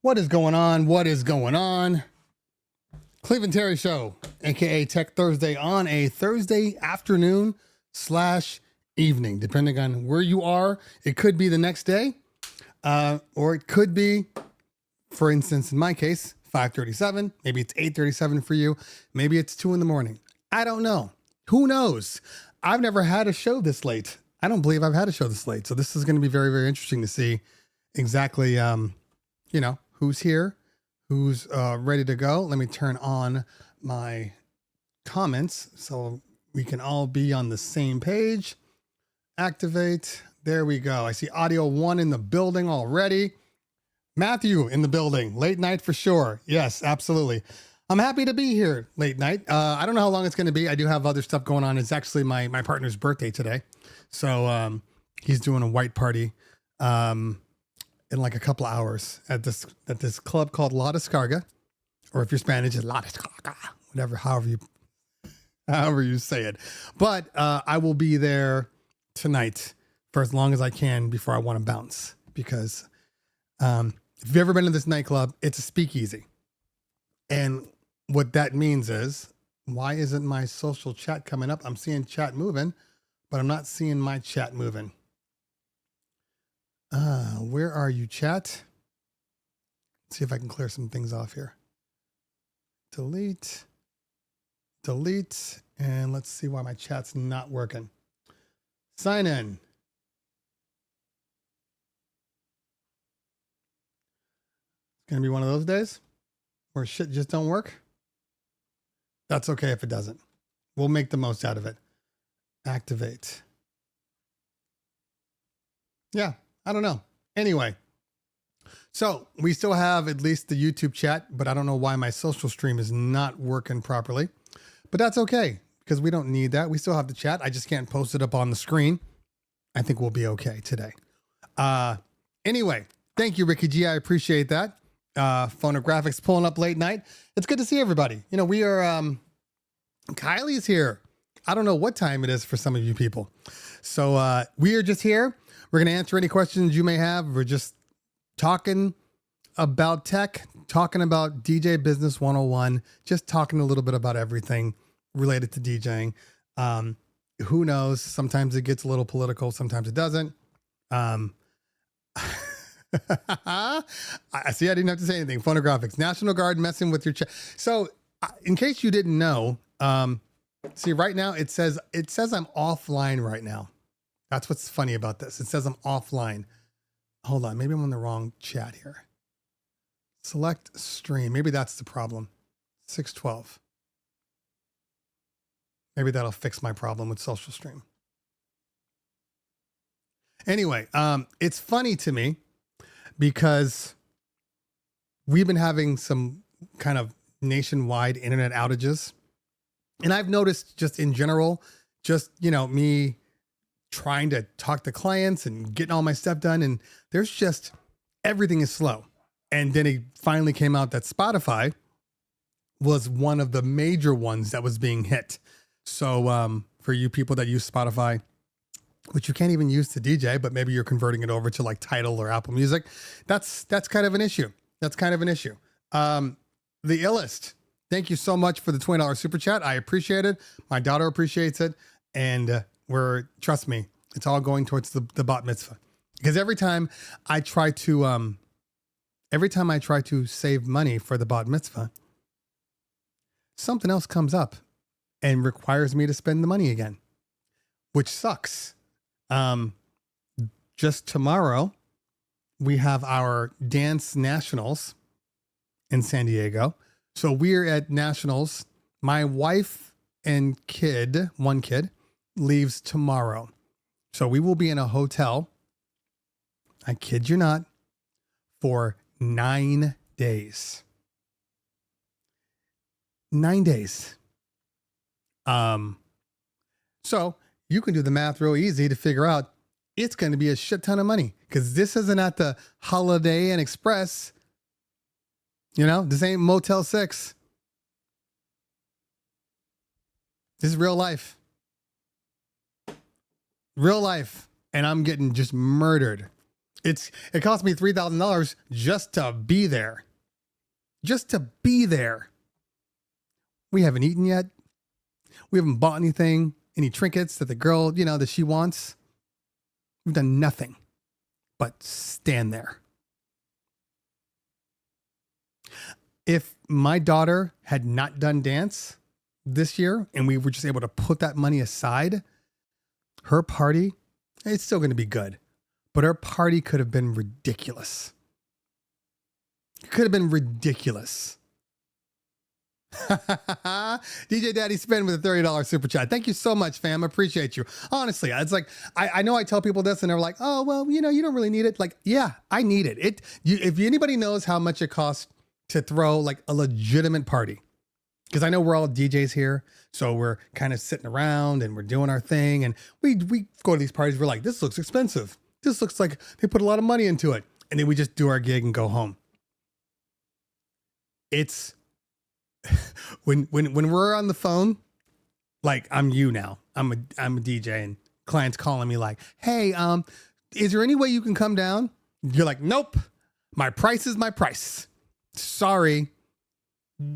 What is going on? What is going on? Cleveland Terry Show, aka Tech Thursday, on a Thursday afternoon / evening, depending on where you are. It could be the next day, or it could be, for instance, in my case, 5:37. Maybe it's 8:37 for you. Maybe it's 2 a.m. I don't know. Who knows? I've never had a show this late. I don't believe I've had a show this late. So this is going to be very, very interesting to see exactly, who's here, who's ready to go. Let me turn on my comments so we can all be on the same page. Activate. There we go. I see audio 1 in the building already. Matthew in the building. Late night for sure. Yes, absolutely. I'm happy to be here late night. I don't know how long it's going to be. I do have other stuff going on. It's actually my partner's birthday today. So he's doing a white party in like a couple of hours at this club called La Descarga, or if you're Spanish, it's La Descarga, whatever, however you say it. But I will be there tonight for as long as I can before I want to bounce, because if you've ever been to this nightclub, it's a speakeasy. And what that means is, why isn't my social chat coming up? I'm seeing chat moving, but I'm not seeing my chat moving. Where are you, chat? Let's see if I can clear some things off here. Delete, and let's see why my chat's not working. Sign in. It's going to be one of those days where shit just don't work. That's okay if it doesn't. We'll make the most out of it. Activate. Yeah, I don't know. Anyway, so we still have at least the YouTube chat, but I don't know why my social stream is not working properly. But that's okay, because we don't need that. We still have the chat. I just can't post it up on the screen. I think we'll be okay today. Anyway, thank you, Ricky G. I appreciate that. Phonographics pulling up late night. It's good to see everybody. You know, we are, Kylie's here. I don't know what time it is for some of you people. So we are just here. We're going to answer any questions you may have. We're just talking about tech, talking about DJ Business 101, just talking a little bit about everything related to DJing. Who knows? Sometimes it gets a little political. Sometimes it doesn't. I see. I didn't have to say anything. Phonographics, National Guard messing with your chat. So in case you didn't know, see right now it says I'm offline right now. That's what's funny about this. It says I'm offline. Hold on. Maybe I'm on the wrong chat here. Select stream. Maybe that's the problem. 612. Maybe that'll fix my problem with social stream. Anyway, it's funny to me because we've been having some kind of nationwide internet outages. And I've noticed just in general, just, me trying to talk to clients and getting all my stuff done. And there's just, everything is slow. And then it finally came out that Spotify was one of the major ones that was being hit. So for you people that use Spotify, which you can't even use to DJ, but maybe you're converting it over to like Tidal or Apple Music, that's kind of an issue. That's kind of an issue. The Illest, thank you so much for the $20 super chat. I appreciate it. My daughter appreciates it. And trust me, it's all going towards the bat mitzvah. Because every time I try to save money for the bat mitzvah, something else comes up and requires me to spend the money again, which sucks. Just tomorrow, we have our dance nationals in San Diego. So we're at nationals. My wife and one kid, leaves tomorrow. So we will be in a hotel, I kid you not, for 9 days. 9 days. So you can do the math real easy to figure out it's going to be a shit ton of money, because this isn't at the Holiday Inn Express. This ain't Motel 6. This is real life. Real life. And I'm getting just murdered It cost me $3,000 just to be there. Just to be there. We haven't eaten yet. We haven't bought anything, any trinkets that the girl, that she wants. We've done nothing but stand there. If my daughter had not done dance this year and we were just able to put that money aside, her party, it's still going to be good, but her party could have been ridiculous. It could have been ridiculous. DJ Daddy Spin with a $30 super chat. Thank you so much, fam. I appreciate you. Honestly, it's like, I know I tell people this and they're like, oh, well, you don't really need it. Like, yeah, I need it. If anybody knows how much it costs to throw like a legitimate party, because I know we're all DJs here, so we're kind of sitting around and we're doing our thing, and we go to these parties, we're like, this looks expensive. This looks like they put a lot of money into it. And then we just do our gig and go home. It's when we're on the phone, like I'm you now. I'm a DJ and clients calling me like, hey, is there any way you can come down? You're like, nope, my price is my price. Sorry,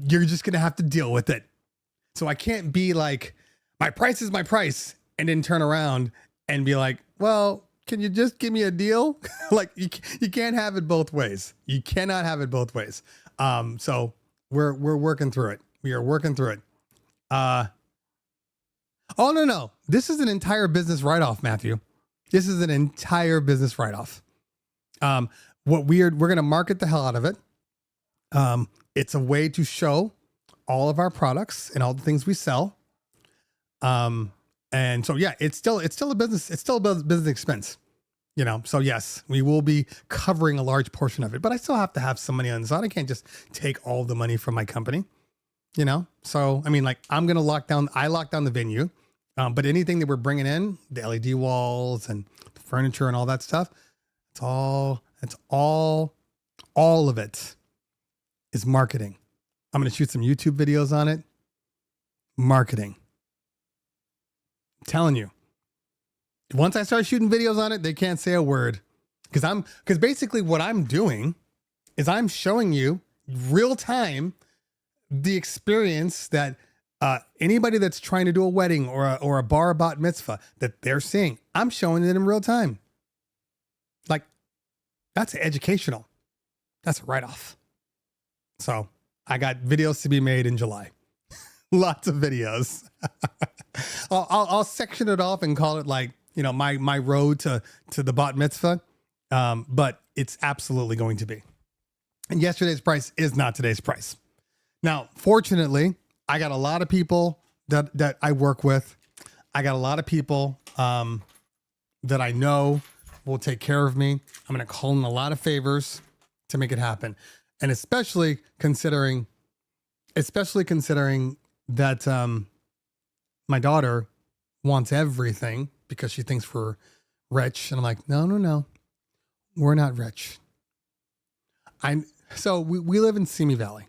you're just going to have to deal with it. So I can't be like, my price is my price, and then turn around and be like, well, can you just give me a deal? Like you can't have it both ways. You cannot have it both ways. So we're working through it. We are working through it. Oh, no. This is an entire business write-off, Matthew. This is an entire business write-off. We're going to market the hell out of it. It's a way to show all of our products and all the things we sell. And so, yeah, it's still a business. It's still a business expense, so yes, we will be covering a large portion of it, but I still have to have some money on the side. I can't just take all the money from my company, So, I mean, like I lock down the venue. But anything that we're bringing in, the LED walls and the furniture and all that stuff, it's all of it is marketing. I'm going to shoot some YouTube videos on it. Marketing. I'm telling you, once I start shooting videos on it, they can't say a word because basically what I'm doing is I'm showing you real time the experience that anybody that's trying to do a wedding or a bar bat mitzvah that they're seeing. I'm showing it in real time. Like that's educational. That's a write-off. So I got videos to be made in July. Lots of videos. I'll section it off and call it like, my road to the bat mitzvah. But it's absolutely going to be. And yesterday's price is not today's price. Now, fortunately, I got a lot of people that I work with. I got a lot of people that I know will take care of me. I'm going to call in a lot of favors to make it happen. And especially considering that my daughter wants everything because she thinks we're rich. And I'm like, no, we're not rich. So we live in Simi Valley.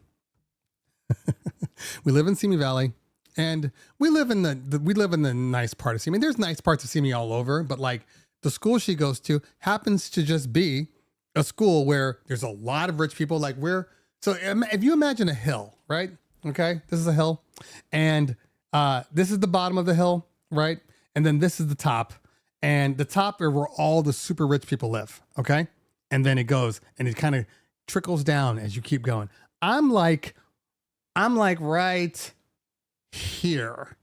We live in Simi Valley, and we live in the nice part of Simi. I mean, there's nice parts of Simi all over, but like the school she goes to happens to just be a school where there's a lot of rich people. Like so if you imagine a hill, right? Okay, this is a hill, and this is the bottom of the hill, right? And then this is the top, and the top are where all the super rich people live. Okay, and then it goes and it kind of trickles down as you keep going. I'm like right here.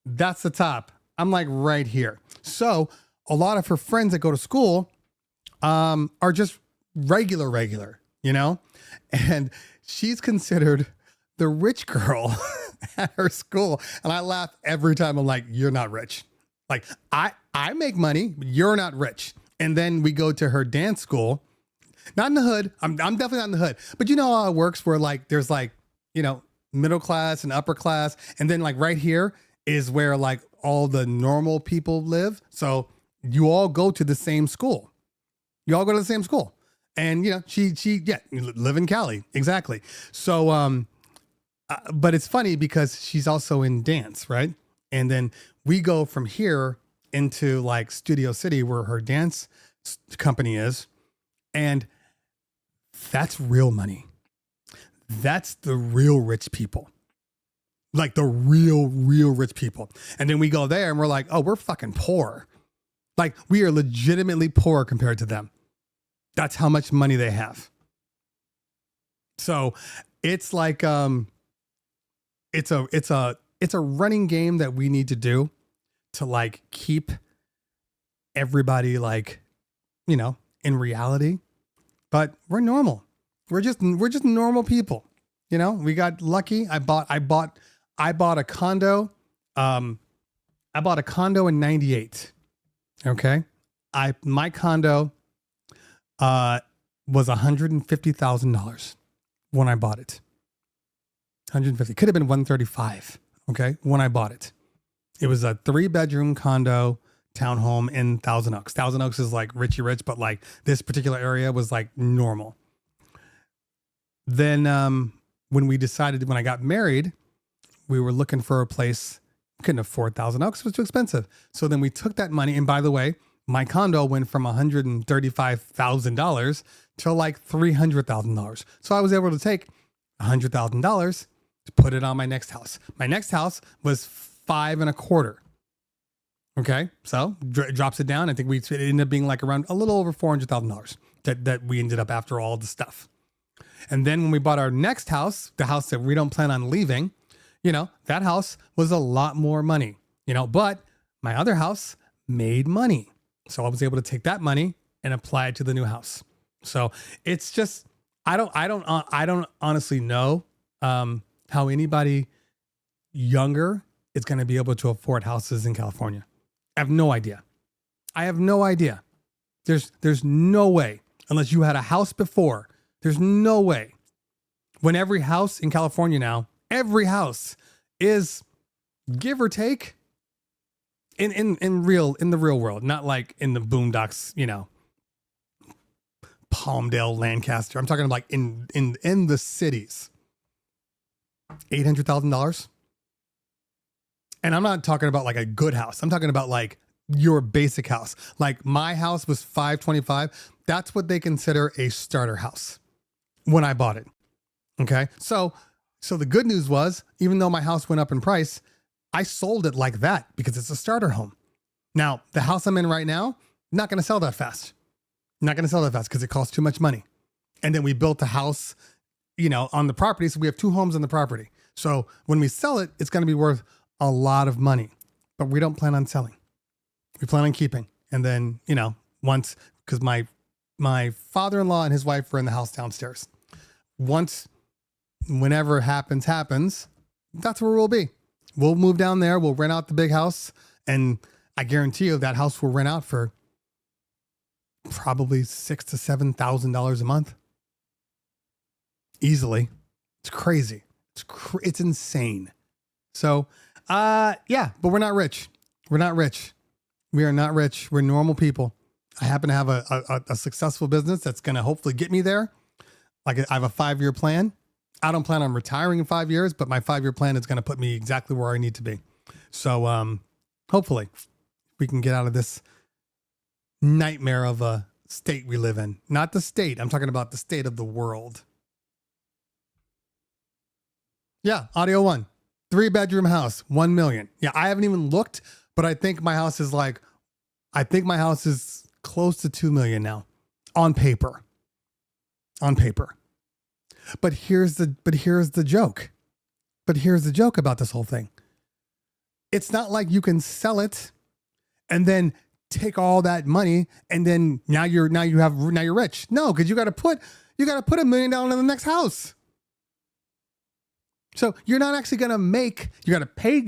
That's the top. I'm like right here. So a lot of her friends that go to school are just regular, and she's considered the rich girl at her school. And I laugh every time. I'm like, you're not rich. Like I make money, but you're not rich. And then we go to her dance school. Not in the hood. I'm definitely not in the hood. But you know how it works where like there's like, middle class and upper class. And then like right here is where like all the normal people live. So you all go to the same school. You all go to the same school. And she live in Cali. Exactly. So but it's funny because she's also in dance, right? And then we go from here into like Studio City where her dance company is. And that's real money. That's the real rich people. Like the real rich people. And then we go there and we're like, oh, we're fucking poor. Like we are legitimately poor compared to them. That's how much money they have. So it's like, it's a running game that we need to do to like keep everybody like, in reality, but we're normal. We're just normal people. We got lucky. I bought a condo. I bought a condo in 98. Okay. My condo, was $150,000 when I bought it. 150, could have been 135. Okay. When I bought it, it was a 3-bedroom condo townhome in Thousand Oaks. Thousand Oaks is like richy rich, but like this particular area was like normal. Then, when I got married, we were looking for a place. Couldn't afford Thousand Oaks. It was too expensive. So then we took that money. And by the way, my condo went from $135,000 to like $300,000. So I was able to take $100,000 to put it on my next house. My next house was 5.25. Okay. So drops it down. I think it ended up being like around a little over $400,000 that we ended up after all the stuff. And then when we bought our next house, the house that we don't plan on leaving, that house was a lot more money, but my other house made money. So I was able to take that money and apply it to the new house. So it's just, I don't honestly know, how anybody younger is going to be able to afford houses in California. I have no idea. There's no way, unless you had a house before. There's no way. When every house in California now, every house is, give or take, in the real world, not like in the boondocks, Palmdale, Lancaster. I'm talking about like in the cities. $800,000. And I'm not talking about like a good house. I'm talking about like your basic house. Like my house was $525,000. That's what they consider a starter house when I bought it. Okay. So the good news was, even though my house went up in price, I sold it like that because it's a starter home. Now, the house I'm in right now, not going to sell that fast. Not going to sell that fast because it costs too much money. And then we built a house, on the property. So we have 2 homes on the property. So when we sell it, it's going to be worth a lot of money, but we don't plan on selling. We plan on keeping. And then, once, because my father-in-law and his wife were in the house downstairs. Whenever happens, that's where we'll be. We'll move down there. We'll rent out the big house. And I guarantee you that house will rent out for probably $6,000 to $7,000 a month. Easily. It's crazy. It's insane. So, but we're not rich. We are not rich. We're normal people. I happen to have a successful business that's going to hopefully get me there. Like I have a 5-year plan. I don't plan on retiring in 5 years, but my 5-year plan is going to put me exactly where I need to be. So, hopefully we can get out of this nightmare of a state we live in. Not the state. I'm talking about the state of the world. Yeah. Audio 1, 3-bedroom house, 1 million. Yeah. I haven't even looked, but I think my house is close to 2 million now on paper. But here's the joke. But here's the joke about this whole thing. It's not like you can sell it and then take all that money and then now you're rich. No, because you got to put $1 million in the next house. So you're not actually going to make, you got to pay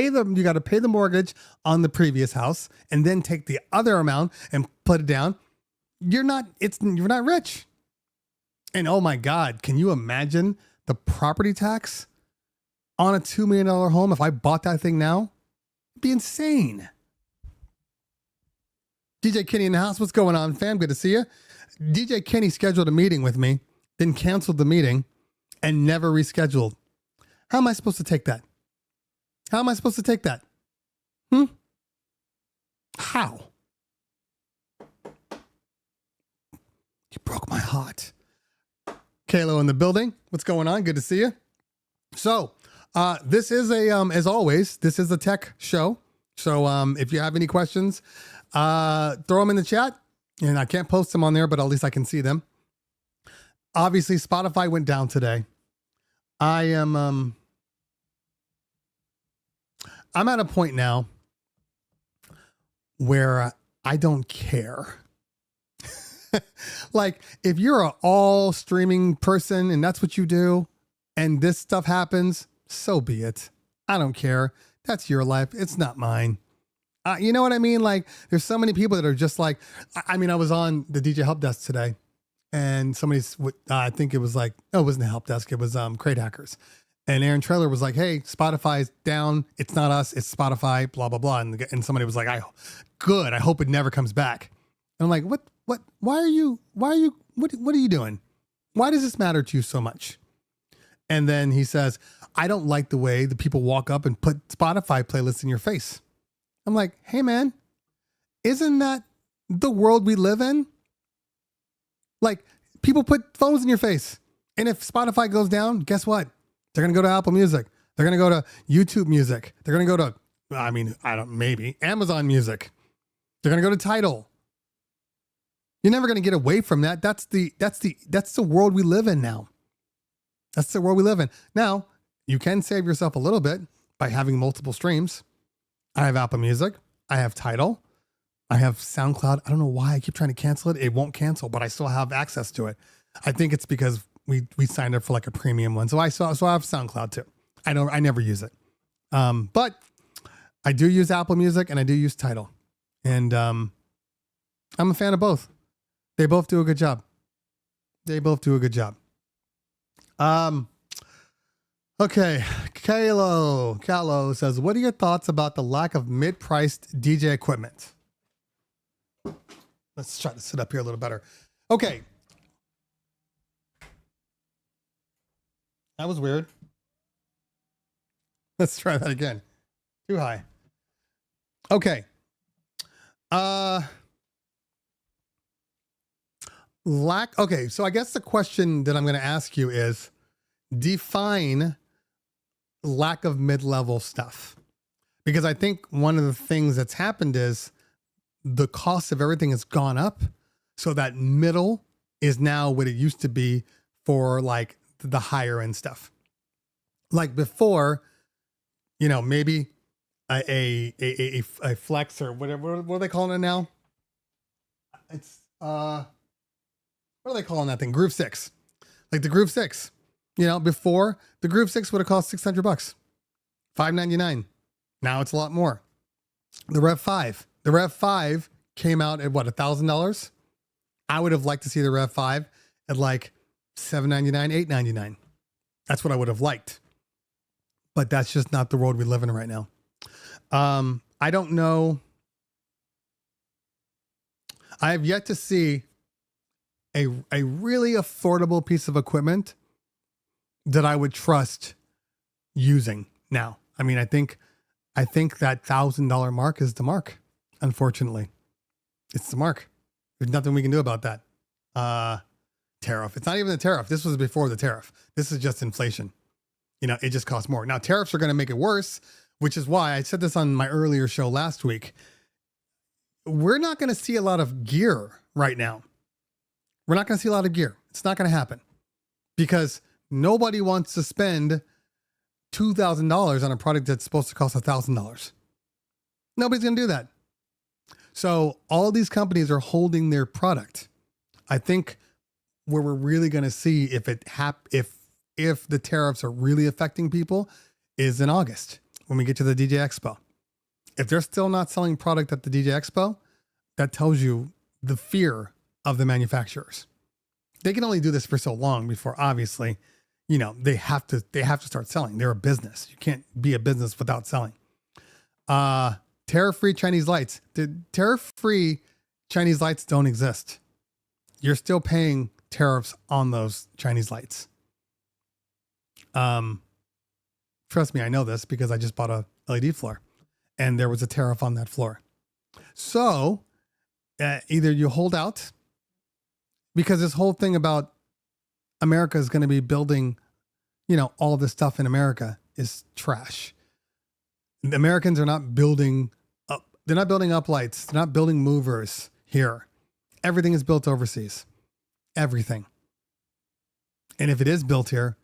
the mortgage on the previous house and then take the other amount and put it down. You're not rich. And oh my God, can you imagine the property tax on a $2 million home? If I bought that thing now, it'd be insane. DJ Kenny in the house. What's going on, fam? Good to see you. DJ Kenny scheduled a meeting with me, then canceled the meeting and never rescheduled. How am I supposed to take that? How? You broke my heart. Kalo in the building. What's going on? Good to see you. So, this is as always, this is a tech show. So, if you have any questions, throw them in the chat, and I can't post them on there, but at least I can see them. Obviously, Spotify went down today. I'm at a point now where I don't care. Like, if you're an all streaming person and that's what you do and this stuff happens, so be it. I don't care. That's your life. It's not mine. You know what I mean? Like, there's so many people that are just like, I mean, I was on the DJ help desk today and somebody's, I think it was like, no, it wasn't the help desk. It was Crate Hackers. And Aaron Traylor was like, hey, Spotify's down. It's not us. It's Spotify, blah, blah, blah. And somebody was like, good. I hope it never comes back. And I'm like, why are you, what are you doing? Why does this matter to you so much? And then he says, I don't like the way the people walk up and put Spotify playlists in your face. I'm like, hey man, isn't that the world we live in? Like, people put phones in your face. And if Spotify goes down, guess what? They're going to go to Apple Music. They're going to go to YouTube Music. They're going to go to, maybe Amazon Music. They're going to go to Tidal. You're never going to get away from that. That's the world we live in now. That's the world we live in. Now, you can save yourself a little bit by having multiple streams. I have Apple Music. I have Tidal. I have SoundCloud. I don't know why I keep trying to cancel it. It won't cancel, but I still have access to it. I think it's because we signed up for like a premium one. So I have SoundCloud too. I never use it. But I do use Apple Music and I do use Tidal. And I'm a fan of both. They both do a good job. Okay. Kalo says, what are your thoughts about the lack of mid-priced DJ equipment? Let's try to sit up here a little better. Okay. That was weird. Let's try that again. Too high. Okay. Okay, so I guess the question that I'm going to ask you is, define lack of mid-level stuff. Because I think one of the things that's happened is the cost of everything has gone up. So that middle is now what it used to be for like the higher end stuff. Like before, you know, maybe a flex or whatever, what are they calling it now? It's, what are they calling that thing? Groove 6. Like the Groove 6. You know, before the Groove 6 would have cost $600, $599. Now it's a lot more. The Rev 5 came out at what, $1,000? I would have liked to see the Rev 5 at like $799, $899. That's what I would have liked. But that's just not the world we live in right now. I don't know. I have yet to see a really affordable piece of equipment that I would trust using now. I mean, I think that $1,000 mark is the mark. Unfortunately, it's the mark. There's nothing we can do about that. Tariff. It's not even the tariff. This was before the tariff. This is just inflation. You know, it just costs more. Now, tariffs are going to make it worse, which is why I said this on my earlier show last week. We're not going to see a lot of gear right now. We're not going to see a lot of gear. It's not going to happen because nobody wants to spend $2,000 on a product that's supposed to cost $1,000. Nobody's going to do that. So all these companies are holding their product. I think where we're really going to see if the tariffs are really affecting people is in August when we get to the DJ Expo. If they're still not selling product at the DJ Expo, that tells you the fear of the manufacturers. They can only do this for so long before, obviously, you know, they have to start selling. They're a business. You can't be a business without selling. Tariff-free Chinese lights. The tariff-free Chinese lights don't exist. You're still paying tariffs on those Chinese lights. Trust me, I know this because I just bought a LED floor and there was a tariff on that floor. So either you hold out because this whole thing about America is going to be building, all this stuff in America is trash. The Americans are not building up. They're not building up lights. They're not building movers here. Everything is built overseas. Everything. And if it is built here,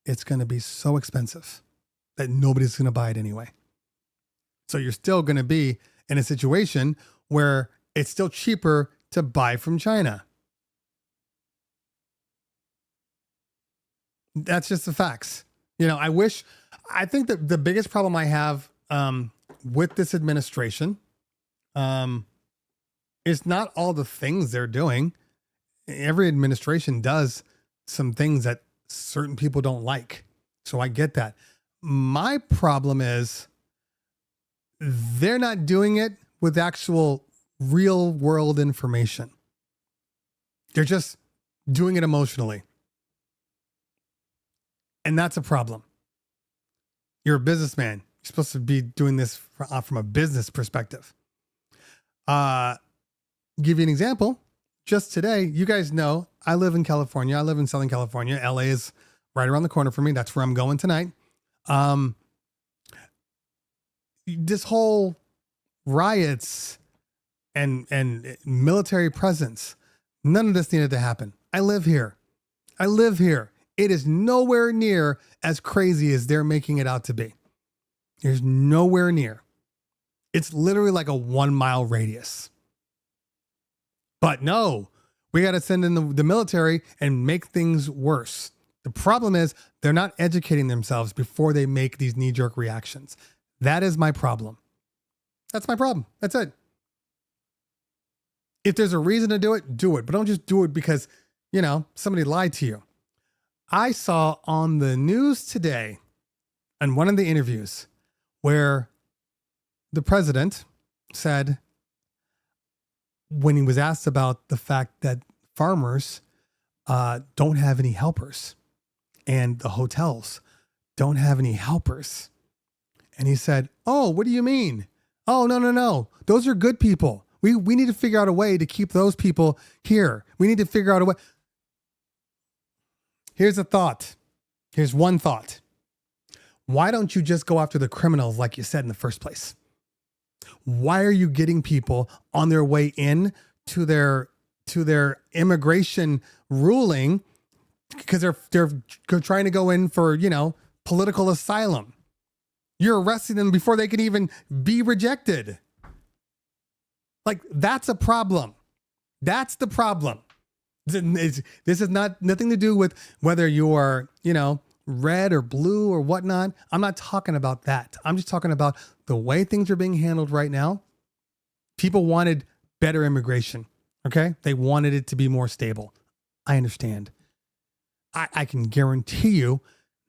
it's going to be so expensive that nobody's going to buy it anyway. So you're still going to be in a situation where it's still cheaper to buy from China. That's just the facts. I think that the biggest problem I have with this administration is not all the things they're doing. Every administration does some things that certain people don't like. So I get that. My problem is they're not doing it with actual real world information. They're just doing it emotionally. And that's a problem. You're a businessman. You're supposed to be doing this from a business perspective. Give you an example. Just today, you guys know I live in California. I live in Southern California. LA is right around the corner for me. That's where I'm going tonight. This whole riots and military presence, none of this needed to happen. I live here. It is nowhere near as crazy as they're making it out to be. There's nowhere near. It's literally like a 1 mile radius. But no, we got to send in the military and make things worse. The problem is they're not educating themselves before they make these knee-jerk reactions. That is my problem. That's my problem. That's it. If there's a reason to do it, do it. But don't just do it because, somebody lied to you. I saw on the news today, in one of the interviews, where the president said, when he was asked about the fact that farmers don't have any helpers and the hotels don't have any helpers. And he said, "Oh, what do you mean? Oh, no. Those are good people. We need to figure out a way to keep those people here. We need to figure out a way." Here's a thought. Here's one thought. Why don't you just go after the criminals like you said in the first place? Why are you getting people on their way in to their immigration ruling because they're trying to go in for, political asylum? You're arresting them before they can even be rejected. Like, that's a problem. That's the problem. This is nothing to do with whether you are, red or blue or whatnot. I'm not talking about that. I'm just talking about the way things are being handled right now. People wanted better immigration. Okay. They wanted it to be more stable. I understand. I can guarantee you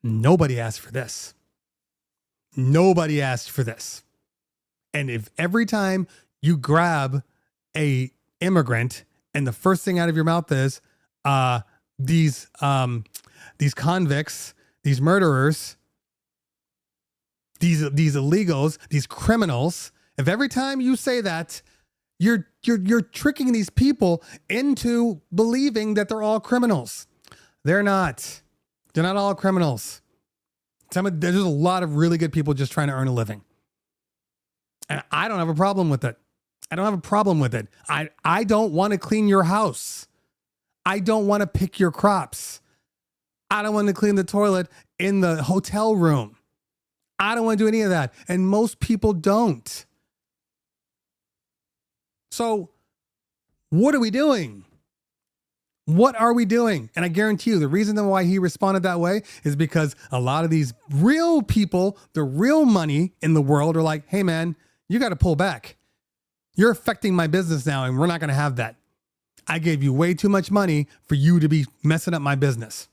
nobody asked for this. Nobody asked for this. And if every time you grab a immigrant and the first thing out of your mouth is these convicts, these murderers, these illegals, these criminals, if every time you say that, you're tricking these people into believing that they're all criminals. They're not. They're not all criminals. There's a lot of really good people just trying to earn a living. And I don't have a problem with it. I don't want to clean your house. I don't want to pick your crops. I don't want to clean the toilet in the hotel room. I don't want to do any of that. And most people don't. So what are we doing? What are we doing? And I guarantee you the reason why he responded that way is because a lot of these real people, the real money in the world are like, hey man, you got to pull back. You're affecting my business now and we're not going to have that. I gave you way too much money for you to be messing up my business.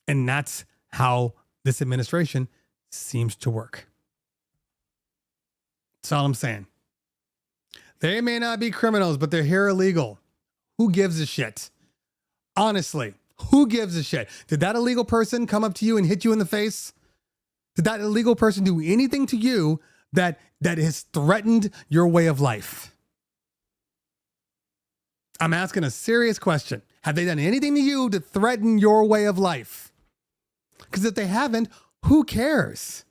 And that's how this administration seems to work. That's all I'm saying. They may not be criminals, but they're here illegal. Who gives a shit? Honestly, who gives a shit? Did that illegal person come up to you and hit you in the face? Did that illegal person do anything to you that has threatened your way of life? I'm asking a serious question. Have they done anything to you to threaten your way of life? Because if they haven't, who cares?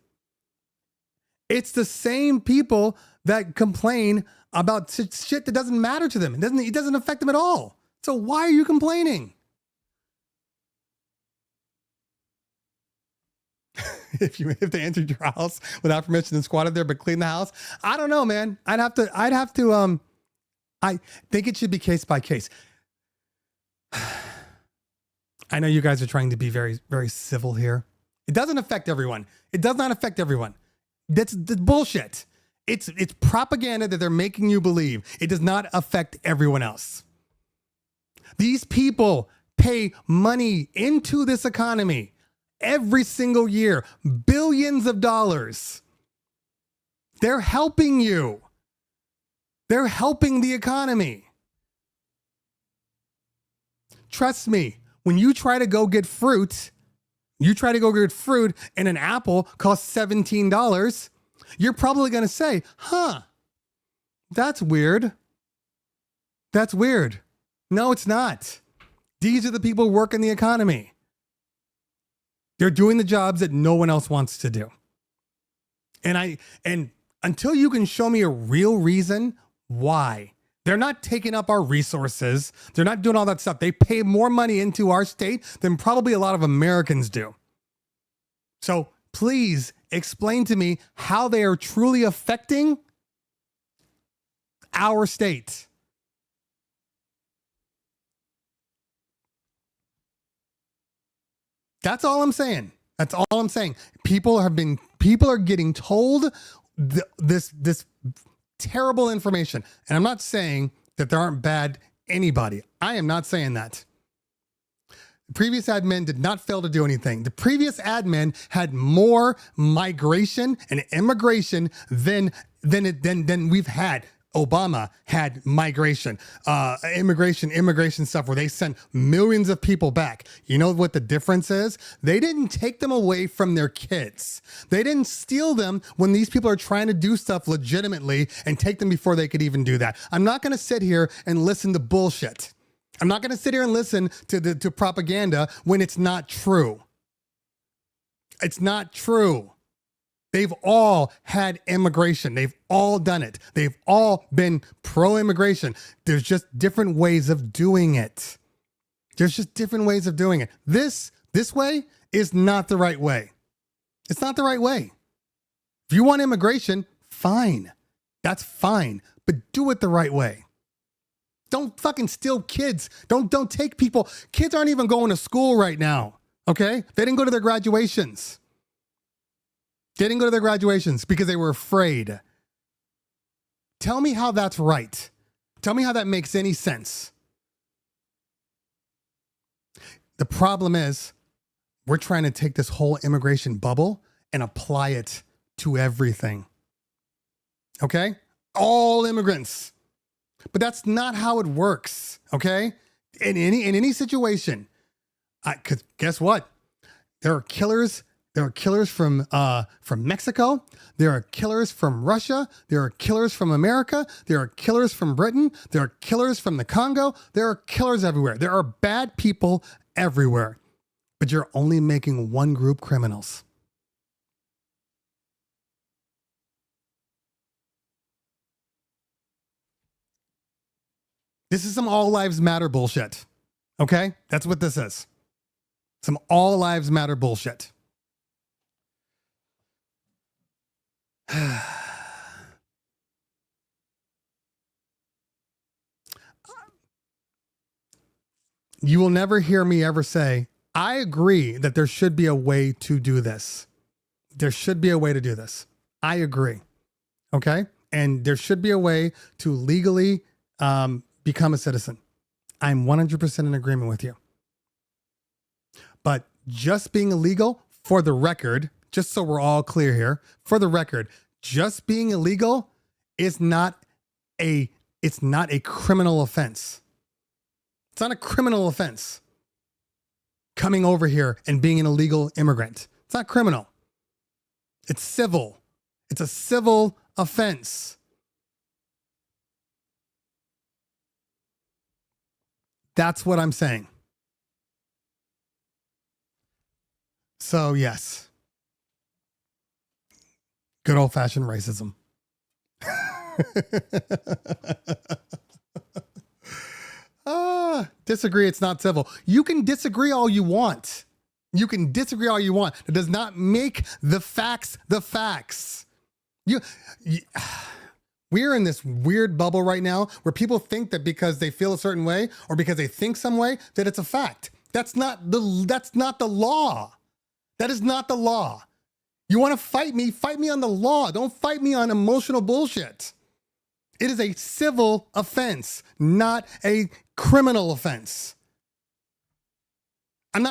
It's the same people that complain about shit that doesn't matter to them. It doesn't affect them at all. So why are you complaining? If they entered your house without permission and squatted there but cleaned the house, I don't know, man. I think it should be case by case. I know you guys are trying to be very, very civil here. It doesn't affect everyone. It does not affect everyone. That's bullshit. It's propaganda that they're making you believe. It does not affect everyone else. These people pay money into this economy every single year, billions of dollars. They're helping you. They're helping the economy. Trust me, when you try to go get fruit, and an apple costs $17, you're probably going to say, that's weird. That's weird. No, it's not. These are the people working the economy. They're doing the jobs that no one else wants to do. And until you can show me a real reason why, they're not taking up our resources. They're not doing all that stuff. They pay more money into our state than probably a lot of Americans do. So please explain to me how they are truly affecting our state. That's all I'm saying. That's all I'm saying. People are getting told this terrible information. And I'm not saying that there aren't bad anybody. I am not saying that. The previous admin did not fail to do anything. The previous admin had more migration and immigration than we've had. Obama had migration, immigration stuff where they sent millions of people back. You know what the difference is? They didn't take them away from their kids. They didn't steal them when these people are trying to do stuff legitimately and take them before they could even do that. I'm not going to sit here and listen to bullshit. I'm not going to sit here and listen to propaganda when it's not true. It's not true. They've all had immigration. They've all done it. They've all been pro-immigration. There's just different ways of doing it. There's just different ways of doing it. This way is not the right way. It's not the right way. If you want immigration, fine. That's fine. But do it the right way. Don't fucking steal kids. Don't take people. Kids aren't even going to school right now. Okay? They didn't go to their graduations. They didn't go to their graduations because they were afraid. Tell me how that's right. Tell me how that makes any sense. The problem is we're trying to take this whole immigration bubble and apply it to everything. Okay? All immigrants. But that's not how it works. Okay? In any situation. Because guess what? There are killers. There are killers from Mexico. There are killers from Russia. There are killers from America. There are killers from Britain. There are killers from the Congo. There are killers everywhere. There are bad people everywhere. But you're only making one group criminals. This is some all lives matter bullshit. Okay? That's what this is. Some all lives matter bullshit. You will never hear me ever say, I agree that there should be a way to do this. There should be a way to do this. I agree. Okay? And there should be a way to legally become a citizen. I'm 100% in agreement with you. But just being illegal, for the record, just so we're all clear here, for the record, just being illegal is not a criminal offense. It's not a criminal offense. Coming over here and being an illegal immigrant. It's not criminal. It's civil. It's a civil offense. That's what I'm saying. So yes, good old fashioned racism. Disagree. It's not civil. You can disagree all you want. You can disagree all you want. It does not make the facts the facts. We're in this weird bubble right now where people think that because they feel a certain way or because they think some way that it's a fact. That's not the law. That is not the law. You want to fight me on the law. Don't fight me on emotional bullshit. It is a civil offense, not a criminal offense. You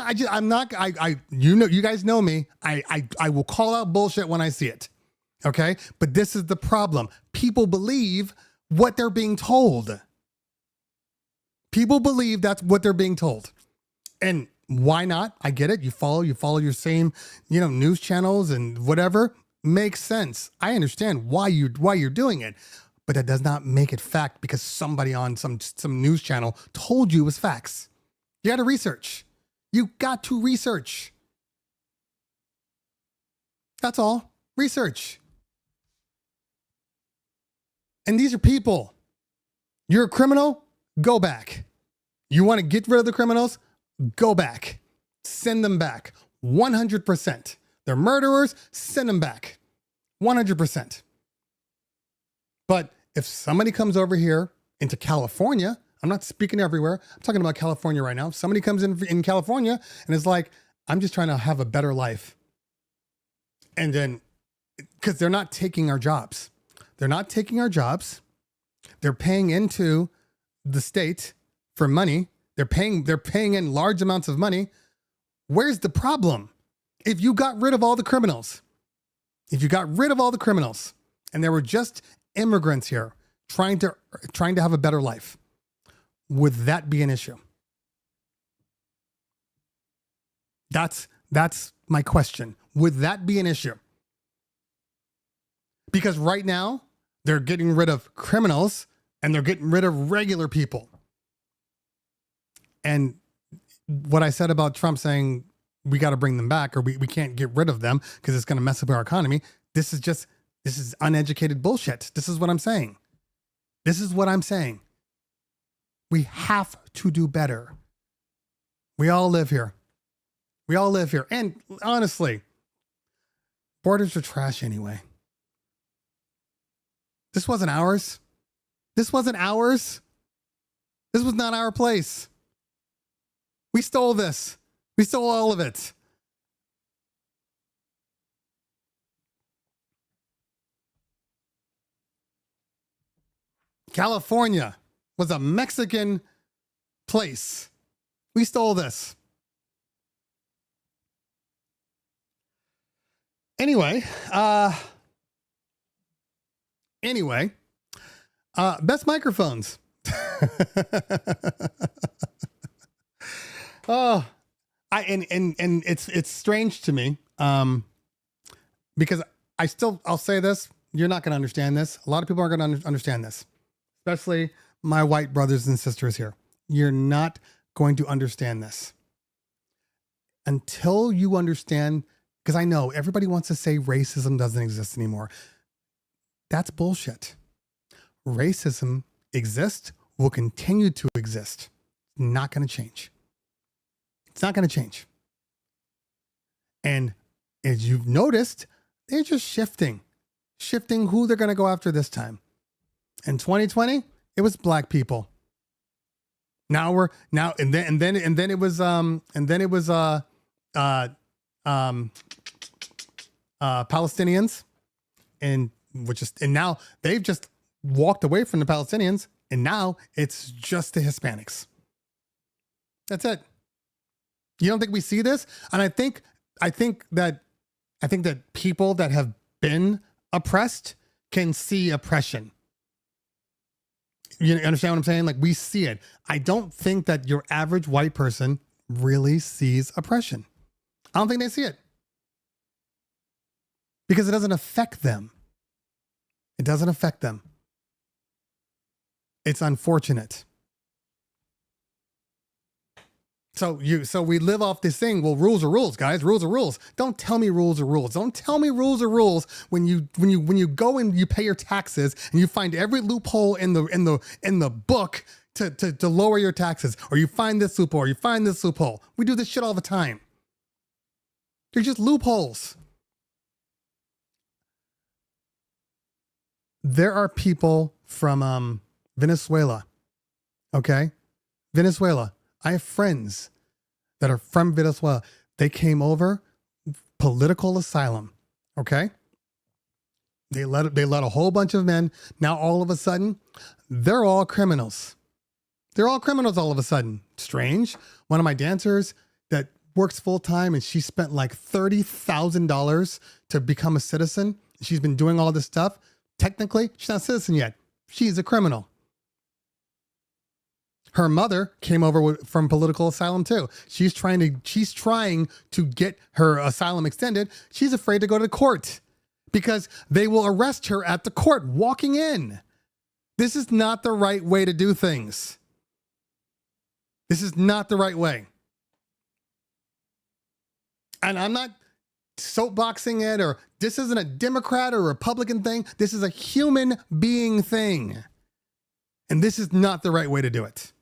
guys know me. I will call out bullshit when I see it. Okay. But this is the problem. People believe what they're being told. People believe that's what they're being told. And why not? I get it. You follow your same, news channels and whatever. Makes sense. I understand why you're doing it. But that does not make it fact because somebody on some news channel told you it was facts. You got to research. You got to research. That's all. Research. And these are people. You're a criminal? Go back. You want to get rid of the criminals? Go back. Send them back. 100%. They're murderers. Send them back. 100%. But if somebody comes over here into California, I'm not speaking everywhere. I'm talking about California right now. If somebody comes in California and is like, I'm just trying to have a better life. And then, because they're not taking our jobs. They're not taking our jobs. They're paying into the state for money. They're paying in large amounts of money. Where's the problem? If you got rid of all the criminals, and there were just immigrants here trying to have a better life, would that be an issue? That's my question. Would that be an issue? Because right now they're getting rid of criminals and they're getting rid of regular people. And what I said about Trump saying we got to bring them back or we can't get rid of them because it's going to mess up our economy. This is uneducated bullshit. This is what I'm saying. We have to do better. We all live here. And honestly, borders are trash anyway. This wasn't ours. This was not our place. We stole this. We stole all of it. California was a Mexican place. We stole this. Anyway, best microphones. It's strange to me, because I'll say this, you're not going to understand this. A lot of people aren't going to understand this, especially my white brothers and sisters here. You're not going to understand this until you understand, because I know everybody wants to say racism doesn't exist anymore. That's bullshit. Racism exists, will continue to exist. Not going to change. It's not going to change. And as you've noticed, they're just shifting who they're going to go after this time. In 2020, it was black people. Palestinians, and now they've just walked away from the Palestinians, and now it's just the Hispanics. That's it. You don't think we see this? And I think that people that have been oppressed can see oppression. You understand what I'm saying? Like, we see it. I don't think that your average white person really sees oppression. I don't think they see it. Because it doesn't affect them. It doesn't affect them. It's unfortunate. So we live off this thing. Well, rules are rules, guys. Rules are rules. Don't tell me rules are rules. Don't tell me rules are rules when you go and you pay your taxes and you find every loophole in the book to lower your taxes, or you find this loophole, or you find this loophole. We do this shit all the time. They're just loopholes. There are people from Venezuela. Okay? Venezuela. I have friends that are from Venezuela. They came over, political asylum. Okay? They let a whole bunch of men. Now all of a sudden, they're all criminals. They're all criminals all of a sudden. Strange. One of my dancers that works full time, and she spent like $30,000 to become a citizen. She's been doing all this stuff. Technically, she's not a citizen yet. She's a criminal. Her mother came over from political asylum too. She's trying to get her asylum extended. She's afraid to go to court because they will arrest her at the court walking in. This is not the right way to do things. This is not the right way. And I'm not soapboxing it, or this isn't a Democrat or Republican thing. This is a human being thing. And this is not the right way to do it.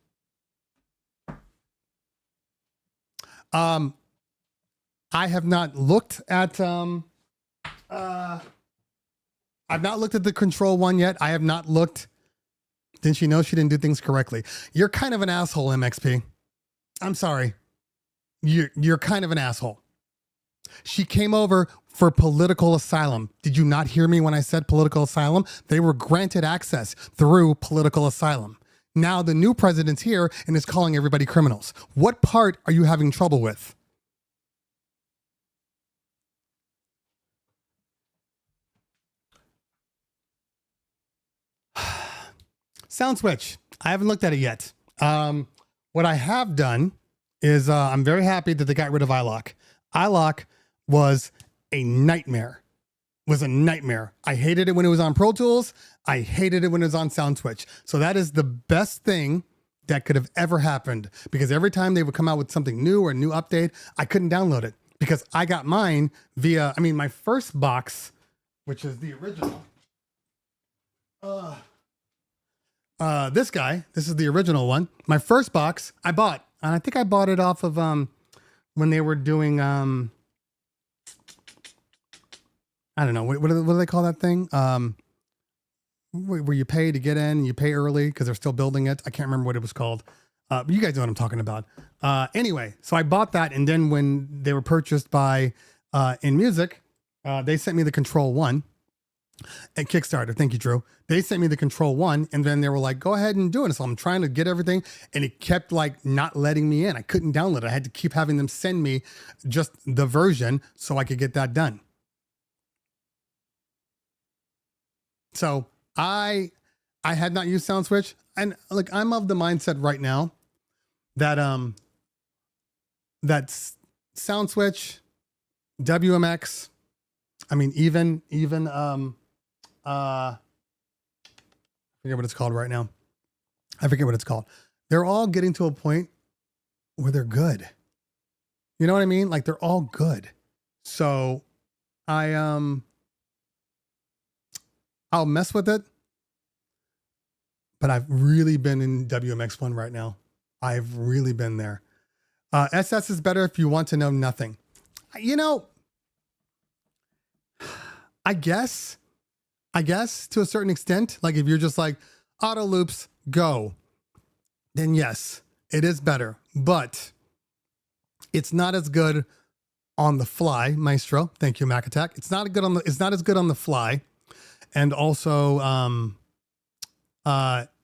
I have not looked at I've not looked at the control one yet. I have not looked. Didn't she know she didn't do things correctly? You're kind of an asshole, MXP. I'm sorry. You're kind of an asshole. She came over for political asylum. Did you not hear me when I said political asylum? They were granted access through political asylum. Now the new president's here and is calling everybody criminals. What part are you having trouble with? Sound switch. I haven't looked at it yet. What I have done is I'm very happy that they got rid of iLock. iLock was a nightmare. I hated it when it was on Pro Tools. I hated it when it was on SoundSwitch. So that is the best thing that could have ever happened, because every time they would come out with something new or a new update, I couldn't download it because I got mine via, my first box, which is the original. This is the original one. My first box I bought, and I think I bought it off of when they were doing I don't know, what do they call that thing? Where you pay to get in, you pay early because they're still building it. I can't remember what it was called. You guys know what I'm talking about. Anyway, so I bought that, and then when they were purchased by In Music, they sent me the Control 1 at Kickstarter. Thank you, Drew. They sent me the Control 1, and then they were like, go ahead and do it. So I'm trying to get everything, and it kept like not letting me in. I couldn't download it. I had to keep having them send me just the version so I could get that done. So I had not used SoundSwitch, and like I'm of the mindset right now that that's SoundSwitch, WMX, even I forget what it's called right now. I forget what it's called. They're all getting to a point where they're good. You know what I mean? Like they're all good. So I'll mess with it, but I've really been in WMX one right now. I've really been there. SS is better if you want to know nothing. I guess to a certain extent, like if you're just like auto loops, go, then yes, it is better, but it's not as good on the fly. Maestro. Thank you, Mac Attack. It's not as good on the fly. And also,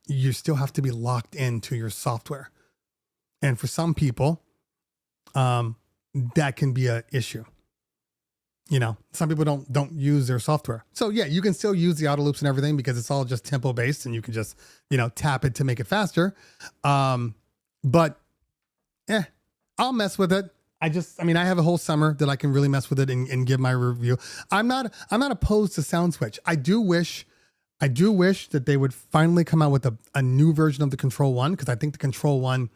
you still have to be locked into your software. And for some people, that can be an issue. Some people don't use their software. So yeah, you can still use the auto loops and everything because it's all just tempo based and you can just, tap it to make it faster. But I'll mess with it. I have a whole summer that I can really mess with it and give my review. I'm not opposed to SoundSwitch. I do wish that they would finally come out with a new version of the Control 1, because I think the Control 1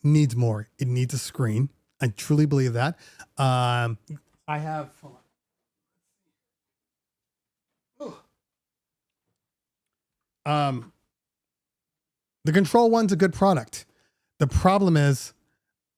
needs more. It needs a screen. I truly believe that. I have. Hold on. The control one's a good product. The problem is,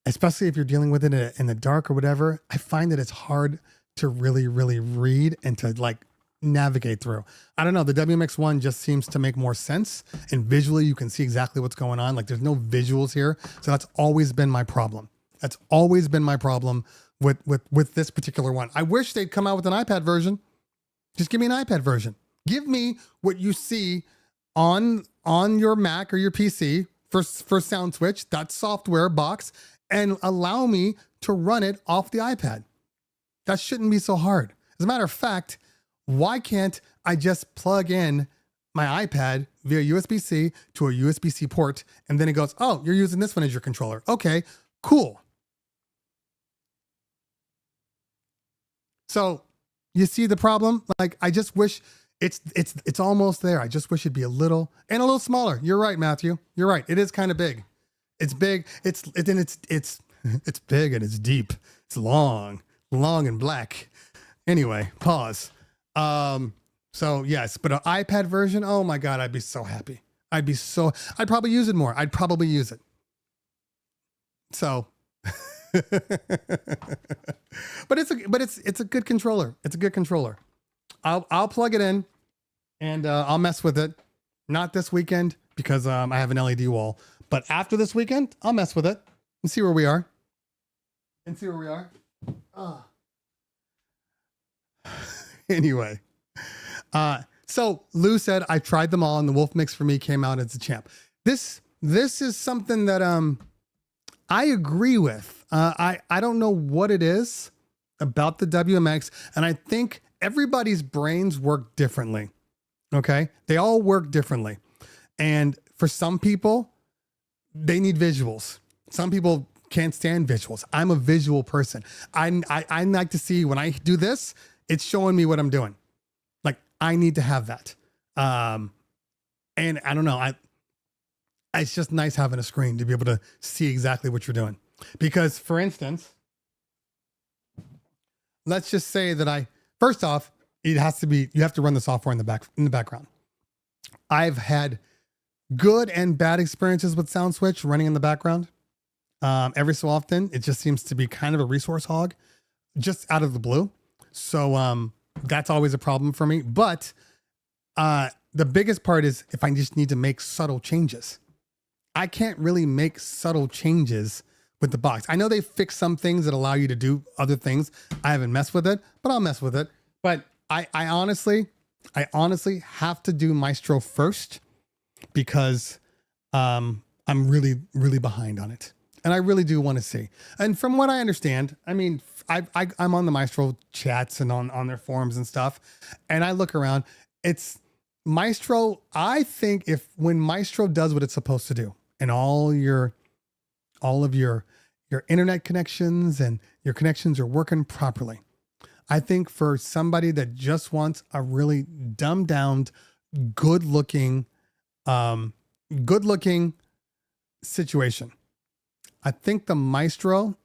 especially if you're dealing with it in the dark or whatever, I find that it's hard to really, really read and to like navigate through. I don't know. The WMX1 just seems to make more sense, and visually you can see exactly what's going on. Like there's no visuals here. So that's always been my problem. That's always been my problem with this particular one. I wish they'd come out with an iPad version. Just give me an iPad version. Give me what you see on your Mac or your PC for SoundSwitch, that software box, and allow me to run it off the iPad. That shouldn't be so hard. As a matter of fact, why can't I just plug in my iPad via USB-C to a USB-C port, and then it goes, oh, you're using this one as your controller. Okay, cool. So you see the problem? Like, I just wish it's almost there. I just wish it'd be a little smaller. You're right, Matthew. You're right. It is kind of big. It's big. It's big and it's deep. It's long and black. Anyway, pause. So yes, but an iPad version, oh my God, I'd be so happy. I'd probably use it more. I'd probably use it. So, but it's a good controller. It's a good controller. I'll plug it in and I'll mess with it. Not this weekend because I have an LED wall, but after this weekend, I'll mess with it and see where we are. Anyway, so Lou said I tried them all and the Wolf Mix for me came out as a champ. This is something that I agree with. I don't know what it is about the WMX, and I think everybody's brains work differently. Okay, they all work differently, and for some people, they need visuals. Some people can't stand visuals. I'm a visual person. I like to see when I do this, it's showing me what I'm doing. Like I need to have that. And I don't know. It's just nice having a screen to be able to see exactly what you're doing. Because for instance, let's just say that first off, you have to run the software in the background. I've had good and bad experiences with SoundSwitch running in the background. Every so often, it just seems to be kind of a resource hog, just out of the blue. So that's always a problem for me. But the biggest part is if I just need to make subtle changes. I can't really make subtle changes with the box. I know they fixed some things that allow you to do other things. I haven't messed with it, but I'll mess with it. But I honestly have to do Maestro first because I'm really, really behind on it. And I really do want to see. And from what I understand, I mean, I'm on the Maestro chats and on their forums and stuff. And I look around, it's Maestro. I think when Maestro does what it's supposed to do and all of your internet connections and your connections are working properly, I think for somebody that just wants a really dumbed down, good looking situation, I think the Maestro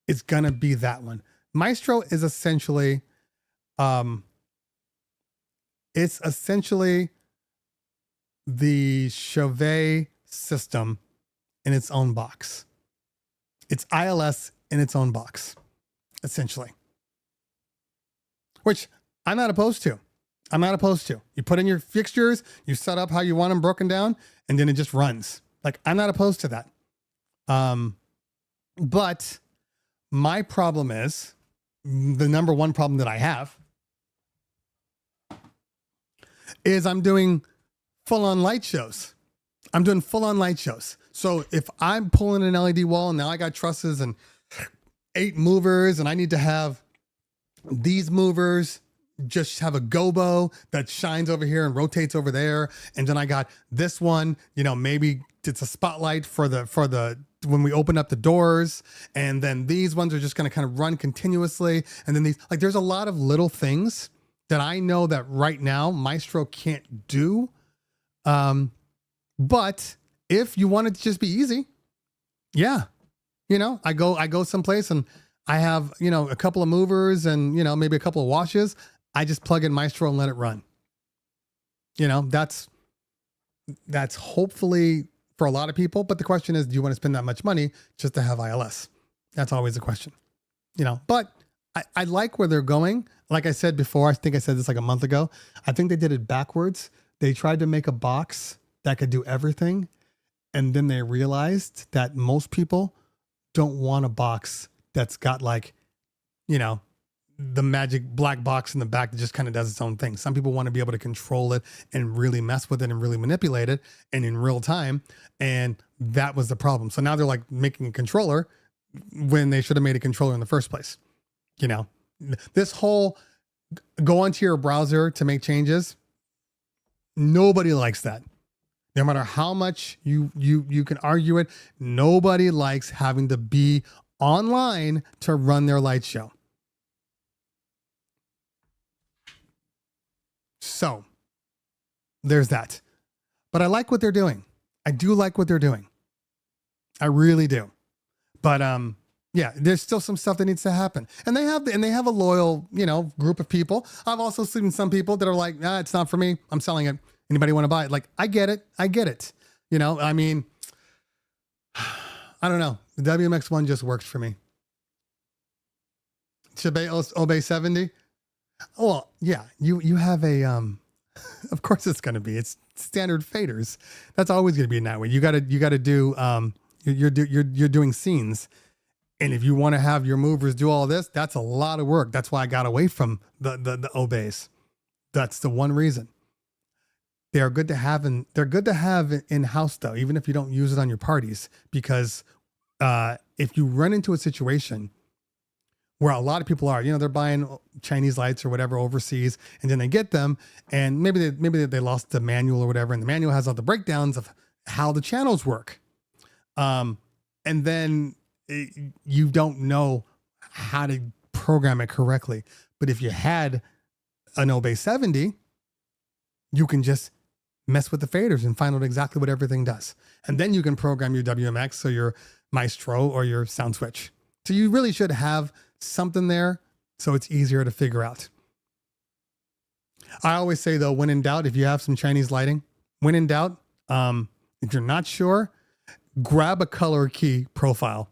is going to be that one. Maestro is essentially, the Chauvet system in its own box. It's ILS in its own box, essentially. Which I'm not opposed to. You put in your fixtures, you set up how you want them broken down, and then it just runs. Like, I'm not opposed to that. But my problem is, the number one problem that I have is I'm doing full-on light shows. So if I'm pulling an LED wall and now I got trusses and 8 movers and I need to have these movers just have a gobo that shines over here and rotates over there. And then I got this one, maybe it's a spotlight for the when we open up the doors. And then these ones are just going to kind of run continuously. And then there's a lot of little things that I know that right now Maestro can't do. But if you want it to just be easy, yeah, I go someplace and I have, a couple of movers and, maybe a couple of washes. I just plug in Maestro and let it run. That's hopefully for a lot of people. But the question is, do you want to spend that much money just to have ILS? That's always a question, but I like where they're going. Like I said before, I think I said this like a month ago. I think they did it backwards. They tried to make a box that could do everything. And then they realized that most people don't want a box that's got like, the magic black box in the back that just kind of does its own thing. Some people want to be able to control it and really mess with it and really manipulate it and in real time. And that was the problem. So now they're like making a controller when they should have made a controller in the first place. This whole go onto your browser to make changes. Nobody likes that. No matter how much you can argue it, nobody likes having to be online to run their light show. So there's that. But I like what they're doing. I do like what they're doing. I really do. But yeah, there's still some stuff that needs to happen. And they have a loyal, group of people. I've also seen some people that are like, it's not for me. I'm selling it. Anybody want to buy it? Like, I get it. I mean, I don't know. The WMX1 just works for me. Obey 70. Well, yeah, you have a, of course it's standard faders. That's always going to be in that way. You gotta do, you're doing scenes. And if you want to have your movers do all this, that's a lot of work. That's why I got away from the obeys. That's the one reason. They're good to have in house though, even if you don't use it on your parties, because if you run into a situation where a lot of people are, they're buying Chinese lights or whatever overseas, and then they get them, and maybe they lost the manual or whatever, and the manual has all the breakdowns of how the channels work, and then you don't know how to program it correctly. But if you had an Obey 70, you can just mess with the faders and find out exactly what everything does. And then you can program your WMX or your Maestro or your sound switch. So you really should have something there so it's easier to figure out. I always say though, when in doubt, if you have some Chinese lighting, when in doubt, if you're not sure, grab a color key profile.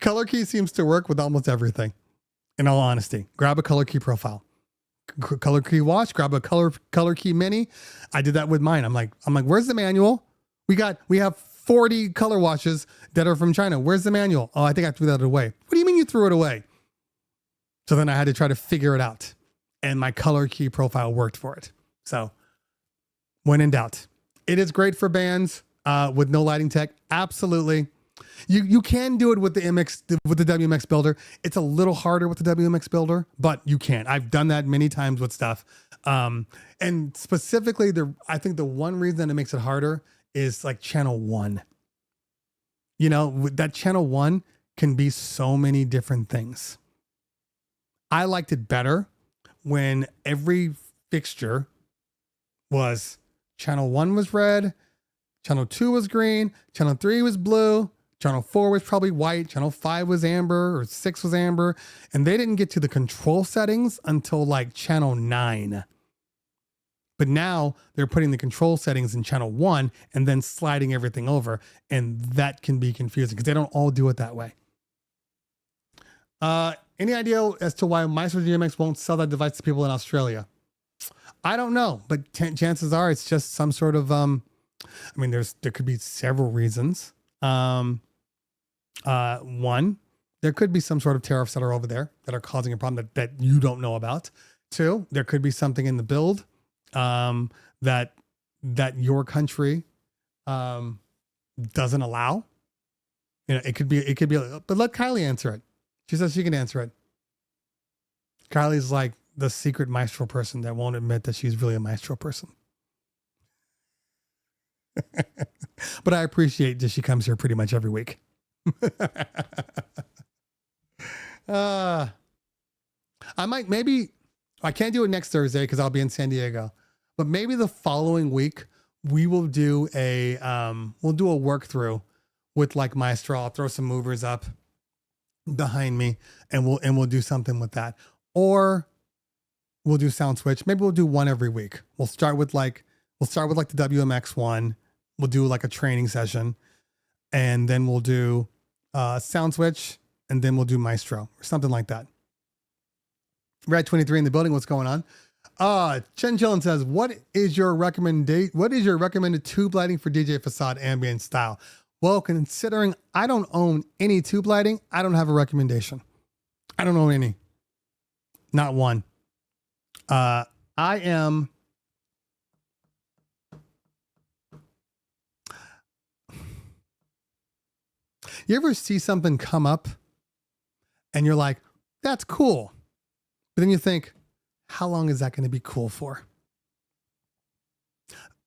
Color key seems to work with almost everything. In all honesty, grab a color key profile. Color key watch, grab a color key mini. I did that with mine. I'm like, where's the manual? We have 40 color watches that are from China. Where's the manual? Oh, I think I threw that away. What do you mean you threw it away? So then I had to try to figure it out. And my color key profile worked for it. So when in doubt, it is great for bands with no lighting tech. Absolutely. You can do it with the WMX builder. It's a little harder with the WMX builder, but you can. I've done that many times with stuff. And specifically, I think the one reason it makes it harder is like channel 1. That channel 1 can be so many different things. I liked it better when every fixture was channel 1 was red, channel 2 was green, channel 3 was blue, channel 4 was probably white, channel 5 was amber, or 6 was amber, and they didn't get to the control settings until like channel 9. But now they're putting the control settings in channel 1 and then sliding everything over, and that can be confusing because they don't all do it that way. Any idea as to why Maestro DMX won't sell that device to people in Australia? I don't know, but chances are it's just some sort of, there could be several reasons. One, there could be some sort of tariffs that are over there that are causing a problem that you don't know about. 2, there could be something in the build that your country doesn't allow. It could be, but let Kylie answer it. She says she can answer it. Kylie's like the secret Maestro person that won't admit that she's really a Maestro person. But I appreciate that she comes here pretty much every week. I can't do it next Thursday because I'll be in San Diego, but maybe the following week we will do we'll do a work through with like Maestro. I'll throw some movers up behind me and we'll do something with that. Or we'll do sound switch. Maybe we'll do one every week. We'll start with like the WMX one. We'll do like a training session, and then we'll do sound switch, and then we'll do Maestro or something like that. Red 23 in the building. What's going on? Chen Chillin says, what is your recommended tube lighting for DJ Facade ambient style? Well, considering I don't own any tube lighting, I don't have a recommendation. I don't own any. Not one. I am. You ever see something come up and you're like, that's cool. But then you think, how long is that going to be cool for?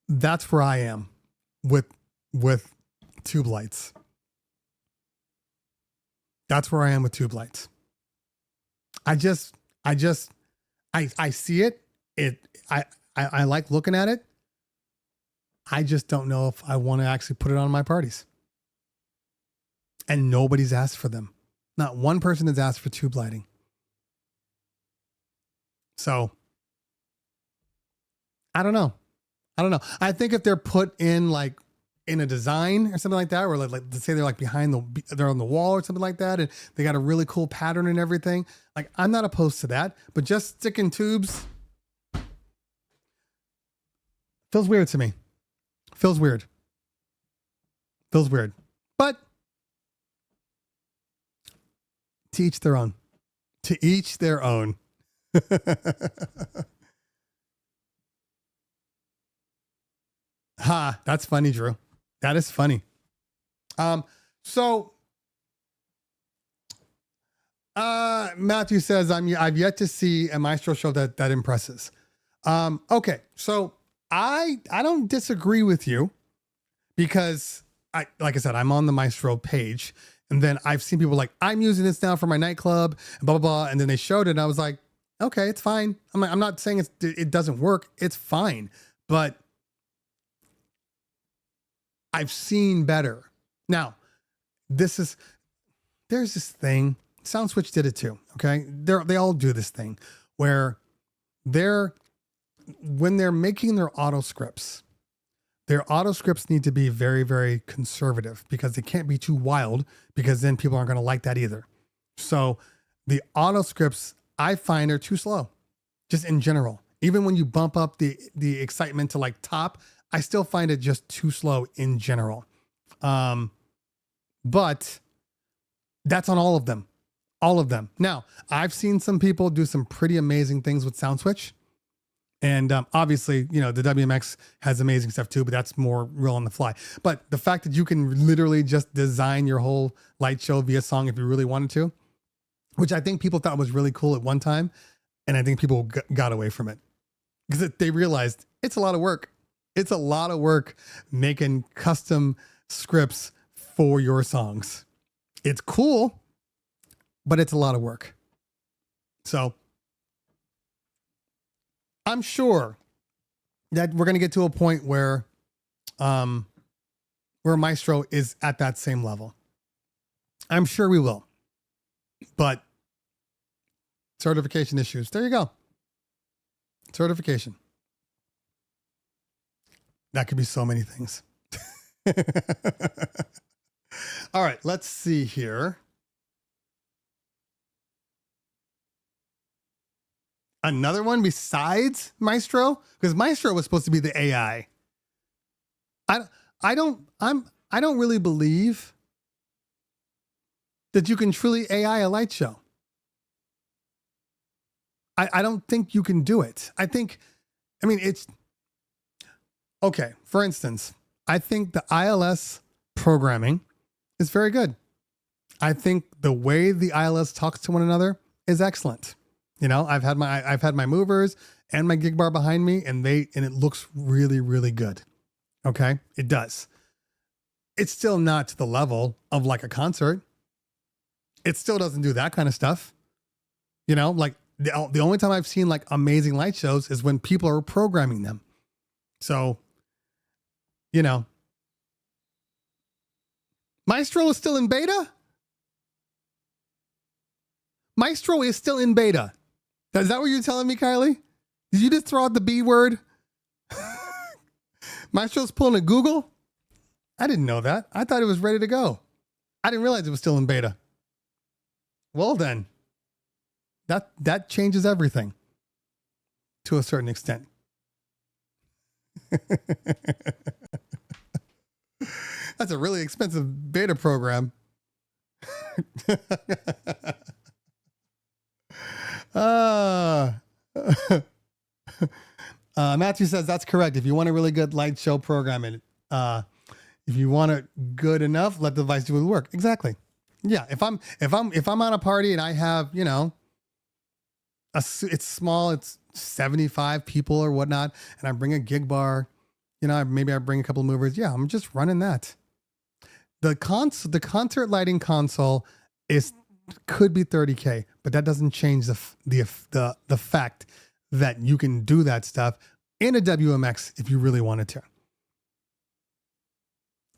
That's where I am with tube lights. That's where I am with tube lights. I see it. I like looking at it. I just don't know if I want to actually put it on my parties. And nobody's asked for them. Not one person has asked for tube lighting. So I don't know. I think if they're put in like in a design or something like that, or like let's say they're like they're on the wall or something like that, and they got a really cool pattern and everything. Like, I'm not opposed to that, but just sticking tubes feels weird to me. Feels weird. But to each their own. Ha, that's funny, Drew. That is funny. So Matthew says, I've yet to see a Maestro show that impresses. Okay, so I don't disagree with you, because like I said, I'm on the Maestro page, and then I've seen people like, I'm using this now for my nightclub, and blah, blah, blah. And then they showed it, and I was like, okay, it's fine. I'm not saying it doesn't work. It's fine. But I've seen better. Now, there's this thing. SoundSwitch did it too. Okay. They all do this thing where when they're making their auto scripts need to be very, very conservative, because they can't be too wild, because then people aren't going to like that either. So the auto scripts, I find, are too slow, just in general. Even when you bump up the excitement to like top, I still find it just too slow in general. But that's on all of them. Now, I've seen some people do some pretty amazing things with SoundSwitch. And obviously, the WMX has amazing stuff too, but that's more real on the fly. But the fact that you can literally just design your whole light show via song if you really wanted to, which I think people thought was really cool at one time. And I think people got away from it because they realized it's a lot of work. It's a lot of work making custom scripts for your songs. It's cool, but it's a lot of work. So I'm sure that we're going to get to a point where Maestro is at that same level. I'm sure we will. But certification issues. There you go. Certification. That could be so many things. All right, let's see here. Another one besides Maestro? Because Maestro was supposed to be the AI. I don't really believe that you can truly AI a light show. I don't think you can do it. It's okay. For instance, I think the ILS programming is very good. I think the way the ILS talks to one another is excellent. I've had my movers and my gig bar behind me, and it looks really, really good. Okay. It does. It's still not to the level of like a concert. It still doesn't do that kind of stuff. Like the only time I've seen like amazing light shows is when people are programming them. So, Maestro is still in beta? Maestro is still in beta. Is that what you're telling me, Kylie? Did you just throw out the B word? Maestro's pulling a Google? I didn't know that. I thought it was ready to go. I didn't realize it was still in beta. Well then, that changes everything to a certain extent. That's a really expensive beta program. Matthew says that's correct. If you want a really good light show programming, if you want it good enough, let the device do the work. Exactly. Yeah. If I'm on a party and I have, you know, it's small, it's 75 people or whatnot, and I bring a gig bar, you know, maybe I bring a couple of movers. Yeah, I'm just running that. The concert lighting console could be $30K, but that doesn't change the fact that you can do that stuff in a WMX if you really wanted to.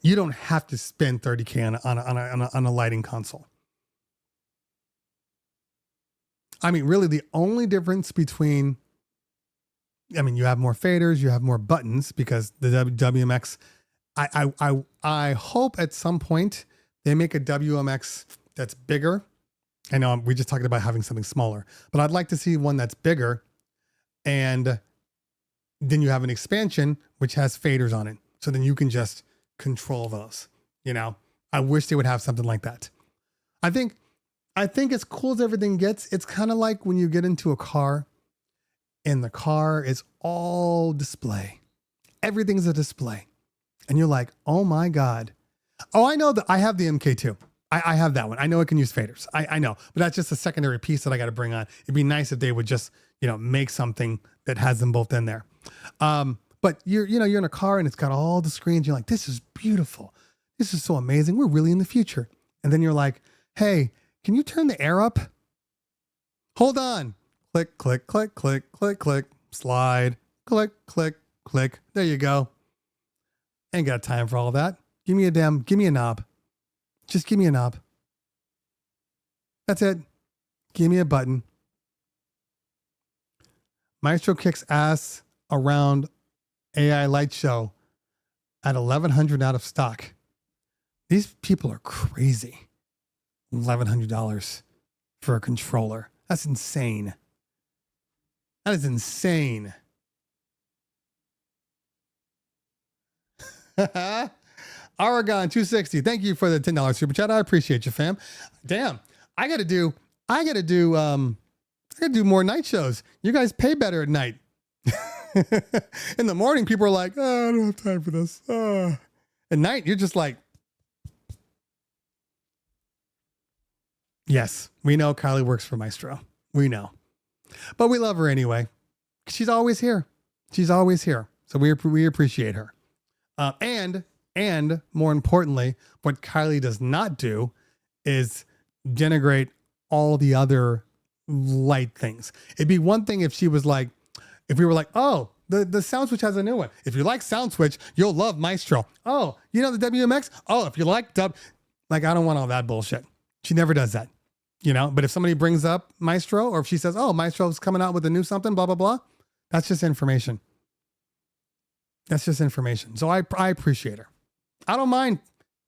You don't have to spend $30K on a lighting console. I mean, really, the only difference between, I mean, you have more faders, you have more buttons because the WMX. I hope at some point they make a WMX that's bigger. I know we just talked about having something smaller, but I'd like to see one that's bigger, and then you have an expansion which has faders on it, so then you can just control those. You know, I wish they would have something like that. I think as cool as everything gets, it's kind of like when you get into a car and the car is all display. Everything's a display. And you're like, oh my God. Oh, I know that I have the MK2. I have that one. I know it can use faders. I know, but that's just a secondary piece that I got to bring on. It'd be nice if they would just, you know, make something that has them both in there. But you're in a car and it's got all the screens. You're like, this is beautiful. This is so amazing. We're really in the future. And then you're like, hey, can you turn the air up? Hold on. Click, click, click, click, click, click, slide, click, click, click. There you go. Ain't got time for all that. Give me a knob. Just give me a knob. That's it. Give me a button. Maestro kicks ass around AI light show at $1,100 out of stock. These people are crazy. $1,100 for a controller. That's insane. That is insane. Aragon 260. Thank you for the $10 super chat. I appreciate you, fam. Damn. I gotta do more night shows. You guys pay better at night. In the morning, people are like, oh, I don't have time for this. At night, you're just like, yes, we know Kylie works for Maestro. We know. But we love her anyway. She's always here. She's always here. So we appreciate her. And more importantly, what Kylie does not do is denigrate all the other light things. It'd be one thing if she was like, if we were like, oh, the Sound Switch has a new one. If you like Sound Switch, you'll love Maestro. Oh, you know the WMX? Oh, if you like like, I don't want all that bullshit. She never does that, you know? But if somebody brings up Maestro, or if she says, oh, Maestro's coming out with a new something, blah, blah, blah, that's just information. That's just information. So I appreciate her. I don't mind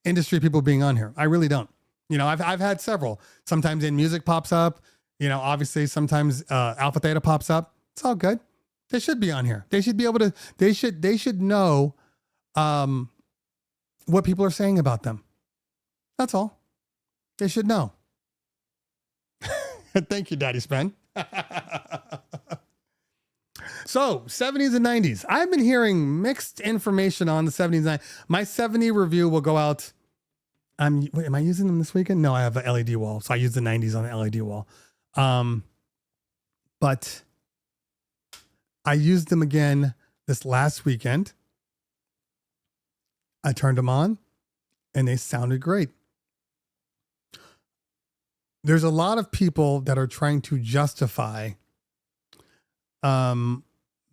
industry people being on here. I really don't. You know, I've had several. Sometimes In Music pops up. You know, obviously sometimes Alpha Theta pops up. It's all good. They should be on here. They should be able to. They should know what people are saying about them. That's all. They should know. Thank you, Daddy Spen. So 70s and 90s. I've been hearing mixed information on the 70s and 90s. My 70 review will go out. Am I using them this weekend? No, I have an LED wall. So I use the 90s on the LED wall. But I used them again this last weekend. I turned them on and they sounded great. There's a lot of people that are trying to justify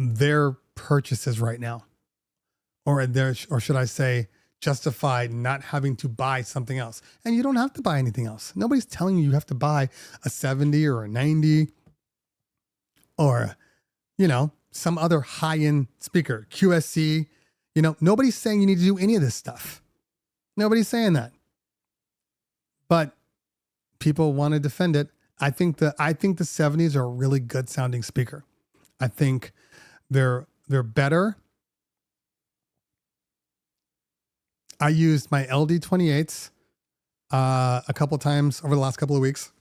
their purchases right now, or should I say, justify not having to buy something else. And you don't have to buy anything else. Nobody's telling you have to buy a 70 or a 90 or, some other high-end speaker, QSC. Nobody's saying you need to do any of this stuff. Nobody's saying that. But people want to defend it. I think the 70s are a really good sounding speaker. I think they're better. I used my LD28s a couple times over the last couple of weeks.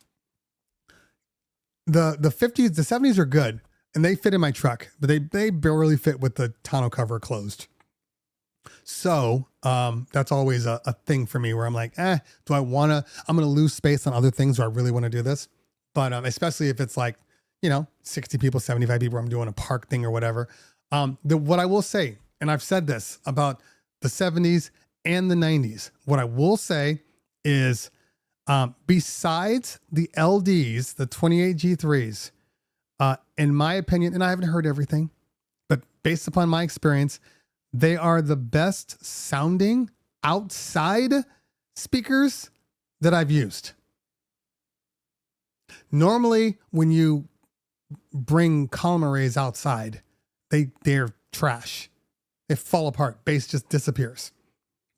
The 50s, the 70s are good, and they fit in my truck, but they barely fit with the tonneau cover closed. So that's always a thing for me where I'm like, I'm going to lose space on other things where I really want to do this. But especially if it's like, 60 people, 75 people, I'm doing a park thing or whatever. What I will say, and I've said this about the 70s and the 90s, what I will say is besides the LDs, the 28 G3s, in my opinion, and I haven't heard everything, but based upon my experience, they are the best sounding outside speakers that I've used. Normally, when you bring column arrays outside, they're trash. They fall apart. Bass just disappears.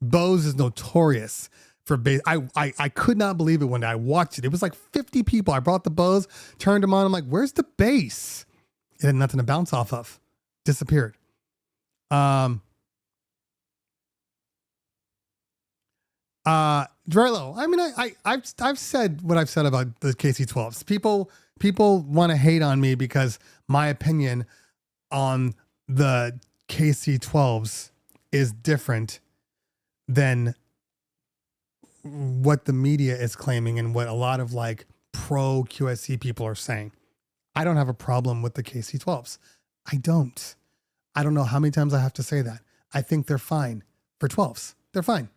Bose is notorious for bass. I could not believe it when I watched it. It was like 50 people. I brought the Bose, turned them on. I'm like, where's the bass? It had nothing to bounce off of. Disappeared. Drelo, I mean, I've said what I've said about the KC12s. People want to hate on me because my opinion on the KC12s is different than what the media is claiming and what a lot of like pro QSC people are saying. I don't have a problem with the KC12s. I don't know how many times I have to say that. I think they're fine for 12s. They're fine.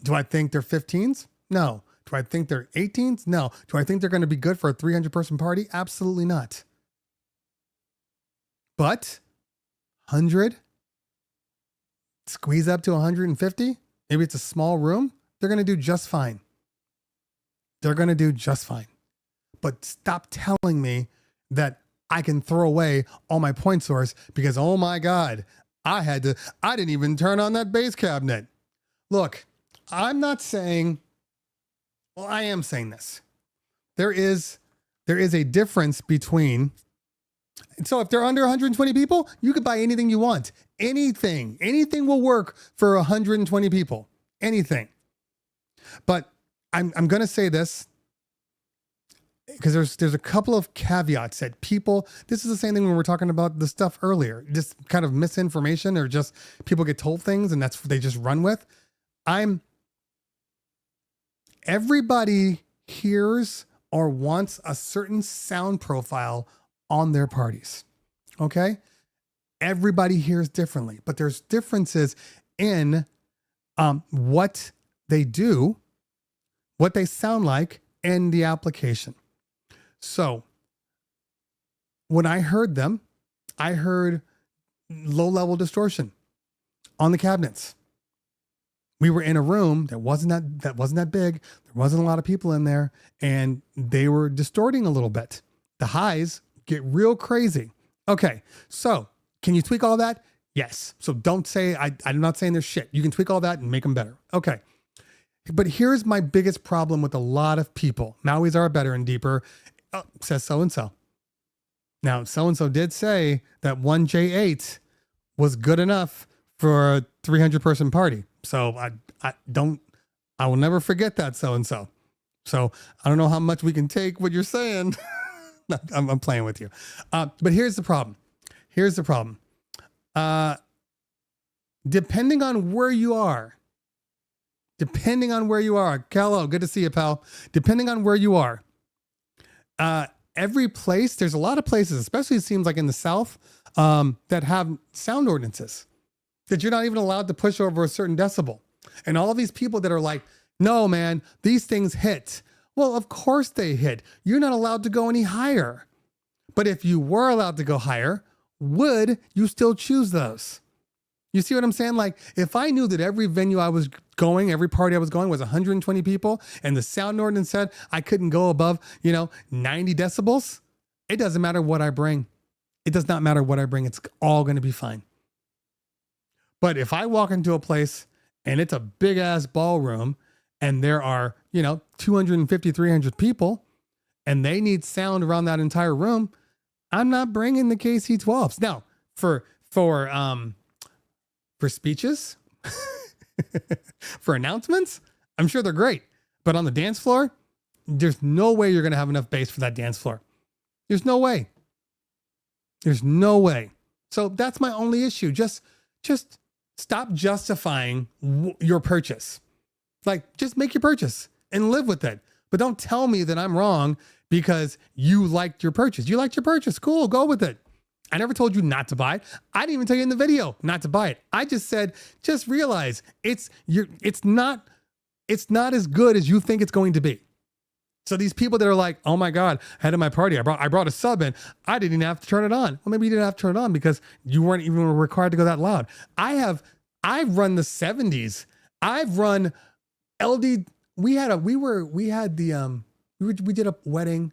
Do I think they're 15s? No. Do I think they're 18s? No. Do I think they're going to be good for a 300-person party? Absolutely not. But 100, squeeze up to 150, maybe it's a small room, they're going to do just fine. They're going to do just fine. But stop telling me that I can throw away all my point source because, oh my God, I didn't even turn on that bass cabinet. Look, I'm not saying, well, I am saying this. There is a difference between, so if they're under 120 people, you could buy anything you want. Anything will work for 120 people. Anything. But I'm going to say this because there's a couple of caveats that people, this is the same thing when we're talking about the stuff earlier, just kind of misinformation or just people get told things and that's what they just run with. Everybody hears or wants a certain sound profile on their parties. Okay? Everybody hears differently, but there's differences in what they do, what they sound like, and the application. So when I heard them, I heard low-level distortion on the cabinets. We were in a room that wasn't that big. There wasn't a lot of people in there, and they were distorting a little bit. The highs get real crazy. Okay, so can you tweak all that? Yes. So don't say, I'm not saying there's shit. You can tweak all that and make them better. Okay. But here's my biggest problem with a lot of people. Maui's are better and deeper, says so-and-so. Now, so-and-so did say that one J8 was good enough for a 300-person party. So I will never forget that so-and-so. So I don't know how much we can take what you're saying. I'm playing with you. But here's the problem. Depending on where you are, Callo, good to see you, pal. Depending on where you are, every place, there's a lot of places, especially it seems like in the South, that have sound ordinances that you're not even allowed to push over a certain decibel. And all these people that are like, no, man, these things hit. Well, of course they hit. You're not allowed to go any higher. But if you were allowed to go higher, would you still choose those? You see what I'm saying? Like, if I knew that every venue I was going, every party I was going was 120 people, and the sound ordinance said I couldn't go above, 90 decibels, it doesn't matter what I bring. It does not matter what I bring. It's all going to be fine. But if I walk into a place and it's a big ass ballroom and there are, 250, 300 people and they need sound around that entire room, I'm not bringing the KC12s. Now, for speeches, for announcements, I'm sure they're great. But on the dance floor, there's no way you're going to have enough bass for that dance floor. There's no way. There's no way. So that's my only issue. Just stop justifying your purchase. Like, just make your purchase and live with it. But don't tell me that I'm wrong because you liked your purchase. You liked your purchase. Cool, go with it. I never told you not to buy it. I didn't even tell you in the video not to buy it. I just said, just realize it's not as good as you think it's going to be. So these people that are like, oh my God, ahead of my party, I brought a sub in. I didn't even have to turn it on. Well, maybe you didn't have to turn it on because you weren't even required to go that loud. I've run the 70s. I've run LD. We did a wedding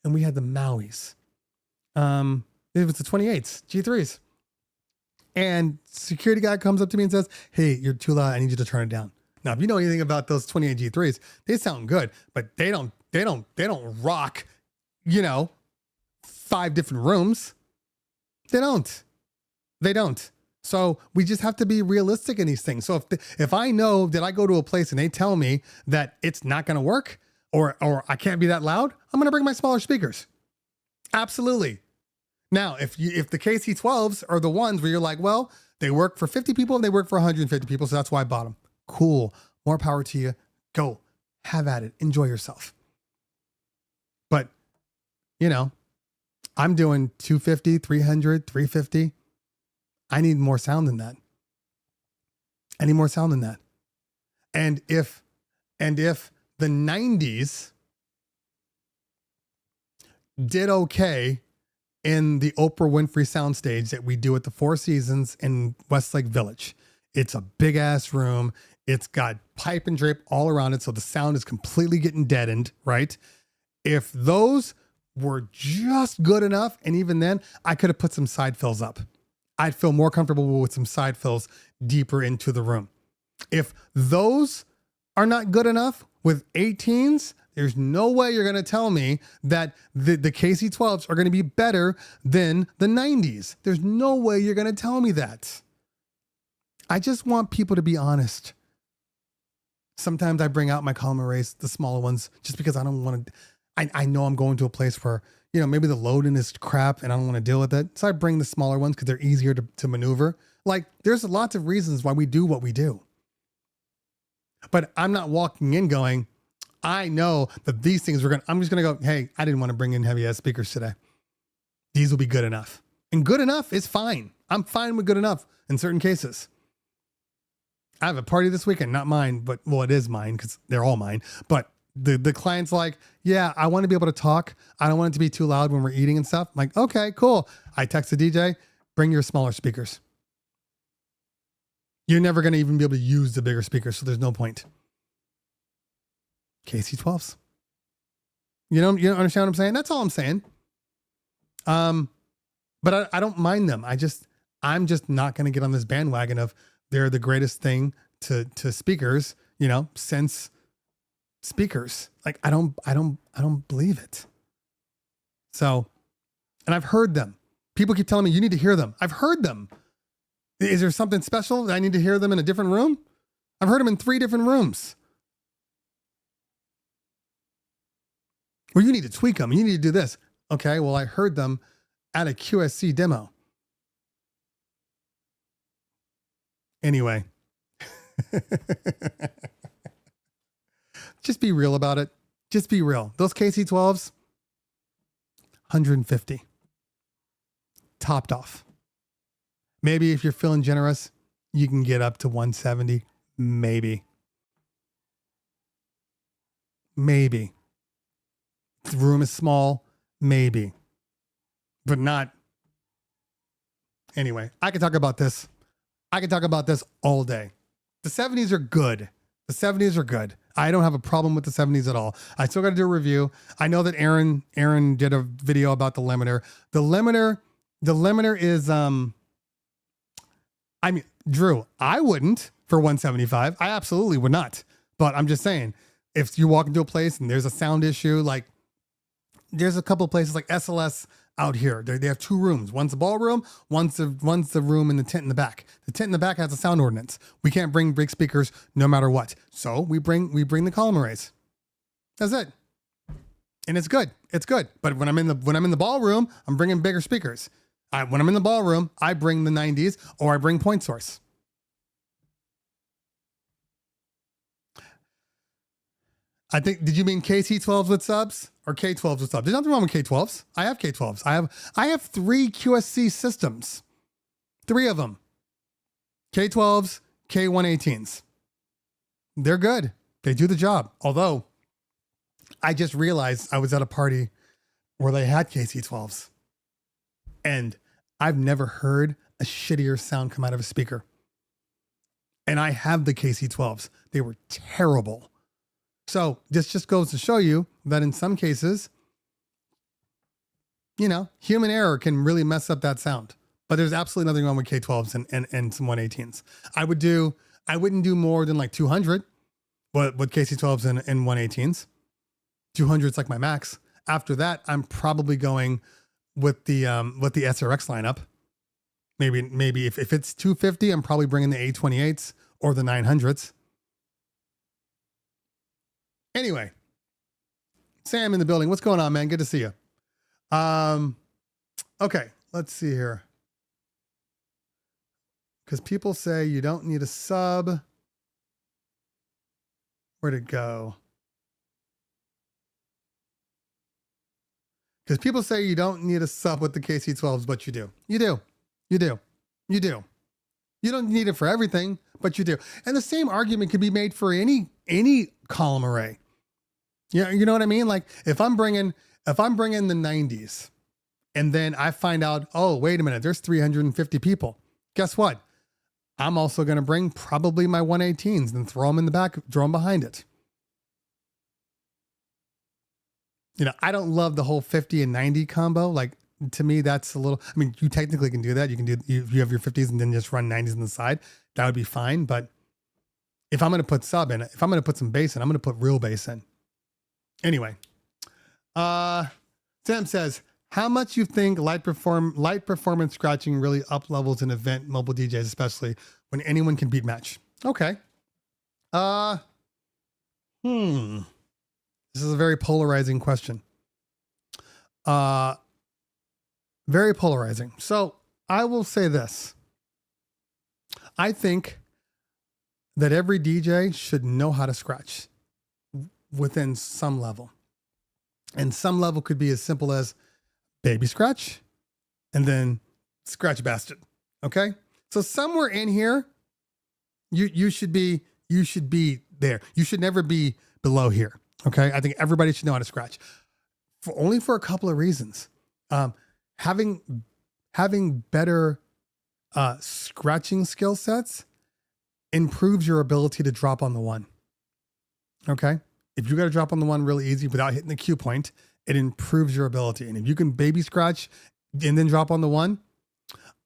and we had the Mauis. It was the 28s, G3s. And security guy comes up to me and says, hey, you're too loud. I need you to turn it down. Now, if you know anything about those 28 G3s, they sound good, but they don't rock, 5 different rooms. They don't. So we just have to be realistic in these things. So if I know that I go to a place and they tell me that it's not going to work or I can't be that loud, I'm going to bring my smaller speakers. Absolutely. Now, if the KC12s are the ones where you're like, well, they work for 50 people and they work for 150 people, so that's why I bought them. Cool. More power to you. Go. Have at it. Enjoy yourself. But, I'm doing 250, 300, 350. I need more sound than that. And if the 90s did okay in the Oprah Winfrey soundstage that we do at the Four Seasons in Westlake Village, it's a big ass room. It's got pipe and drape all around it. So the sound is completely getting deadened, right? If those were just good enough, and even then I could have put some side fills up. I'd feel more comfortable with some side fills deeper into the room. If those are not good enough with 18s, there's no way you're going to tell me that the KC12s are going to be better than the 90s. There's no way you're going to tell me that. I just want people to be honest. Sometimes I bring out my column arrays, the smaller ones, just because I don't want to. I know I'm going to a place where, maybe the loading is crap and I don't want to deal with it. So I bring the smaller ones because they're easier to maneuver. Like, there's lots of reasons why we do what we do. But I'm not walking in going, I know that these things I'm just going to go, hey, I didn't want to bring in heavy ass speakers today. These will be good enough. And good enough is fine. I'm fine with good enough in certain cases. I have a party this weekend, not mine, but it is mine because they're all mine. But the client's like, yeah, I want to be able to talk. I don't want it to be too loud when we're eating and stuff. I'm like, okay, cool. I text the DJ, bring your smaller speakers. You're never going to even be able to use the bigger speakers, so there's no point. KC12s. You don't understand what I'm saying? That's all I'm saying. But I don't mind them. I'm just not going to get on this bandwagon of they're the greatest thing to speakers, since speakers. Like, I don't believe it. So, and I've heard them. People keep telling me you need to hear them. I've heard them. Is there something special that I need to hear them in a different room? I've heard them in 3 different rooms. Well, you need to tweak them. You need to do this. Okay, well, I heard them at a QSC demo. Anyway. Just be real about it. Just be real. Those KC12s, 150. Topped off. Maybe if you're feeling generous, you can get up to 170. Maybe. The room is small. Maybe. But not. Anyway, I could talk about this I could talk about this all day. The 70s are good. The 70s are good. I don't have a problem with the 70s at all. I still got to do a review. I know that Aaron did a video about the limiter. The limiter is I mean, Drew, I wouldn't for 175. I absolutely would not. But I'm just saying, if you walk into a place and there's a sound issue, like there's a couple of places like SLS out here. They have 2 rooms. One's a ballroom, one's the room in the tent in the back. The tent in the back has a sound ordinance. We can't bring big speakers no matter what. So we bring the column arrays. That's it. And it's good. It's good. But when I'm in the ballroom, I'm bringing bigger speakers. When I'm in the ballroom, I bring the 90s or I bring point source. I think, did you mean KC12s with subs or K12s with subs? There's nothing wrong with K12s. I have K12s. I have 3 QSC systems. 3 of them. K12s, K118s. They're good. They do the job. Although, I just realized I was at a party where they had KC12s. And I've never heard a shittier sound come out of a speaker. And I have the KC12s. They were terrible. So this just goes to show you that in some cases, human error can really mess up that sound. But there's absolutely nothing wrong with K12s and some 118s. I wouldn't do more than like 200 with KC12s and 118s. 200 is like my max. After that, I'm probably going with the SRX lineup. Maybe if it's 250, I'm probably bringing the A28s or the 900s. Anyway, Sam in the building. What's going on, man? Good to see you. Okay, let's see here. Because people say you don't need a sub. Where'd it go? Because people say you don't need a sub with the KC12s, but you do. You do. You do. You do. You don't need it for everything, but you do. And the same argument could be made for any column array. Yeah, you know what I mean? Like if I'm bringing the 90s and then I find out, oh, wait a minute, there's 350 people. Guess what? I'm also going to bring probably my 118s and throw them in the back, throw them behind it. I don't love the whole 50 and 90 combo. Like to me, that's a little, I mean, you technically can do that. You can you have your 50s and then just run 90s on the side. That would be fine. But if I'm going to put sub in, if I'm going to put some bass in, I'm going to put real bass in. Anyway, Sam says, how much you think light performance scratching really up levels an event mobile DJs, especially when anyone can beat match? Okay. This is a very polarizing question. Very polarizing. So I will say this. I think that every DJ should know how to scratch within some level. And some level could be as simple as baby scratch and then scratch bastard. Okay? So somewhere in here, you should be there. You should never be below here. Okay? I think everybody should know how to scratch. Only for a couple of reasons. Having better scratching skill sets improves your ability to drop on the one. Okay? If you got to drop on the one really easy without hitting the cue point, it improves your ability. And if you can baby scratch and then drop on the one,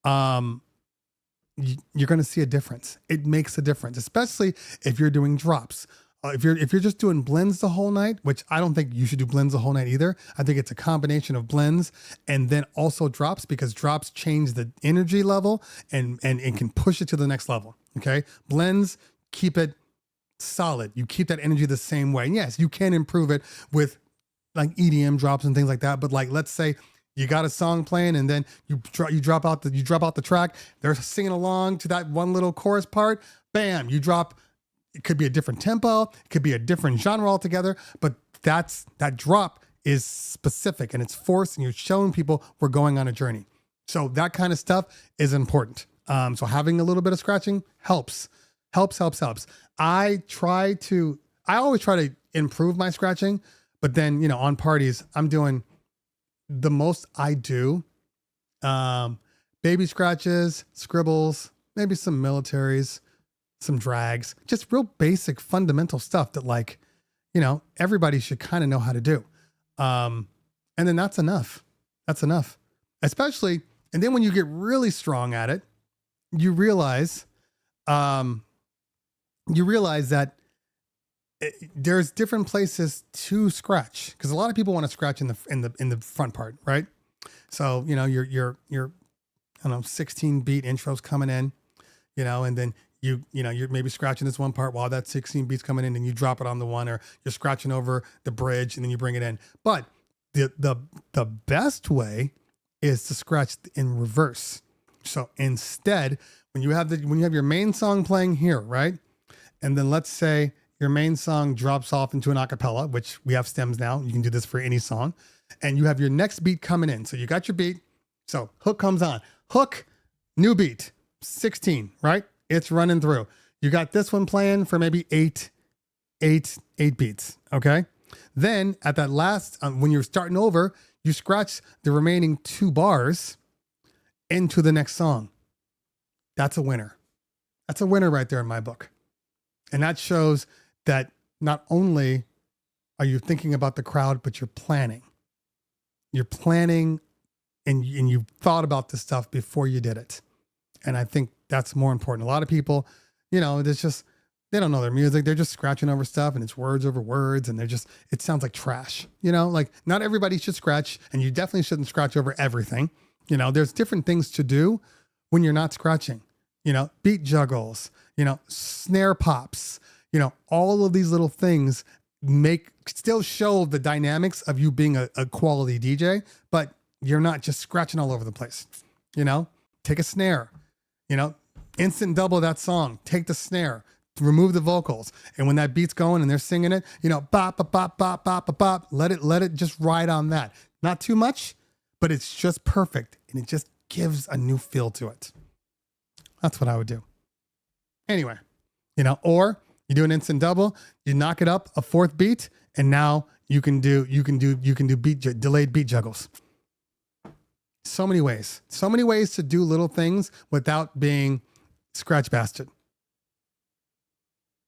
you're going to see a difference. It makes a difference, especially if you're doing drops. If you're just doing blends the whole night, which I don't think you should do blends the whole night either. I think it's a combination of blends and then also drops, because drops change the energy level and it can push it to the next level. Okay. Blends keep it solid. You keep that energy the same way. And yes, you can improve it with like EDM drops and things like that. But like, let's say you got a song playing and then you drop out the track. They're singing along to that one little chorus part. Bam, you drop. It could be a different tempo. It could be a different genre altogether. But that drop is specific and it's forced, and you're showing people we're going on a journey. So that kind of stuff is important. So having a little bit of scratching helps. I always try to improve my scratching, but then, on parties, I'm doing the most I do. Baby scratches, scribbles, maybe some militaries, some drags, just real basic fundamental stuff that like, everybody should kind of know how to do. And then that's enough. That's enough. Especially, and then when you get really strong at it, you realize that there's different places to scratch, because a lot of people want to scratch in the front part, right? So, your I don't know, 16 beat intros coming in, and then you're maybe scratching this one part while that 16 beats coming in, and you drop it on the one, or you're scratching over the bridge and then you bring it in. But the best way is to scratch in reverse. So instead, when you have your main song playing here, right? And then let's say your main song drops off into an acapella, which we have stems now. You can do this for any song. And you have your next beat coming in. So you got your beat. So hook comes on. Hook, new beat, 16, right? It's running through. You got this one playing for maybe eight beats, okay? Then at that last, when you're starting over, you scratch the remaining 2 bars into the next song. That's a winner. That's a winner right there in my book. And that shows that not only are you thinking about the crowd, but you're planning. You're planning and you thought about this stuff before you did it. And I think that's more important. A lot of people, they don't know their music. They're just scratching over stuff and it's words over words. And it sounds like trash, like not everybody should scratch, and you definitely shouldn't scratch over everything. There's different things to do when you're not scratching, beat juggles, snare pops, all of these little things still show the dynamics of you being a quality DJ, but you're not just scratching all over the place. Take a snare, instant double that song, take the snare, remove the vocals. And when that beat's going and they're singing it, bop, bop, bop, bop, bop, bop, bop, let it just ride on that. Not too much, but it's just perfect. And it just gives a new feel to it. That's what I would do. Anyway, or you do an instant double, you knock it up a 4th beat, and now you can do delayed beat juggles. So many ways to do little things without being scratch bastard.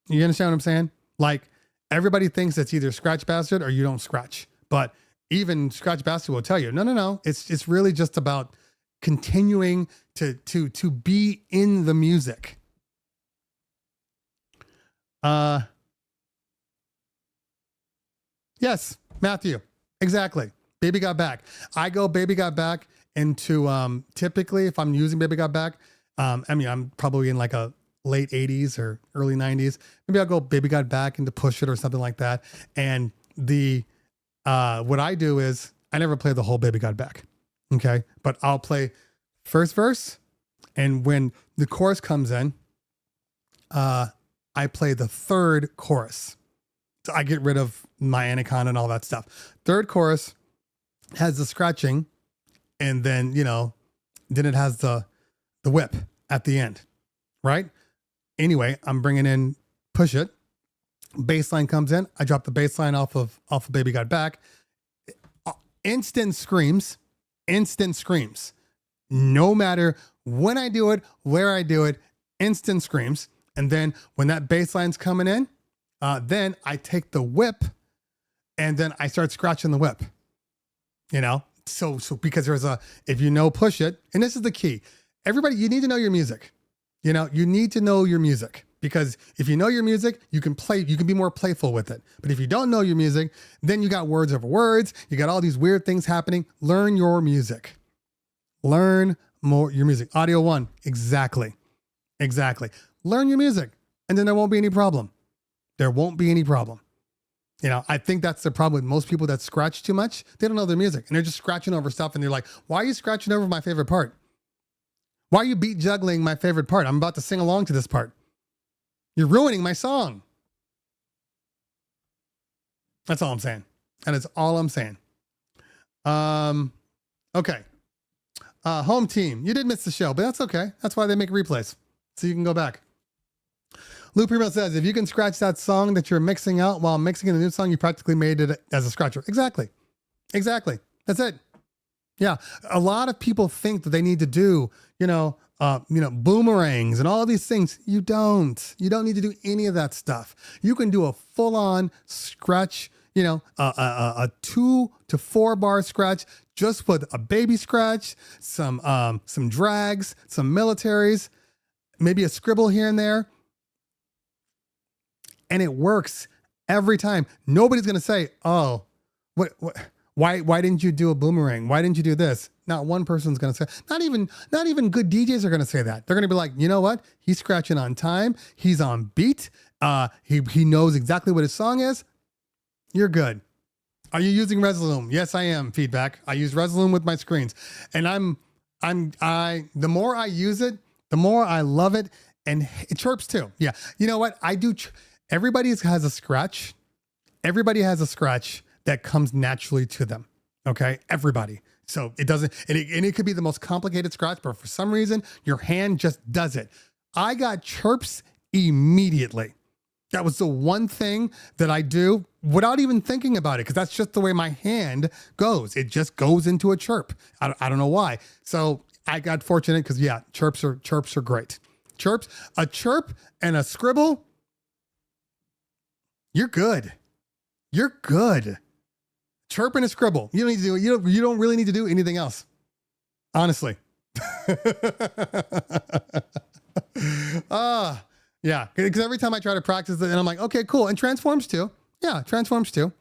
You understand what I'm saying? Like, everybody thinks it's either scratch bastard or you don't scratch, but even scratch bastard will tell you, no. It's really just about continuing to be in the music. Yes, Matthew, exactly. Baby Got Back. I go Baby Got Back into, typically if I'm using Baby Got Back, I'm probably in like a late 80s or early 90s. Maybe I'll go Baby Got Back into Push It or something like that. And what I do is I never play the whole Baby Got Back. Okay. But I'll play first verse. And when the chorus comes in, I play the 3rd chorus. So I get rid of my anaconda and all that stuff. 3rd chorus has the scratching, and then, then it has the whip at the end, right? Anyway, I'm bringing in Push It. Bass line comes in. I drop the bass line off of Baby Got Back. Instant screams. No matter when I do it, where I do it, instant screams. And then when that bass line's coming in, then I take the whip and then I start scratching the whip, So because if Push It, and this is the key, everybody, you need to know your music. You need to know your music, because if you know your music, you can be more playful with it. But if you don't know your music, then you got words over words. You got all these weird things happening. Learn your music. Learn more your music. Audio 1. Exactly. Learn your music, and then there won't be any problem. I think that's the problem with most people that scratch too much. They don't know their music, and they're just scratching over stuff. And they're like, why are you scratching over my favorite part? Why are you beat juggling my favorite part? I'm about to sing along to this part. You're ruining my song. That's all I'm saying. That is all I'm saying. Okay. Home team. You did miss the show, but that's okay. That's why they make replays, so you can go back. Lou Primo says, if you can scratch that song that you're mixing out while mixing in the new song, you practically made it as a scratcher. Exactly. That's it. Yeah, a lot of people think that they need to do, boomerangs and all these things. You don't. You don't need to do any of that stuff. You can do a full-on scratch, a 2 to 4 bar scratch just with a baby scratch, some drags, some militaries, maybe a scribble here and there, and it works every time. Nobody's gonna say, "Oh, what? Why didn't you do a boomerang? Why didn't you do this?" Not one person's gonna say. Not even good DJs are gonna say that. They're gonna be like, you know what? He's scratching on time. He's on beat. He knows exactly what his song is. You're good. Are you using Resolume? Yes, I am. Feedback. I use Resolume with my screens, and the more I use it, the more I love it, and it chirps too. Yeah. You know what? I do. Everybody has a scratch. Everybody has a scratch that comes naturally to them. Okay. Everybody. So it doesn't, and it could be the most complicated scratch, but for some reason, your hand just does it. I got chirps immediately. That was the one thing that I do without even thinking about it, because that's just the way my hand goes. It just goes into a chirp. I don't know why. So I got fortunate because, yeah, chirps are great. A chirp and a scribble, you're good. You're good. Chirp and a scribble. You don't need to do. You don't really need to do anything else. Honestly. Yeah. Because every time I try to practice it, and I'm like, okay, cool. And transforms too. Yeah, transforms too.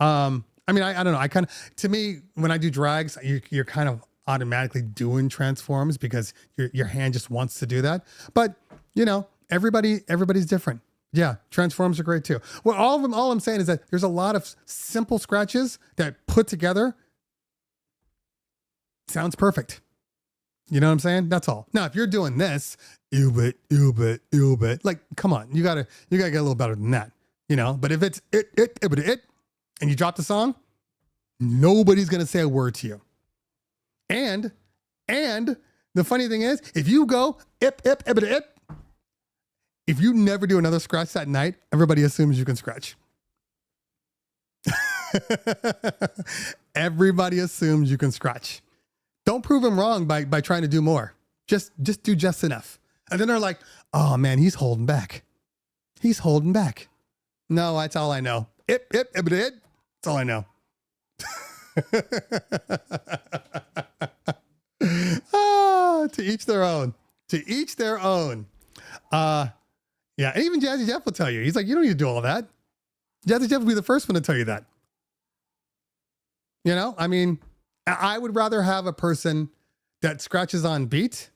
I mean, I don't know. To me, when I do drags, you're kind of automatically doing transforms because your hand just wants to do that. But everybody's different. Yeah, transforms are great too. Well, all I'm saying is that there's a lot of simple scratches that put together sounds perfect. You know what I'm saying? That's all. Now, if you're doing this, like, come on, you gotta get a little better than that, But if it's it, and you drop the song, nobody's gonna say a word to you. And the funny thing is, if you go if you never do another scratch that night, everybody assumes you can scratch. Everybody assumes you can scratch. Don't prove them wrong by trying to do more. Just do just enough. And then they're like, oh man, he's holding back. He's holding back. No, that's all I know. That's all I know. To each their own. To each their own. Yeah, and even Jazzy Jeff will tell you. He's like, you don't need to do all that. Jazzy Jeff will be the first one to tell you that. I mean, I would rather have a person that scratches on beat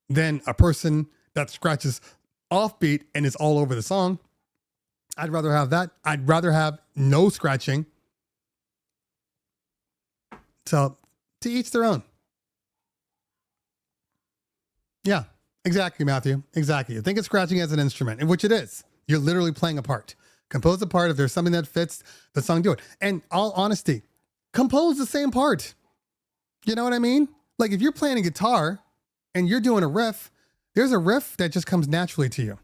than a person that scratches off beat and is all over the song. I'd rather have that. I'd rather have no scratching. So, to each their own. Yeah. Exactly, Matthew. Exactly. You think of scratching as an instrument, which it is. You're literally playing a part. Compose a part. If there's something that fits the song, do it. And all honesty, compose the same part. You know what I mean? Like if you're playing a guitar and you're doing a riff, there's a riff that just comes naturally to you.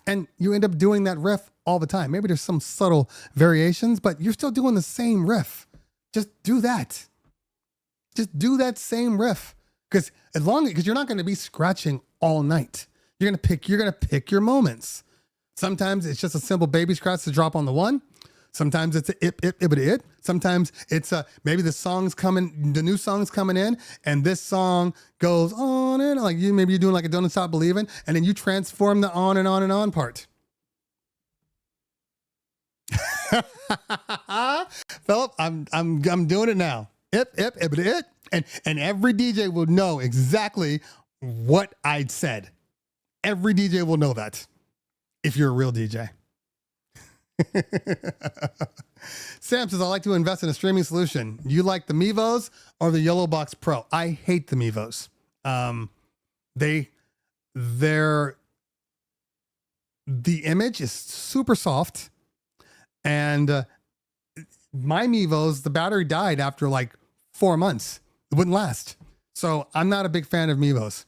And you end up doing that riff all the time. Maybe there's some subtle variations, but you're still doing the same riff. Just do that. Just do that same riff. Because you're not going to be scratching all night. You're going to pick your moments. Sometimes it's just a simple baby scratch to drop on the one. Sometimes it's a it. Sometimes it's maybe the new song's coming in, and this song goes on and like maybe you're doing like a Don't Stop Believing, and then you transform the on and on and on part. Philip, I'm doing it now. It. And every DJ will know exactly what I said. Every DJ will know that if you're a real DJ. Sam says, I like to invest in a streaming solution. You like the Mevos or the Yellow Box Pro? I hate the Mevos. The image is super soft, and my Mevos, the battery died after like 4 months. It wouldn't last. So I'm not a big fan of Mevos.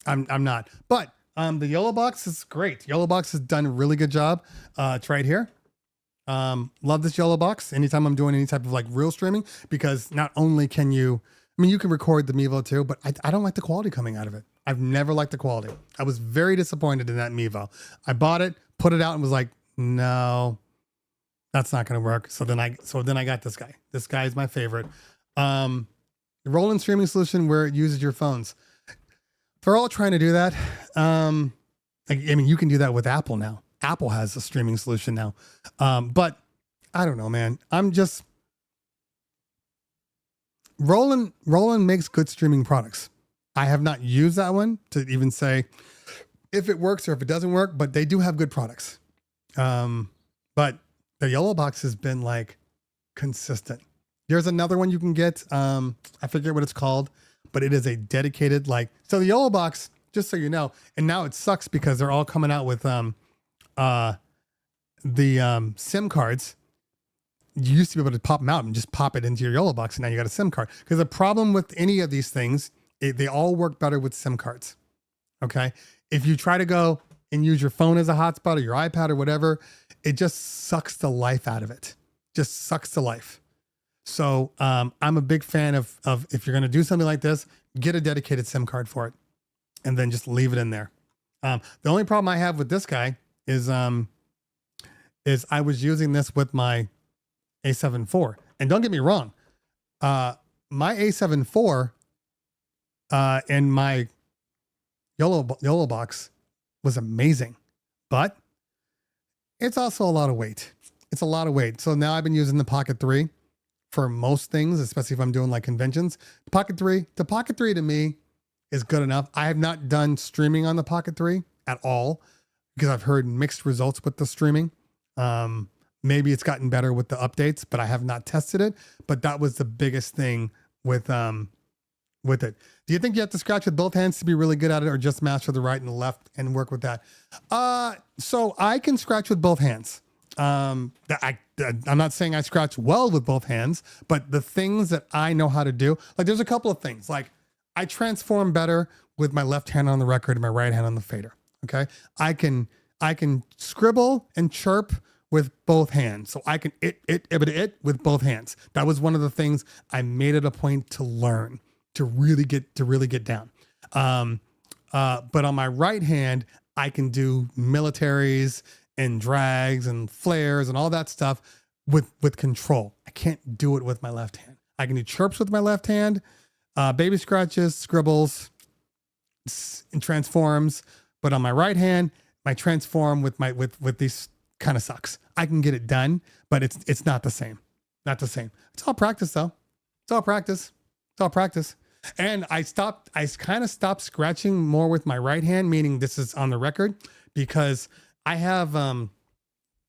I'm not. But the Yellow Box is great. Yellow Box has done a really good job. It's right here. Love this Yellow Box anytime I'm doing any type of like real streaming, because not only can you I mean, you can record the Mevo too, but I don't like the quality coming out of it. I've never liked the quality. I was very disappointed in that Mevo. I bought it, put it out, and was like, no, that's not going to work. So then I got this guy. This guy is my favorite. The roll-in streaming solution where it uses your phones. They're all trying to do that. I mean, you can do that with Apple now. Apple has a streaming solution now. But I don't know, man. I'm just Roland makes good streaming products. I have not used that one to even say if it works or if it doesn't work, but they do have good products. But the yellow box has been like consistent. There's another one you can get. I forget what it's called, but it is a dedicated, so the yellow box, just so you know, and now it sucks because they're all coming out with the SIM cards. You used to be able to pop them out and just pop it into your yellow box, and now you got a SIM card. Because the problem with any of these things, they all work better with SIM cards. Okay, if you try to go and use your phone as a hotspot or your iPad or whatever, it just sucks the life out of it. Just sucks the life. So I'm a big fan of if you're going to do something like this, get a dedicated SIM card for it, and then just leave it in there. The only problem I have with this guy is I was using this with my A7 IV. And don't get me wrong, my A7 IV and my yellow box was amazing, but it's also a lot of weight. It's a lot of weight. So now I've been using the Pocket 3 for most things, especially if I'm doing like conventions. The Pocket 3 to me is good enough. I have not done streaming on the Pocket 3 at all because I've heard mixed results with the streaming. Maybe it's gotten better with the updates, but I have not tested it. But that was the biggest thing with it. Do you think you have to scratch with both hands to be really good at it, or just master the right and the left and work with that? So I can scratch with both hands. I'm not saying I scratch well with both hands, but the things that I know how to do, like there's a couple of things. Like I transform better with my left hand on the record and my right hand on the fader. Okay, I can scribble and chirp with both hands. So I can it with both hands. That was one of the things I made it a point to learn, to really get down. But on my right hand, I can do militaries and drags and flares and all that stuff with control. I can't do it with my left hand. I can do chirps with my left hand, baby scratches, scribbles, and transforms. But on my right hand, my transform with these kind of sucks. I can get it done, but it's not the same. Not the same. It's all practice though. It's all practice. It's all practice. And I kind of stopped scratching more with my right hand, meaning this is on the record, because I have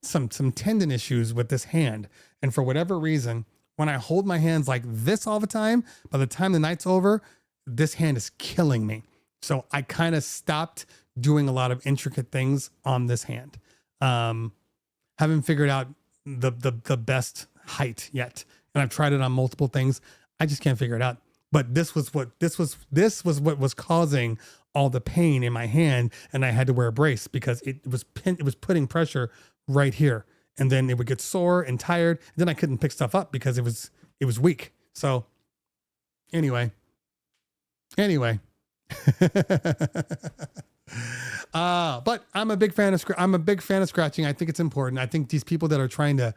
some tendon issues with this hand. And for whatever reason, when I hold my hands like this all the time, by the time the night's over, this hand is killing me. So I kind of stopped doing a lot of intricate things on this hand. Haven't figured out the best height yet. And I've tried it on multiple things. I just can't figure it out. But this was what was causing all the pain in my hand, and I had to wear a brace because it was putting pressure right here, and then it would get sore and tired. And then I couldn't pick stuff up because it was weak. So anyway. But I'm a big fan of scratching. I think it's important. I think these people that are trying to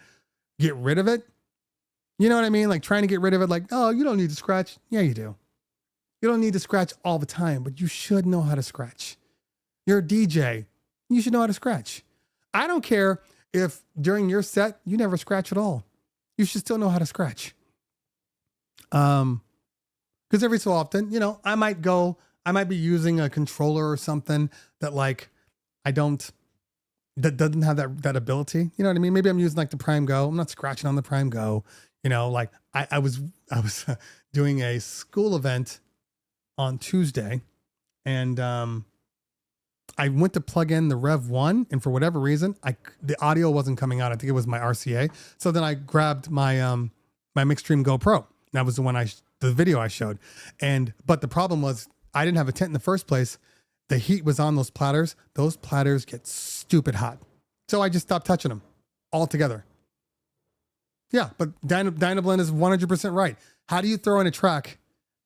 get rid of it, you know what I mean? Like trying to get rid of it, like, oh, you don't need to scratch. Yeah, you do. You don't need to scratch all the time, but you should know how to scratch. You're a DJ. You should know how to scratch. I don't care if during your set, you never scratch at all. You should still know how to scratch. Because every so often, I might be using a controller or something that that doesn't have that ability. You know what I mean? Maybe I'm using like the Prime Go. I'm not scratching on the Prime Go. I was doing a school event on Tuesday, and I went to plug in the Rev 1, and for whatever reason, the audio wasn't coming out. I think it was my RCA. So then I grabbed my my Mixstream GoPro. That was the video I showed. But the problem was I didn't have a tent in the first place. The heat was on those platters. Those platters get stupid hot. So I just stopped touching them altogether. Yeah, but Dynablend is 100% right. How do you throw in a track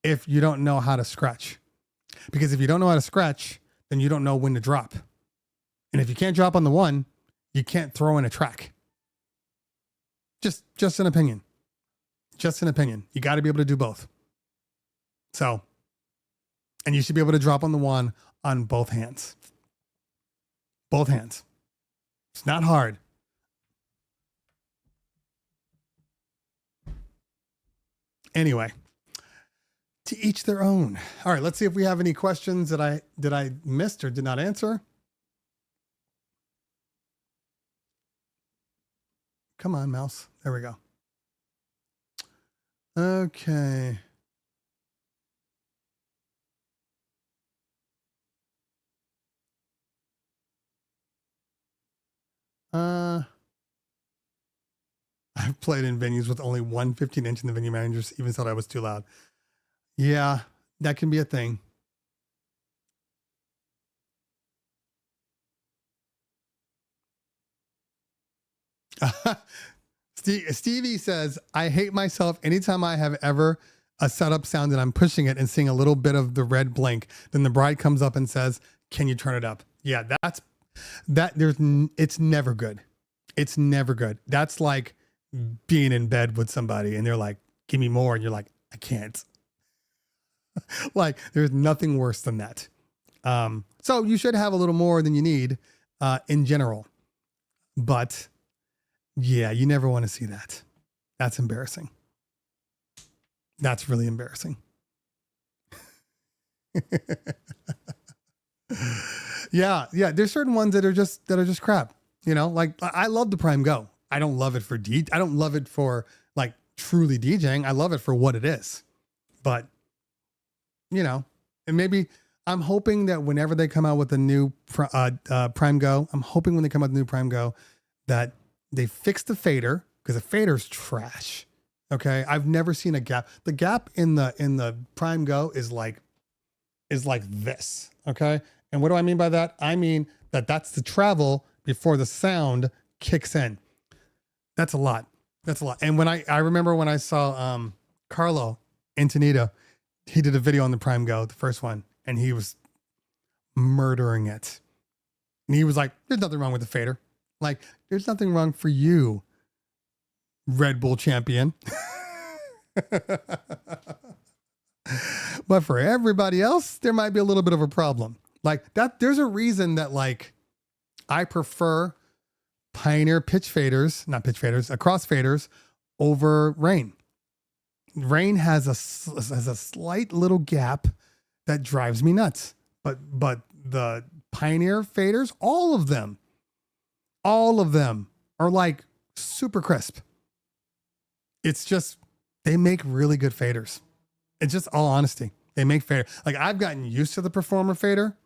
if you don't know how to scratch. Because if you don't know how to scratch, then you don't know when to drop. And if you can't drop on the one, you can't throw in a track. Just an opinion. Just an opinion. You got to be able to do both. So, and you should be able to drop on the one on both hands. Both hands. It's not hard. Anyway, to each their own. All right, let's see if we have any questions that I missed or did not answer. Come on, mouse. There we go. Okay. I've played in venues with only one 15-inch and the venue managers even thought I was too loud. Yeah, that can be a thing. Stevie says, I hate myself anytime I have ever a setup sound and I'm pushing it and seeing a little bit of the red blink. Then the bride comes up and says, can you turn it up? Yeah, it's never good. It's never good. That's like being in bed with somebody and they're like, give me more. And you're like, I can't. Like, there's nothing worse than that. So you should have a little more than you need in general. But yeah, you never want to see that. That's embarrassing. That's really embarrassing. Yeah. There's certain ones that are just crap. You know, like I love the Prime Go. I don't love it for I don't love it for like truly DJing. I love it for what it is. But you know, and maybe I'm hoping that whenever they come out with a new Prime Go, I'm hoping when they come out with a new Prime Go that they fix the fader, because the fader's trash. Okay. I've never seen a gap. The gap in the Prime Go is like this. Okay. And what do I mean by that? I mean that's the travel before the sound kicks in. That's a lot. And when I remember when I saw Carlo Antonito, he did a video on the Prime Go, the first one, and he was murdering it. And he was like, there's nothing wrong with the fader. Like, there's nothing wrong for you, Red Bull champion. But for everybody else, there might be a little bit of a problem. Like that, there's a reason that like I prefer Pioneer cross faders over Rain. Rain has a slight little gap that drives me nuts. But the Pioneer faders, all of them are like super crisp. It's just, they make really good faders. It's just all honesty. They make fader. Like I've gotten used to the Performer fader.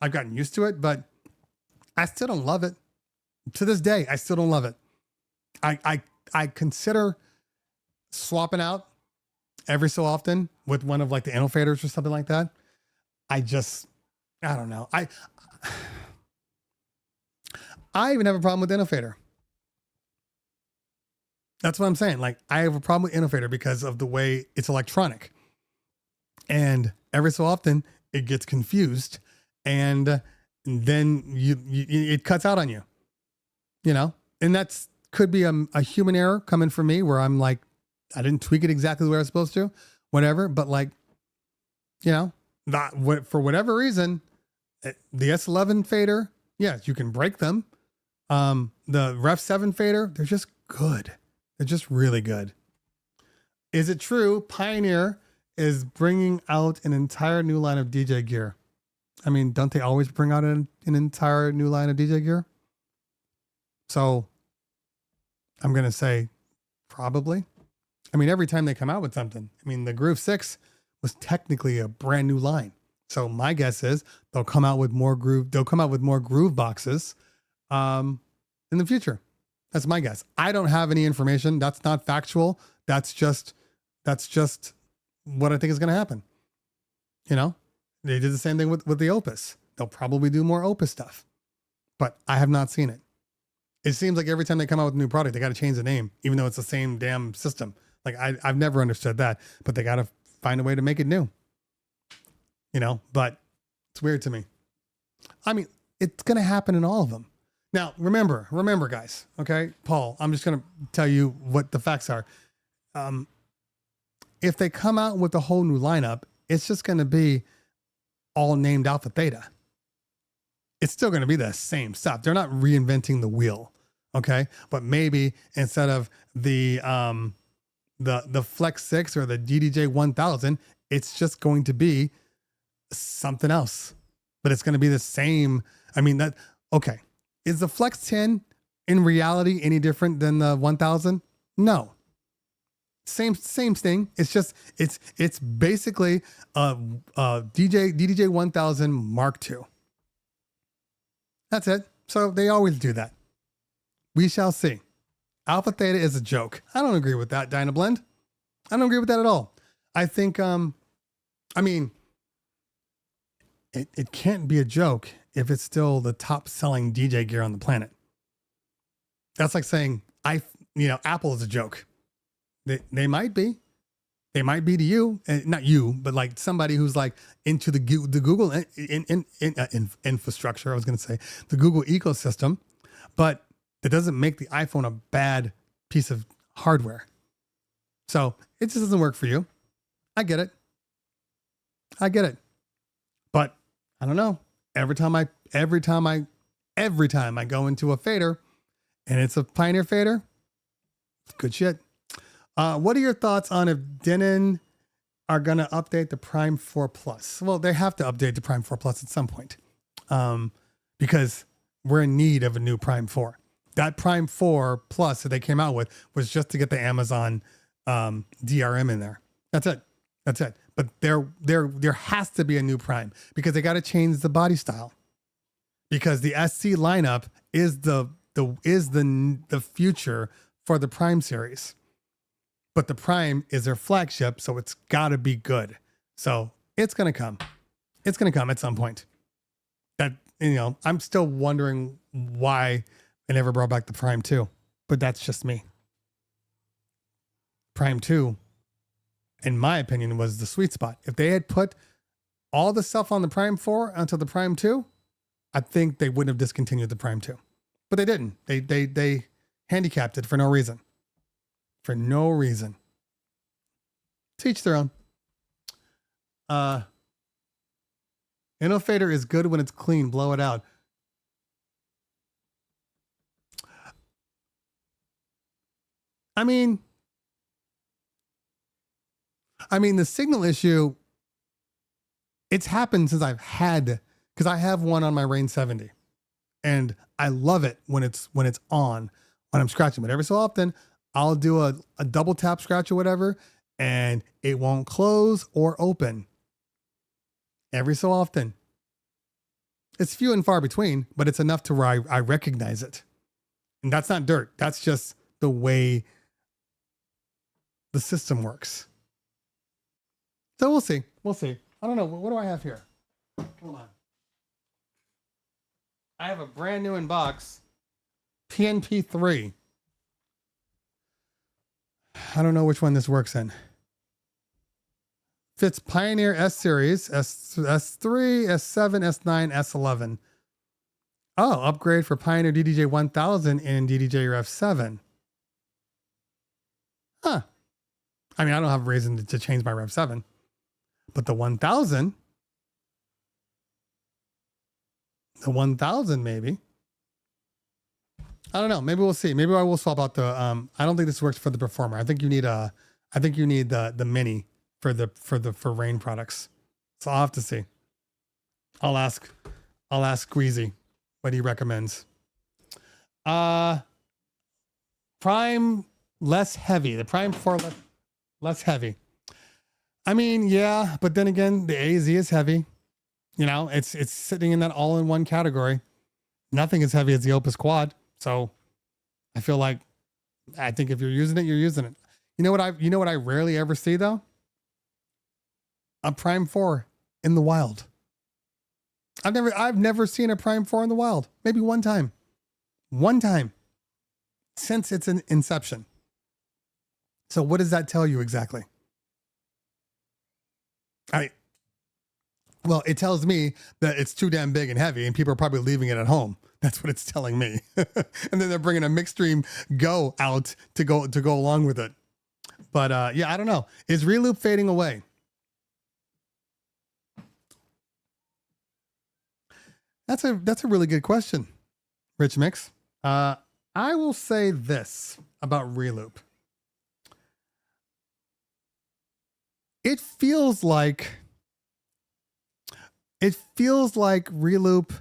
I've gotten used to it, but I still don't love it. To this day, I still don't love it. I consider swapping out every so often with one of like the anal faders or something like that. I don't know. I even have a problem with Innofader. That's what I'm saying. Like I have a problem with Innofader because of the way it's electronic. And every so often it gets confused and then it cuts out on you, you know? And that's could be a human error coming from me where I'm like, I didn't tweak it exactly the way I was supposed to, whatever. But like, you know, for whatever reason, the S11 fader, yes, you can break them. The Ref 7 fader, they're just good. They're just really good. Is it true Pioneer is bringing out an entire new line of DJ gear? I mean, don't they always bring out an entire new line of DJ gear? So I'm going to say probably. I mean, every time they come out with something, I mean, the Groove 6 was technically a brand new line. So my guess is they'll come out with more groove boxes in the future. That's my guess. I don't have any information. That's not factual. That's just what I think is going to happen. You know, they did the same thing with the Opus. They'll probably do more Opus stuff, but I have not seen it. It seems like every time they come out with a new product, they got to change the name, even though it's the same damn system. Like I've never understood that, but they got to find a way to make it new. But it's weird to me. I mean, it's going to happen in all of them. Now, remember, guys, okay? Paul, I'm just going to tell you what the facts are. If they come out with a whole new lineup, it's just going to be all named Alpha Theta. It's still going to be the same stuff. They're not reinventing the wheel, okay? But maybe instead of the Flex 6 or the DDJ 1000, it's just going to be something else. But it's going to be the same. I mean, okay. Is the Flex 10 in reality any different than the 1000? No. Same thing. It's just, it's basically a DDJ 1000 Mark II. That's it. So they always do that. We shall see. Alpha Theta is a joke. I don't agree with that, Dynablend. I don't agree with that at all. I think, it can't be a joke if it's still the top selling DJ gear on the planet. That's like saying, Apple is a joke. They might be. They might be to you, not you, but like somebody who's like into the Google infrastructure. I was going to say the Google ecosystem, but it doesn't make the iPhone a bad piece of hardware. So it just doesn't work for you. I get it. But I don't know. Every time I go into a fader and it's a Pioneer fader, good shit. What are your thoughts on if Denon are going to update the Prime 4 Plus? Well, they have to update the Prime 4 Plus at some point, because we're in need of a new Prime 4. That Prime 4 Plus that they came out with was just to get the Amazon DRM in there. That's it. But there has to be a new Prime because they got to change the body style, because the SC lineup is the future for the Prime series. But the Prime is their flagship, so it's got to be good. So it's going to come. It's going to come at some point. I'm still wondering why they never brought back the Prime 2. But that's just me. Prime 2, in my opinion, was the sweet spot. If they had put all the stuff on the Prime 4 onto the Prime 2, I think they wouldn't have discontinued the Prime 2. But they didn't. They handicapped it for no reason. For no reason. To each their own. Innofader is good when it's clean. Blow it out. I mean, the signal issue, it's happened since I've had, because I have one on my Rain 70. And I love it when it's on, when I'm scratching. But every so often, I'll do a double tap scratch or whatever, and it won't close or open. Every so often. It's few and far between, but it's enough to where I recognize it. And that's not dirt. That's just the way the system works. So we'll see. I don't know. What do I have here? Hold on. I have a brand new in box PNP 3. I don't know which one this works in. Fits Pioneer S series, S3, S7, S9, S11. Oh, upgrade for Pioneer DDJ 1000 and DDJ Rev 7. Huh. I mean, I don't have a reason to change my Rev 7. But the 1000 maybe. I don't know. Maybe we'll see. Maybe I will swap out the. I don't think this works for the Performer. I think you need the Mini for Rain products. So I'll have to see. I'll ask Squeezy what he recommends. Prime less heavy. The Prime 4 less heavy. I mean, yeah, but then again, the AZ is heavy. It's sitting in that all-in-one category. Nothing as heavy as the Opus Quad. So I think if you're using it, you're using it. You know what I rarely ever see though? A Prime 4 in the wild. I've never seen a Prime 4 in the wild. Maybe one time. One time. Since its inception. So what does that tell you exactly? I Well, it tells me that it's too damn big and heavy, and people are probably leaving it at home. That's what it's telling me. And then they're bringing a Mixstream Go out to go along with it. But yeah, I don't know. Is Reloop fading away? That's a really good question, Rich Mix. I will say this about Reloop. It feels like Reloop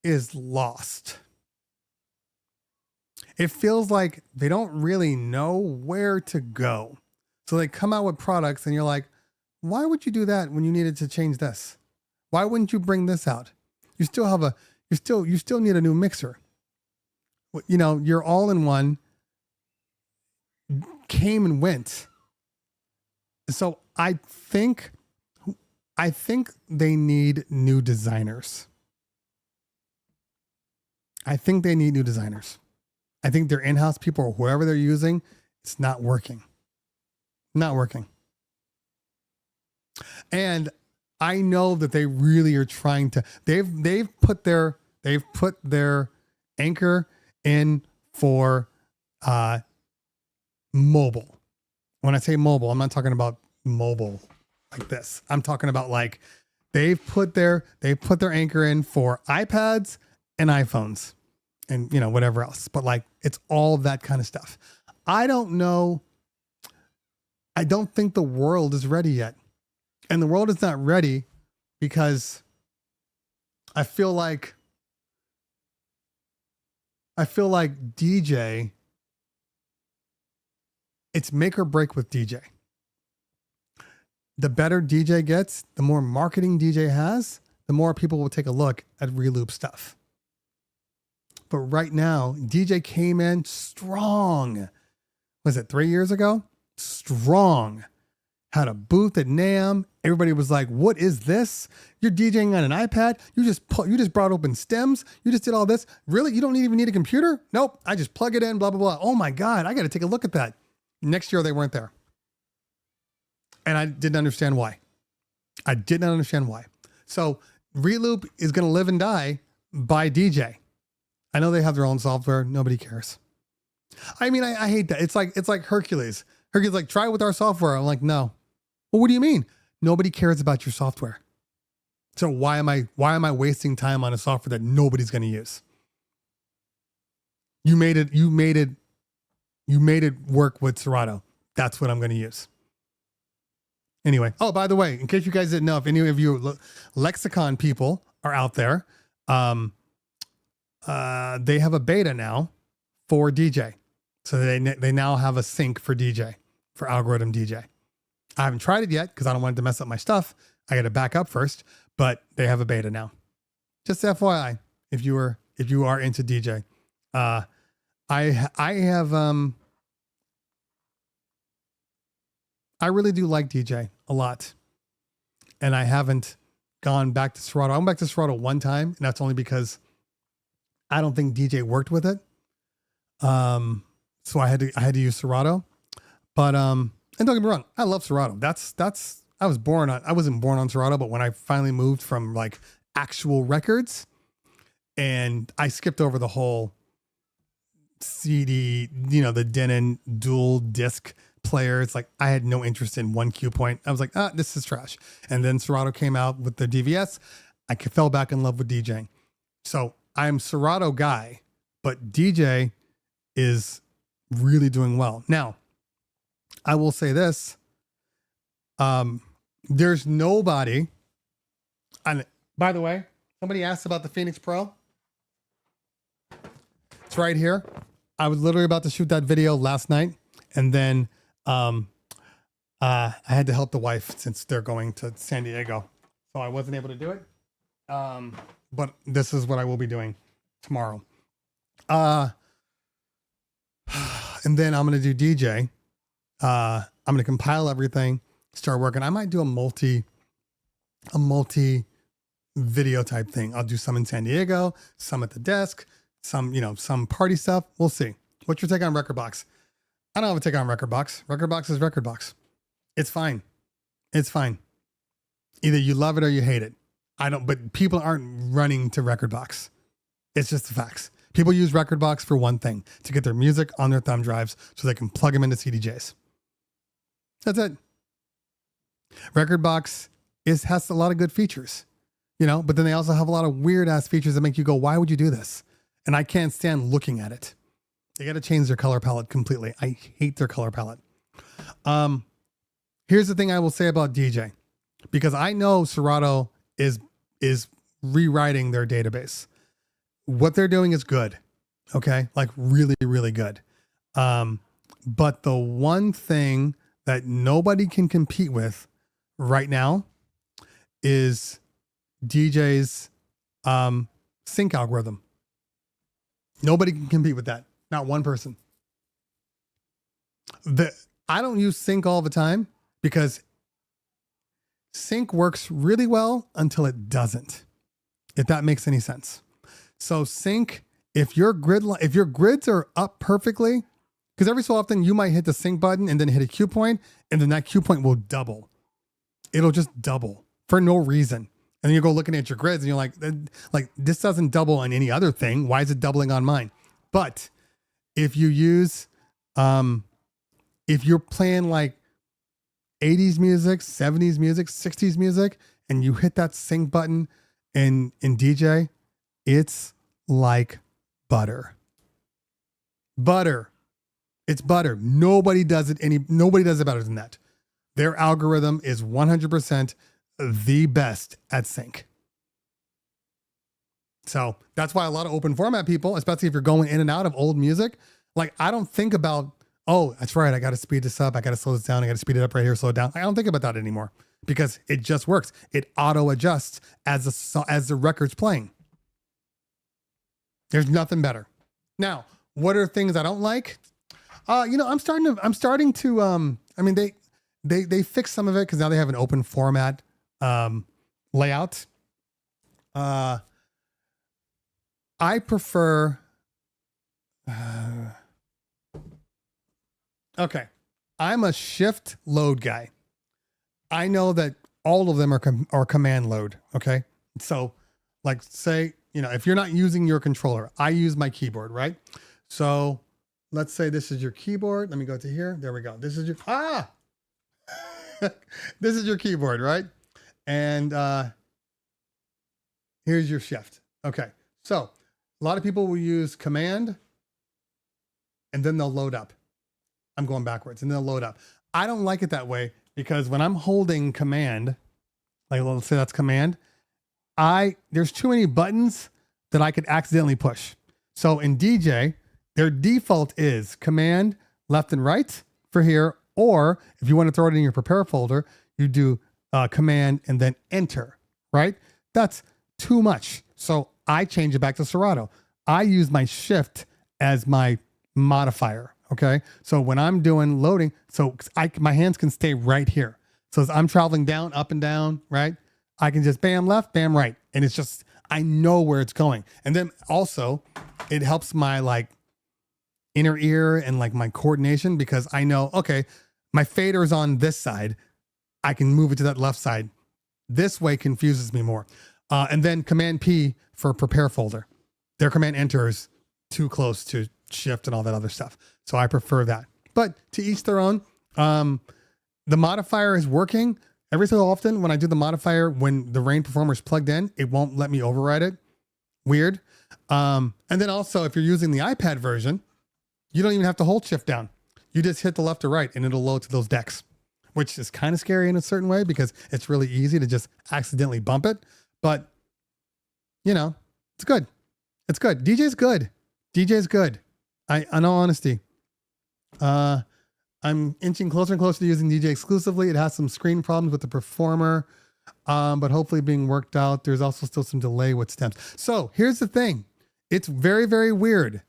is lost. It feels like they don't really know where to go. So they come out with products and you're like, why would you do that when you needed to change this? Why wouldn't you bring this out? You still need a new mixer. You know, your all-in-one came and went. So I think they need new designers. I think their in-house people or whoever they're using, it's not working. Not working. And I know that they really are trying to, they've put their anchor in for mobile. When I say mobile, I'm not talking about mobile like this. I'm talking about like they've put their anchor in for iPads and iPhones and, you know, whatever else. But like, it's all that kind of stuff. I don't know. I don't think the world is ready yet. And the world is not ready because I feel like DJ, it's make or break with DJ. The better DJ gets, the more marketing DJ has, the more people will take a look at Reloop stuff. But right now, DJ came in strong. Was it 3 years ago? Strong. Had a booth at NAMM. Everybody was like, what is this? You're DJing on an iPad? You just brought open stems? You just did all this? Really? You don't even need a computer? Nope. I just plug it in, blah, blah, blah. Oh my God, I got to take a look at that. Next year, they weren't there. And I didn't understand why. So Reloop is going to live and die by DJ. I know they have their own software. Nobody cares. I mean, I hate that. It's like Hercules. Hercules like, try it with our software. I'm like, no. Well, what do you mean? Nobody cares about your software. So why am I wasting time on a software that nobody's going to use? You made it work with Serato. That's what I'm going to use. Anyway. Oh, by the way, in case you guys didn't know, if any of you Lexicon people are out there, they have a beta now for DJ. So they now have a sync for DJ, for algorithm DJ. I haven't tried it yet because I don't want it to mess up my stuff. I got to back up first, but they have a beta now. Just FYI, if you are into DJ, I have I really do like DJ a lot, and I haven't gone back to Serato. I went back to Serato one time, and that's only because I don't think DJ worked with it. So I had to use Serato, but and don't get me wrong, I love Serato. I wasn't born on Serato, but when I finally moved from like actual records, and I skipped over the whole CD, the Denon dual disc player. It's like I had no interest in one cue point. I was like, this is trash. And then Serato came out with the DVS. I fell back in love with DJing. So I'm Serato guy, but DJ is really doing well. Now, I will say this. There's nobody. And by the way, somebody asked about the Phoenix Pro. It's right here. I was literally about to shoot that video last night, and then I had to help the wife since they're going to San Diego, so I wasn't able to do it. But this is what I will be doing tomorrow. And then I'm going to do DJ. I'm going to compile everything, start working. I might do a multi video type thing. I'll do some in San Diego, some at the desk, some party stuff. We'll see. What's your take on Rekordbox? I don't have a take on Rekordbox. Rekordbox is Rekordbox. It's fine. It's fine. Either you love it or you hate it. But people aren't running to Rekordbox. It's just the facts. People use Rekordbox for one thing, to get their music on their thumb drives so they can plug them into CDJs. That's it. Rekordbox has a lot of good features, but then they also have a lot of weird ass features that make you go, why would you do this? And I can't stand looking at it. They got to change their color palette completely. I hate their color palette. Here's the thing I will say about DJ, because I know Serato is rewriting their database. What they're doing is good. Okay. Like really, really good. But the one thing that nobody can compete with right now is DJ's sync algorithm. Nobody can compete with that. Not one person. I don't use sync all the time because sync works really well until it doesn't, if that makes any sense. So sync, if your grids are up perfectly, because every so often you might hit the sync button and then hit a cue point, and then that cue point will double. It'll just double for no reason. And then you go looking at your grids and you're like this doesn't double on any other thing. Why is it doubling on mine? But if you use, if you're playing like 80s music, 70s music, 60s music, and you hit that sync button in DJ, it's like butter. Butter. It's butter. Nobody does it better than that. Their algorithm is 100% the best at sync. So that's why a lot of open format people, especially if you're going in and out of old music, like I don't think about, oh, that's right, I got to speed this up, I got to slow this down, I got to speed it up right here, slow it down. I don't think about that anymore because it just works. It auto adjusts as the record's playing. There's nothing better. Now, what are things I don't like? I'm starting to I mean they fixed some of it because now they have an open format layout. I prefer okay. I'm a shift load guy. I know that all of them are command load. Okay. So like say, if you're not using your controller, I use my keyboard, right? So let's say this is your keyboard. Let me go to here. There we go. This is your, this is your keyboard, right? And here's your shift. Okay. So a lot of people will use command and then they'll load up. I'm going backwards and they'll load up. I don't like it that way because when I'm holding command, like let's say that's command, there's too many buttons that I could accidentally push. So in DJ, their default is command left and right for here. Or if you want to throw it in your prepare folder, you do command and then enter, right? That's too much. So I change it back to Serato. I use my shift as my modifier. Okay. So when I'm doing loading, so my hands can stay right here. So as I'm traveling down, up and down, right? I can just bam left, bam right. And it's just, I know where it's going. And then also it helps my like inner ear and like my coordination because I know, okay, my fader is on this side. I can move it to that left side. This way confuses me more. And then command P for prepare folder. Their command enter is too close to shift and all that other stuff. So I prefer that, but to each their own. The modifier is working. Every so often when I do the modifier, when the Rain Performer is plugged in, it won't let me override it. Weird. And then also if you're using the iPad version, you don't even have to hold shift down. You just hit the left or right and it'll load to those decks, which is kind of scary in a certain way because it's really easy to just accidentally bump it. But it's good. It's good. DJ's good. DJ's good. In all honesty, I'm inching closer and closer to using DJ exclusively. It has some screen problems with the Performer, but hopefully being worked out. There's also still some delay with stems. So here's the thing. It's very, very weird.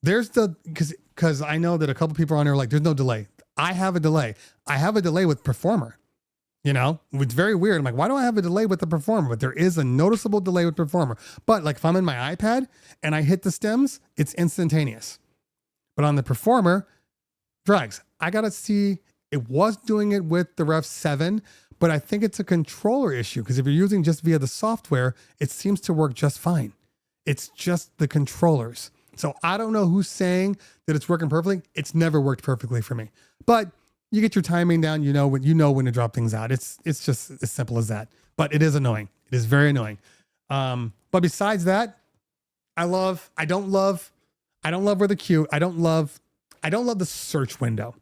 There's because I know that a couple people on there are like, there's no delay. I have a delay. I have a delay with Performer. It's very weird. I'm like, why do I have a delay with the Performer? But there is a noticeable delay with Performer. But like if I'm in my iPad and I hit the stems, it's instantaneous. But on the Performer, drags. I got to see, it was doing it with the Rev 7, but I think it's a controller issue because if you're using just via the software, it seems to work just fine. It's just the controllers. So I don't know who's saying that it's working perfectly. It's never worked perfectly for me, but you get your timing down. You know when to drop things out. It's just as simple as that, but it is annoying. It is very annoying. But besides that, I don't love where the queue, I don't love the search window.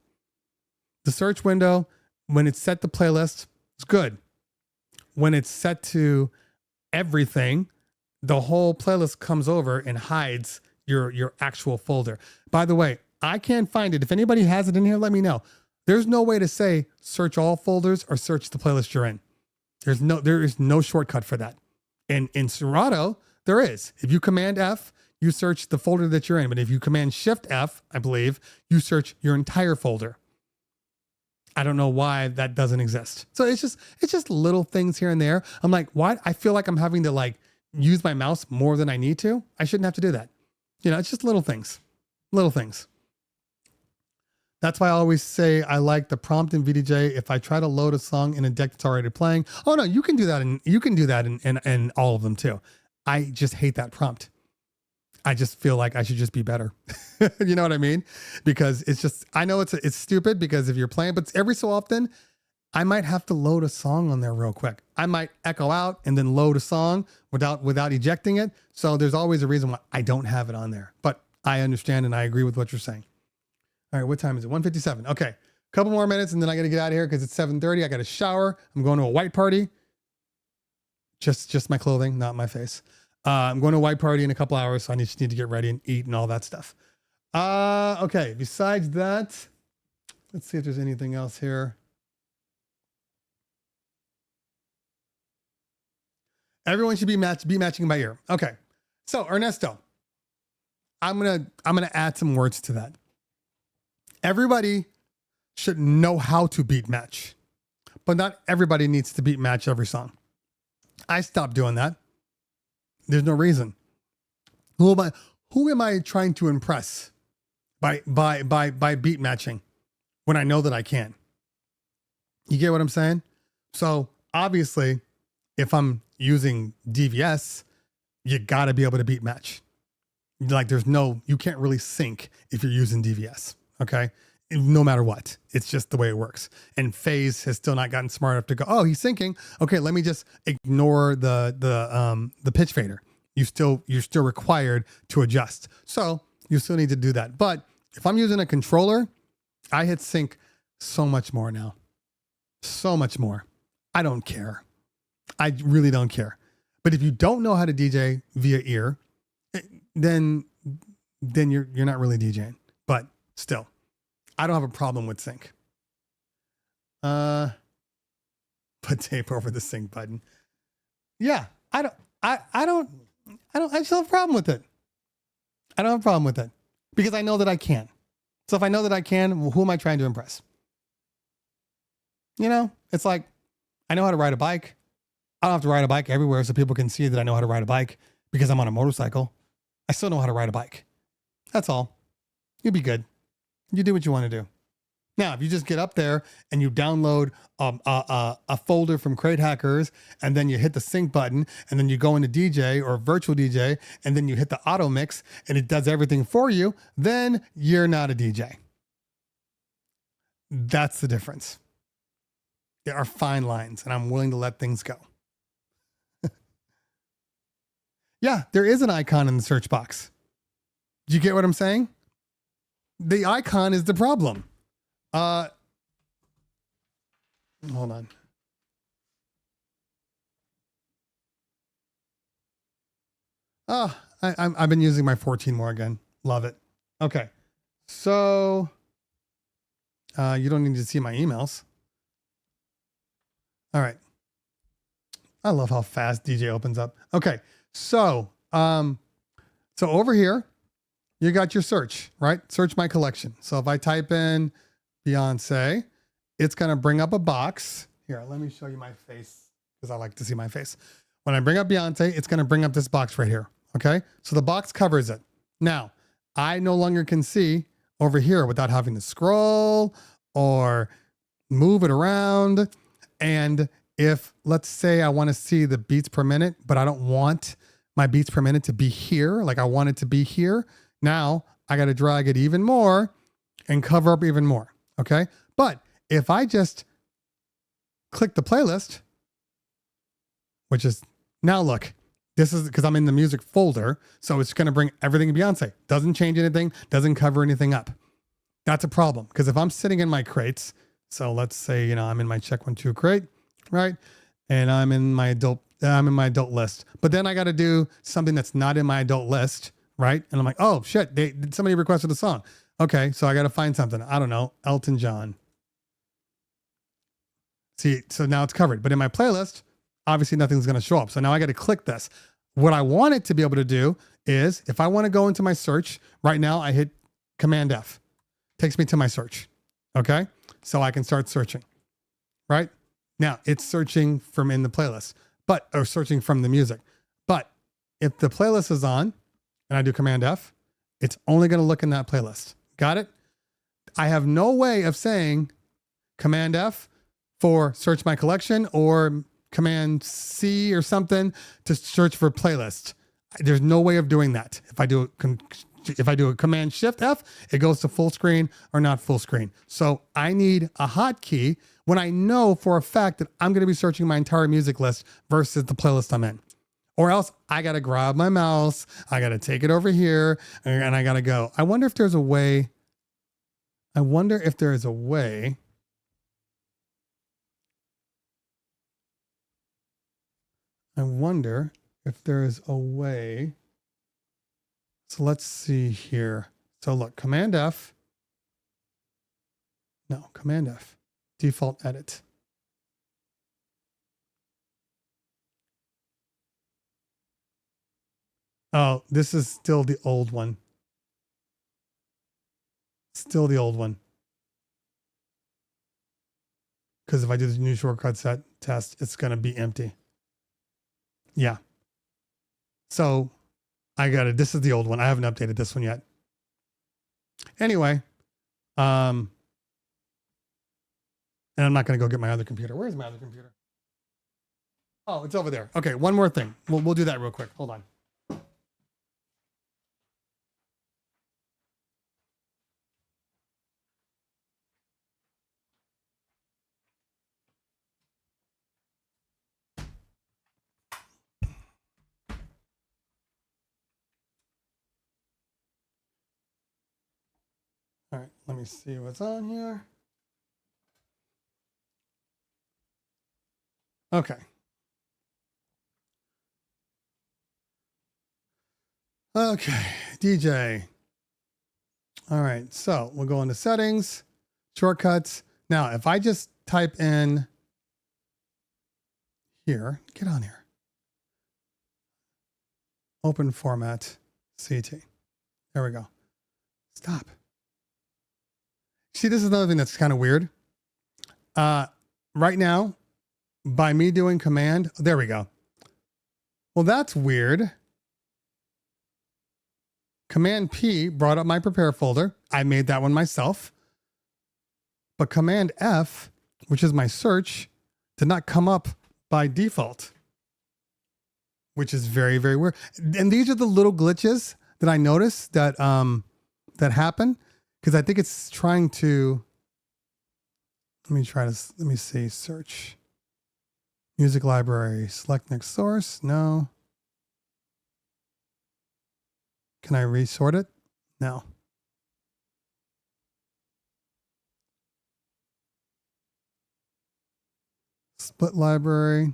The search window, when it's set to playlist, it's good. When it's set to everything, the whole playlist comes over and hides your actual folder. By the way, I can't find it. If anybody has it in here, let me know. There's no way to say search all folders or search the playlist you're in. There is no shortcut for that. In Serato, there is. If you Command F, you search the folder that you're in. But if you Command Shift F, I believe, you search your entire folder. I don't know why that doesn't exist. So it's just little things here and there. I'm like, why? I feel like I'm having to like use my mouse more than I need to. I shouldn't have to do that. It's just little things. Little things. That's why I always say I like the prompt in VDJ. If I try to load a song in a deck that's already playing, oh no, you can do that in all of them too. I just hate that prompt. I just feel like I should just be better. You know what I mean? Because I know it's stupid because if you're playing, but every so often I might have to load a song on there real quick. I might echo out and then load a song without ejecting it. So there's always a reason why I don't have it on there, but I understand and I agree with what you're saying. All right. What time is it? 1:57. Okay. Couple more minutes and then I got to get out of here because it's 7:30. I got to shower. I'm going to a white party. Just my clothing, not my face. I'm going to a white party in a couple hours, so I just need to get ready and eat and all that stuff. Okay. Besides that, let's see if there's anything else here. Everyone should be matching by ear. Okay. So Ernesto, I'm gonna add some words to that. Everybody should know how to beat match, but not everybody needs to beat match every song. I stopped doing that. There's no reason. Who am I trying to impress by beat matching when I know that I can? You get what I'm saying? So obviously, if I'm using DVS, you gotta be able to beat match. Like you can't really sync if you're using DVS. Okay. No matter what, it's just the way it works. And Phase has still not gotten smart enough to go, oh, he's syncing. Okay, let me just ignore the pitch fader. You're still required to adjust. So you still need to do that. But if I'm using a controller, I hit sync so much more now. So much more. I don't care. I really don't care. But if you don't know how to DJ via ear, then you're not really DJing. But still, I don't have a problem with sync. Put tape over the sync button. Yeah, I just have a problem with it. I don't have a problem with it because I know that I can. So if I know that I can, well, who am I trying to impress? It's like, I know how to ride a bike. I don't have to ride a bike everywhere so people can see that I know how to ride a bike because I'm on a motorcycle. I still know how to ride a bike. That's all. You'll be good. You do what you want to do. Now, if you just get up there and you download a folder from Crate Hackers and then you hit the sync button and then you go into DJ or virtual DJ and then you hit the auto mix and it does everything for you, then you're not a DJ. That's the difference. There are fine lines and I'm willing to let things go. Yeah, there is an icon in the search box. Do you get what I'm saying? The icon is the problem. Hold on. I've been using my 14 more again. Love it. Okay. So, you don't need to see my emails. All right. I love how fast DJ opens up. Okay. So over here, you got your search, right? Search my collection. So if I type in Beyonce, it's going to bring up a box. Here, let me show you my face because I like to see my face. When I bring up Beyonce, it's going to bring up this box right here. Okay. So the box covers it. Now, I no longer can see over here without having to scroll or move it around. And if, let's say I want to see the beats per minute, but I don't want my beats per minute to be here, like I want it to be here, now I got to drag it even more and cover up even more. Okay. But if I just click the playlist, which is now look, this is because I'm in the music folder. So it's going to bring everything Beyonce. Doesn't change anything, doesn't cover anything up. That's a problem. Because if I'm sitting in my crates, so let's say, I'm in my check 1, 2 crate, right? And I'm in my adult list. But then I got to do something that's not in my adult list, right? And I'm like, oh shit, somebody requested a song. Okay, so I got to find something. I don't know, Elton John. See, so now it's covered. But in my playlist, obviously nothing's going to show up. So now I got to click this. What I want it to be able to do is if I want to go into my search right now, I hit Command F, takes me to my search. Okay. So I can start searching right now. It's searching from in the playlist, or searching from the music. But if the playlist is on and I do Command F, it's only going to look in that playlist. Got it? I have no way of saying Command F for search my collection or Command C or something to search for playlist. There's no way of doing that. If I do a Command Shift F, it goes to full screen or not full screen. So I need a hotkey when I know for a fact that I'm going to be searching my entire music list versus the playlist I'm in. Or else I got to grab my mouse, I got to take it over here, and I got to go. I wonder if there's a way. I wonder if there is a way. I wonder if there is a way. So let's see here. So look, Command F. No, Command F. Default edit. Oh, this is still the old one. Still the old one. Because if I do the new shortcut set test, it's going to be empty. Yeah. So I got it. This is the old one. I haven't updated this one yet. Anyway. And I'm not going to go get my other computer. Where's my other computer? Oh, it's over there. Okay. One more thing. We'll do that real quick. Hold on. All right, let me see what's on here. Okay. Okay, DJ. All right, so we'll go into settings, shortcuts. Now, if I just type in here, get on here. Open format, CT. There we go. Stop. See, this is another thing that's kind of weird. Right now, by me doing command, there we go. Well, that's weird. Command P brought up my prepare folder. I made that one myself. But Command F, which is my search, did not come up by default, which is very, very weird. And these are the little glitches that I noticed that that happen. Because I think it's trying to, let me see, search. Music library, select next source, no. Can I resort it? No. Split library.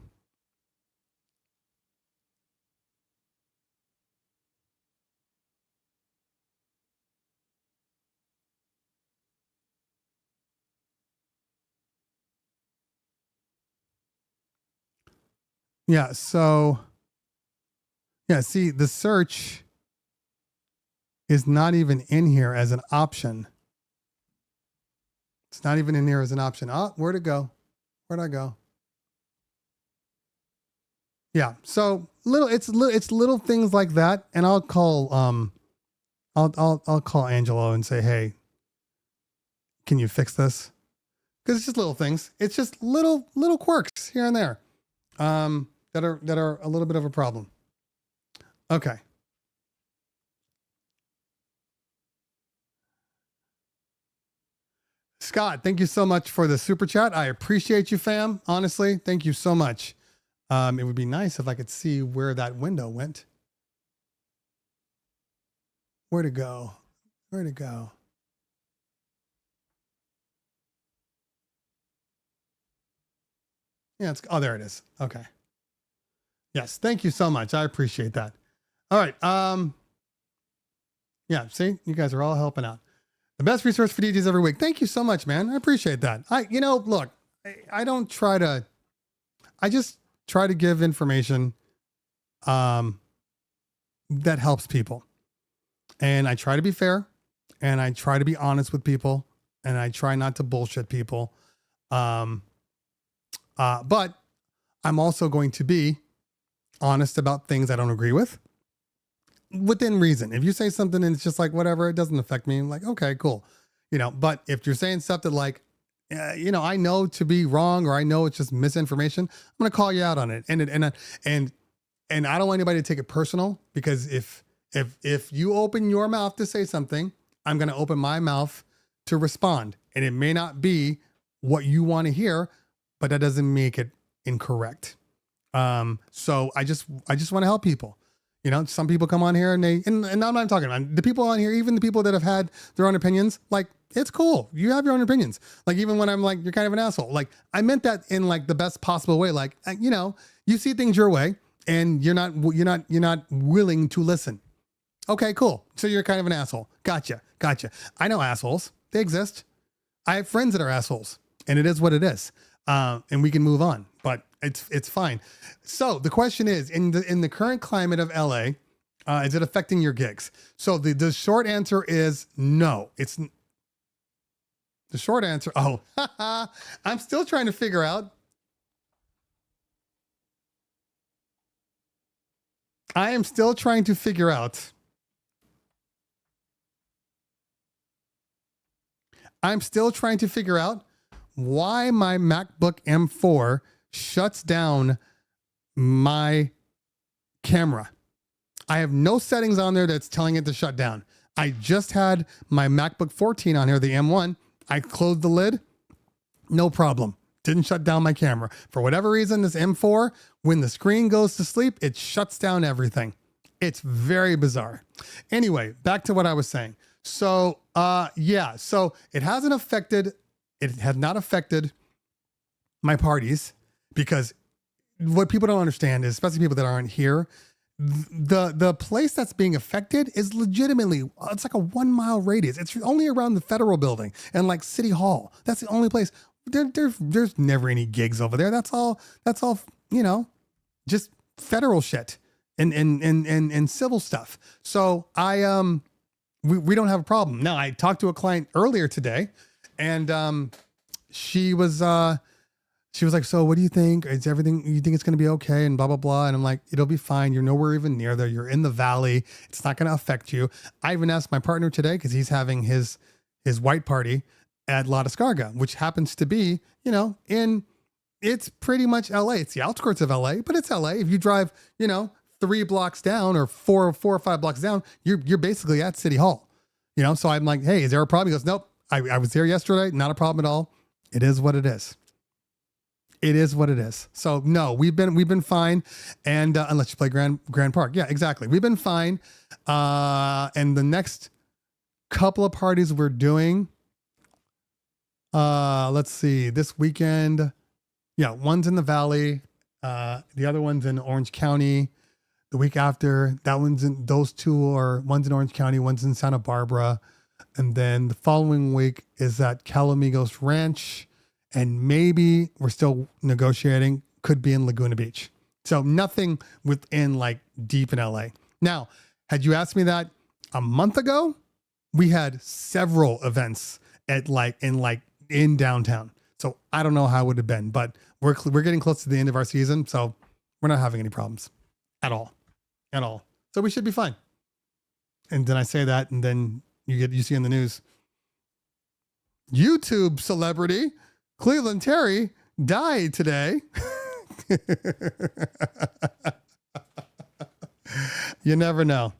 Yeah, so, yeah, see, the search is not even in here as an option. It's not even in here as an option. Oh, where'd it go? Where'd I go? Yeah, so it's little things like that, and I'll call I'll call Angelo and say, hey, can you fix this? because it's just little things. It's just little quirks here and there that are a little bit of a problem. Okay. Scott, thank you so much for the super chat. I appreciate you, fam. Honestly, thank you so much. It would be nice if I could see where that window went. Where'd it go? Where'd it go? Yeah, oh, there it is. Okay. Yes, thank you so much. I appreciate that. All right. Yeah, see, you guys are all helping out. The best resource for DJs every week. Thank you so much, man. I appreciate that. Look, I don't try to, I just try to give information that helps people. And I try to be fair, and I try to be honest with people, and I try not to bullshit people. But I'm also going to be honest about things I don't agree with within reason. If you say something and it's just like, whatever, it doesn't affect me, I'm like, okay, cool. But if you're saying stuff that like, I know to be wrong, or I know it's just misinformation, I'm going to call you out on it. And I don't want anybody to take it personal, because if you open your mouth to say something, I'm going to open my mouth to respond, and it may not be what you want to hear, but that doesn't make it incorrect. So I just want to help people. Some people come on here and I'm not talking about the people on here, even the people that have had their own opinions. Like, it's cool. You have your own opinions. Like, even when I'm like, you're kind of an asshole. Like, I meant that in like the best possible way. Like, you see things your way and you're not willing to listen. Okay, cool. So you're kind of an asshole. Gotcha. I know assholes. They exist. I have friends that are assholes, and it is what it is. And we can move on, but it's fine. So the question is, in the current climate of LA, is it affecting your gigs? So the short answer is no. It's the short answer. Oh, I'm still trying to figure out. I am still trying to figure out. I'm still trying to figure out why my MacBook M4 shuts down my camera. I have no settings on there that's telling it to shut down. I just had my MacBook 14 on here, the M1. I closed the lid. No problem. Didn't shut down my camera. For whatever reason, this M4, when the screen goes to sleep, it shuts down everything. It's very bizarre. Anyway, back to what I was saying. So, so it has not affected my parties, because what people don't understand is, especially people that aren't here, the place that's being affected is legitimately, it's like a 1 mile radius. It's only around the federal building and like City Hall. That's the only place. There's never any gigs over there. That's all, just federal shit and civil stuff. So we don't have a problem. Now, I talked to a client earlier today, and she was like, so what do you think? Is everything, you think it's going to be okay? And blah, blah, blah. And I'm like, it'll be fine. You're nowhere even near there. You're in the valley. It's not going to affect you. I even asked my partner today, because he's having his white party at La Descarga, which happens to be, it's pretty much LA. It's the outskirts of LA, but it's LA. If you drive, 3 blocks down or four or 5 blocks down, you're basically at City Hall, So I'm like, hey, is there a problem? He goes, nope. I was there yesterday. Not a problem at all. It is what it is. It is what it is. So no, we've been fine. And unless you play Grand Park. Yeah, exactly. We've been fine. And the next couple of parties we're doing, let's see, this weekend. Yeah. One's in the Valley. The other one's in Orange County. The week after, one's in Orange County, one's in Santa Barbara. And then the following week is at Calamigos Ranch. And maybe we're still negotiating, could be in Laguna Beach. So nothing within like deep in LA. Now, had you asked me that a month ago, we had several events in downtown. So I don't know how it would have been, but we're getting close to the end of our season. So we're not having any problems at all. So we should be fine. And then I say that, and then you see in the news, YouTube celebrity Cleveland Terry died today. You never know.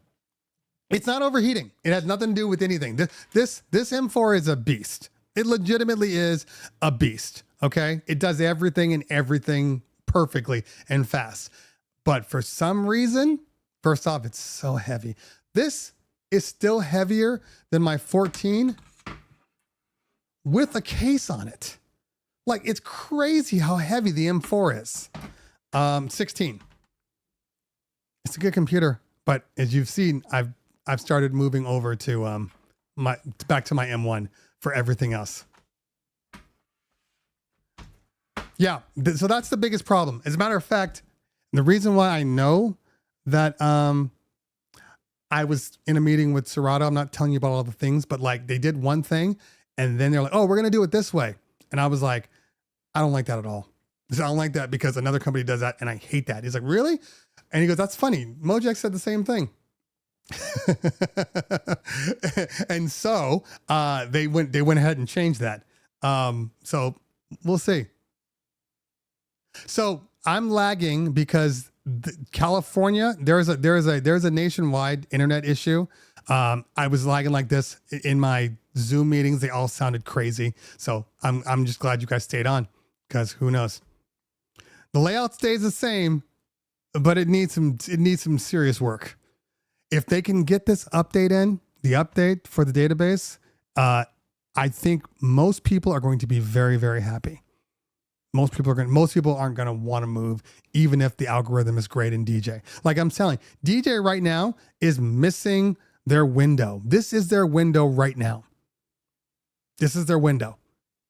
It's not overheating. It has nothing to do with anything. This M4 is a beast. It legitimately is a beast. Okay. It does everything and everything perfectly and fast. But for some reason, first off, it's so heavy. This is still heavier than my 14 with a case on it. Like, it's crazy how heavy the M4 is. 16. It's a good computer, but as you've seen, I've started moving over to back to my M1 for everything else. Yeah, so that's the biggest problem. As a matter of fact, the reason why I know that I was in a meeting with Serato, I'm not telling you about all the things, but like they did one thing and then they're like, oh, we're going to do it this way. And I was like, I don't like that at all. I don't like that because another company does that and I hate that. He's like, really? And he goes, that's funny. Mojek said the same thing. And so they went ahead and changed that. So we'll see. So I'm lagging because California, there's a nationwide internet issue. I was lagging like this in my Zoom meetings. They all sounded crazy. So I'm just glad you guys stayed on because who knows? The layout stays the same, but it needs some serious work. If they can get this update in, the update for the database, I think most people are going to be very, very happy. Most people aren't going to want to move, even if the algorithm is great in DJ. Like I'm telling, DJ right now is missing their window. This is their window right now. This is their window.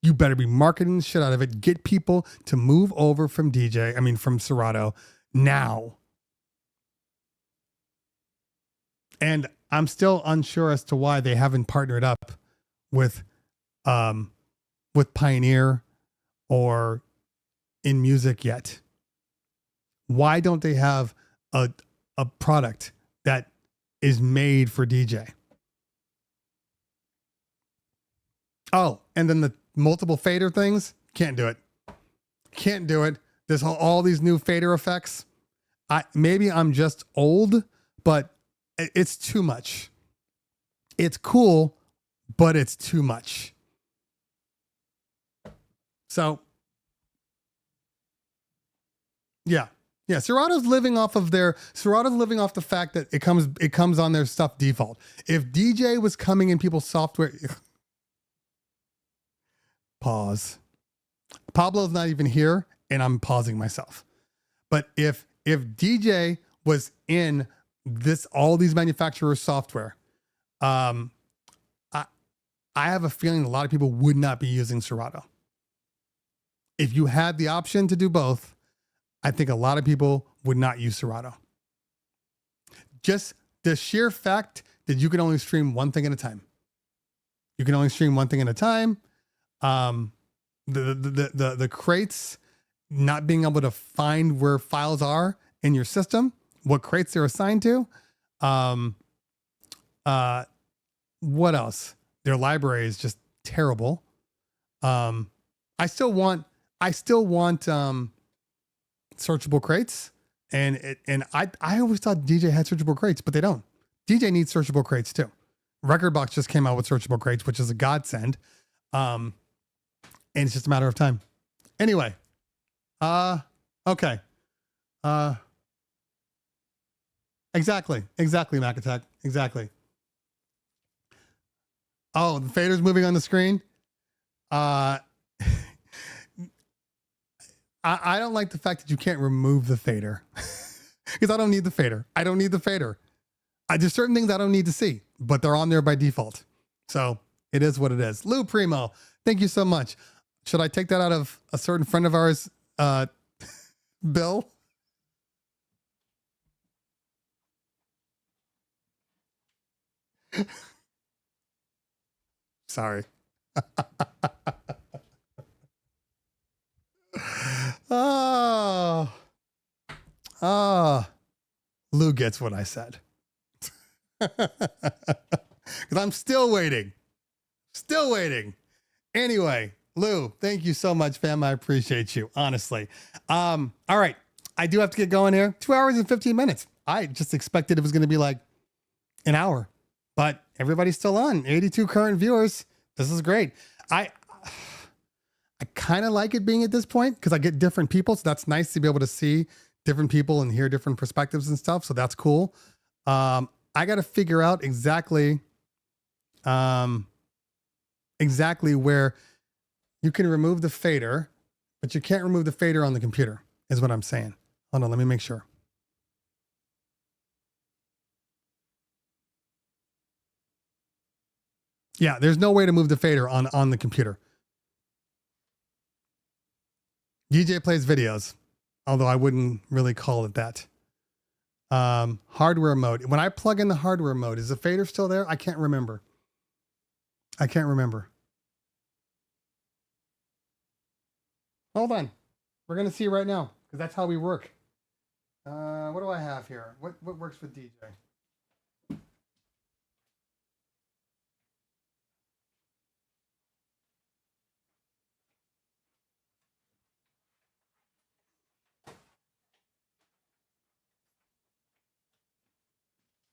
You better be marketing the shit out of it. Get people to move over from from Serato now. And I'm still unsure as to why they haven't partnered up with Pioneer or in music yet. Why don't they have a product that is made for DJ? Oh, and then the multiple fader things, can't do it. Can't do it. There's all these new fader effects. Maybe I'm just old, but it's too much. It's cool, but it's too much. So, yeah. Serato's living off the fact that it comes on their stuff default. If DJ was coming in people's software, pause. Pablo's not even here, and I'm pausing myself. But if DJ was in all these manufacturers' software, I have a feeling a lot of people would not be using Serato. If you had the option to do both, I think a lot of people would not use Serato. Just the sheer fact that you can only stream one thing at a time. You can only stream one thing at a time. The crates not being able to find where files are in your system, what crates they're assigned to. What else? Their library is just terrible. I still want searchable crates, and I always thought DJ had searchable crates, but they don't. DJ needs searchable crates too. Rekordbox just came out with searchable crates, which is a godsend. And it's just a matter of time. Anyway, okay. Exactly, Mac Attack. Exactly. Oh, the fader's moving on the screen. I don't like the fact that you can't remove the fader because I don't need the fader. There's certain things I don't need to see, but they're on there by default. So it is what it is. Lou Primo, thank you so much. Should I take that out of a certain friend of ours, Bill? Sorry. Lou gets what I said. Because I'm still waiting. Anyway, Lou, thank you so much, fam. I appreciate you, honestly. All right. I do have to get going here. 2 hours and 15 minutes. I just expected it was going to be like an hour, but everybody's still on. 82 current viewers. This is great. I kind of like it being at this point because I get different people. So that's nice to be able to see different people and hear different perspectives and stuff. So that's cool. I got to figure out exactly where you can remove the fader, but you can't remove the fader on the computer, is what I'm saying. Hold on, let me make sure. Yeah, there's no way to move the fader on the computer. DJ plays videos, although I wouldn't really call it that. Hardware mode. When I plug in the hardware mode, is the fader still there? I can't remember. Hold on. We're going to see right now because that's how we work. What do I have here? What works with DJ?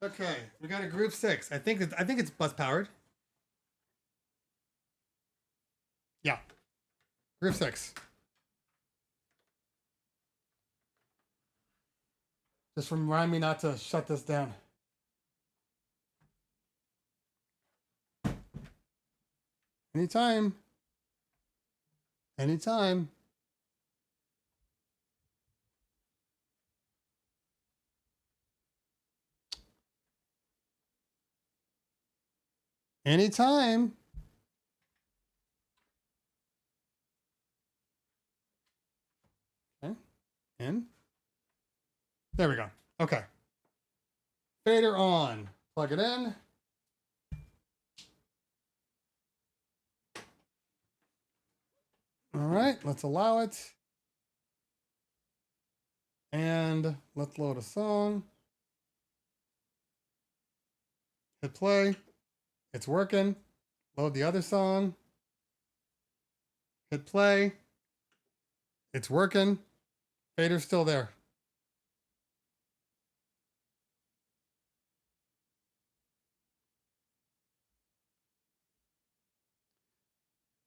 Okay, we got a group 6. I think it's bus powered. Yeah. Group 6. Just remind me not to shut this down. Anytime. Anytime. Anytime. Okay. In. There we go. Okay. Fader on. Plug it in. All right, let's allow it. And let's load a song. Hit play. It's working. Load the other song. Hit play. It's working. Fader's still there.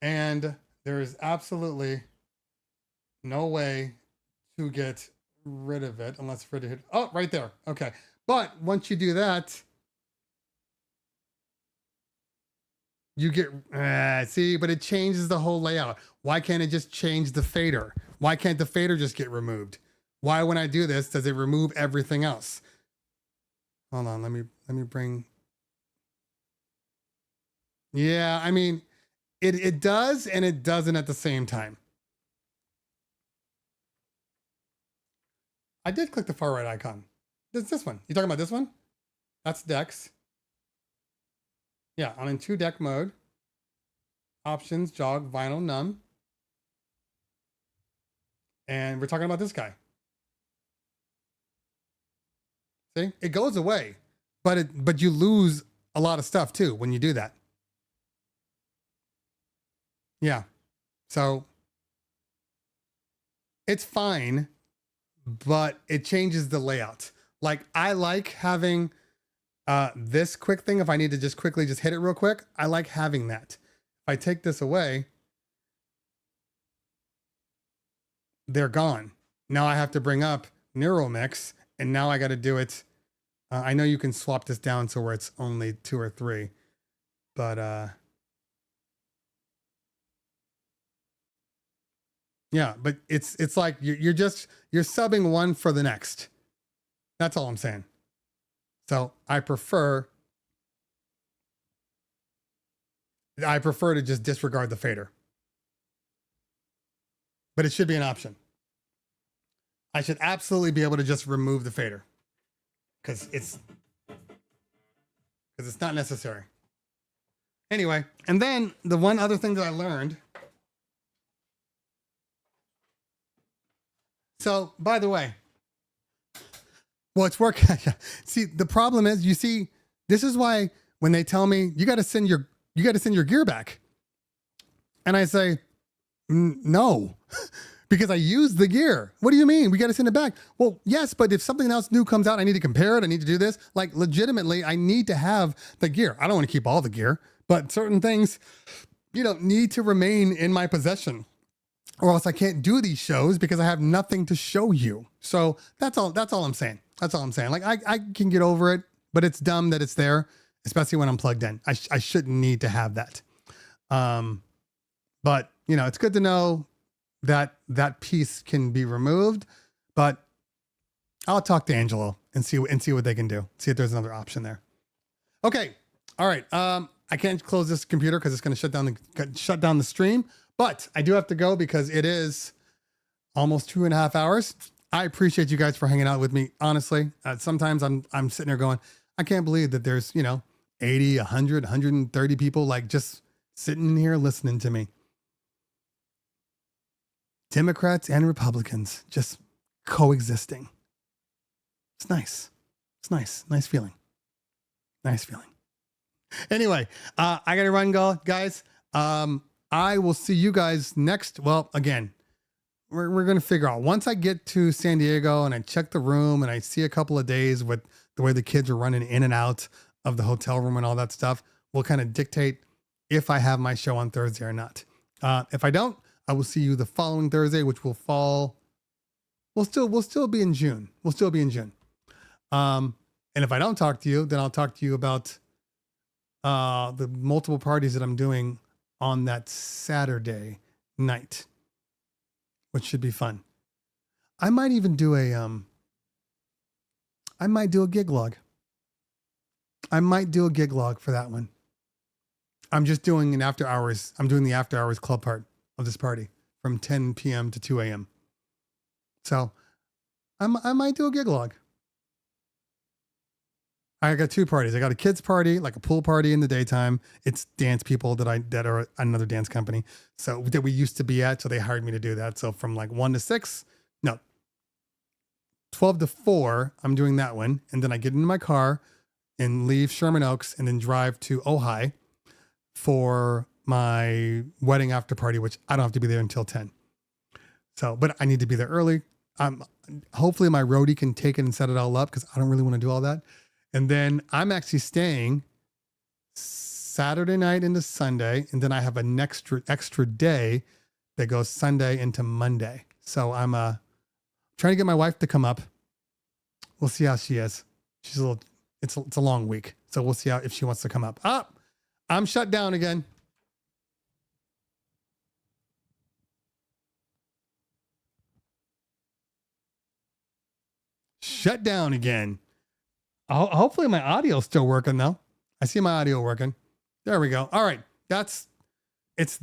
And there is absolutely no way to get rid of it unless Freddie hit. Oh, right there. Okay. But once you do that, you get, see, but it changes the whole layout. Why can't it just change the fader? Why can't the fader just get removed? Why, when I do this, does it remove everything else? Hold on. Let me bring. Yeah. I mean, it does and it doesn't at the same time. I did click the far right icon. It's this one. You talking about this one? That's decks. Yeah, I'm in 2 deck mode. Options, jog, vinyl, none. And we're talking about this guy. See, it goes away, but you lose a lot of stuff too when you do that. Yeah. So it's fine, but it changes the layout. Like I like having this quick thing. If I need to just quickly just hit it real quick, I like having that. If I take this away, they're gone. Now I have to bring up Neural Mix, and now I got to do it. I know you can swap this down so where it's only 2 or 3, but yeah, but it's like you're subbing one for the next. That's all I'm saying. So I prefer to just disregard the fader. But it should be an option. I should absolutely be able to just remove the fader because it's not necessary. Anyway, and then the one other thing that I learned. So, by the way, well, it's working. See, the problem is, you see, this is why when they tell me you got to send your gear back, and I say, No, because I use the gear. What do you mean? We got to send it back. Well, yes, but if something else new comes out, I need to compare it. I need to do this. Like legitimately, I need to have the gear. I don't want to keep all the gear, but certain things, need to remain in my possession, or else I can't do these shows because I have nothing to show you. So that's all I'm saying. That's all I'm saying. Like I can get over it, but it's dumb that it's there, especially when I'm plugged in. I shouldn't need to have that. But it's good to know that that piece can be removed, but I'll talk to Angelo and see what they can do. See if there's another option there. Okay. All right. I can't close this computer because it's going to shut down the stream, but I do have to go because it is almost 2.5 hours. I appreciate you guys for hanging out with me. Honestly, sometimes I'm sitting there going, I can't believe that there's, 80, 100, 130 people like just sitting here listening to me. Democrats and Republicans just coexisting. It's nice. It's nice. Nice feeling. Nice feeling. Anyway, I got to run, guys. I will see you guys next. Well, again, we're going to figure out once I get to San Diego and I check the room and I see a couple of days with the way the kids are running in and out of the hotel room and all that stuff, will kind of dictate if I have my show on Thursday or not. If I don't, I will see you the following Thursday, which will fall. We'll still be in June. We'll still be in June. And if I don't talk to you, then I'll talk to you about the multiple parties that I'm doing on that Saturday night, which should be fun. I might even do a gig log. I might do a gig log for that one. I'm just doing an after hours. I'm doing the after hours club part of this party from 10 p.m. to 2 a.m. So I might do a gig log. I got 2 parties. I got a kids party, like a pool party in the daytime. It's dance people that are another dance company. So that we used to be at. So they hired me to do that. So from like 1 to 6, no, 12 to 4, I'm doing that one. And then I get into my car and leave Sherman Oaks and then drive to Ojai for my wedding after party, which I don't have to be there until 10. So, but I need to be there early. Hopefully my roadie can take it and set it all up because I don't really want to do all that. And then I'm actually staying Saturday night into Sunday. And then I have an extra day that goes Sunday into Monday. So I'm trying to get my wife to come up. We'll see how she is. She's it's a long week. So we'll see if she wants to come up. I'm shut down again. Shut down again. Hopefully my audio's still working though. I see my audio working. There we go. All right. It's this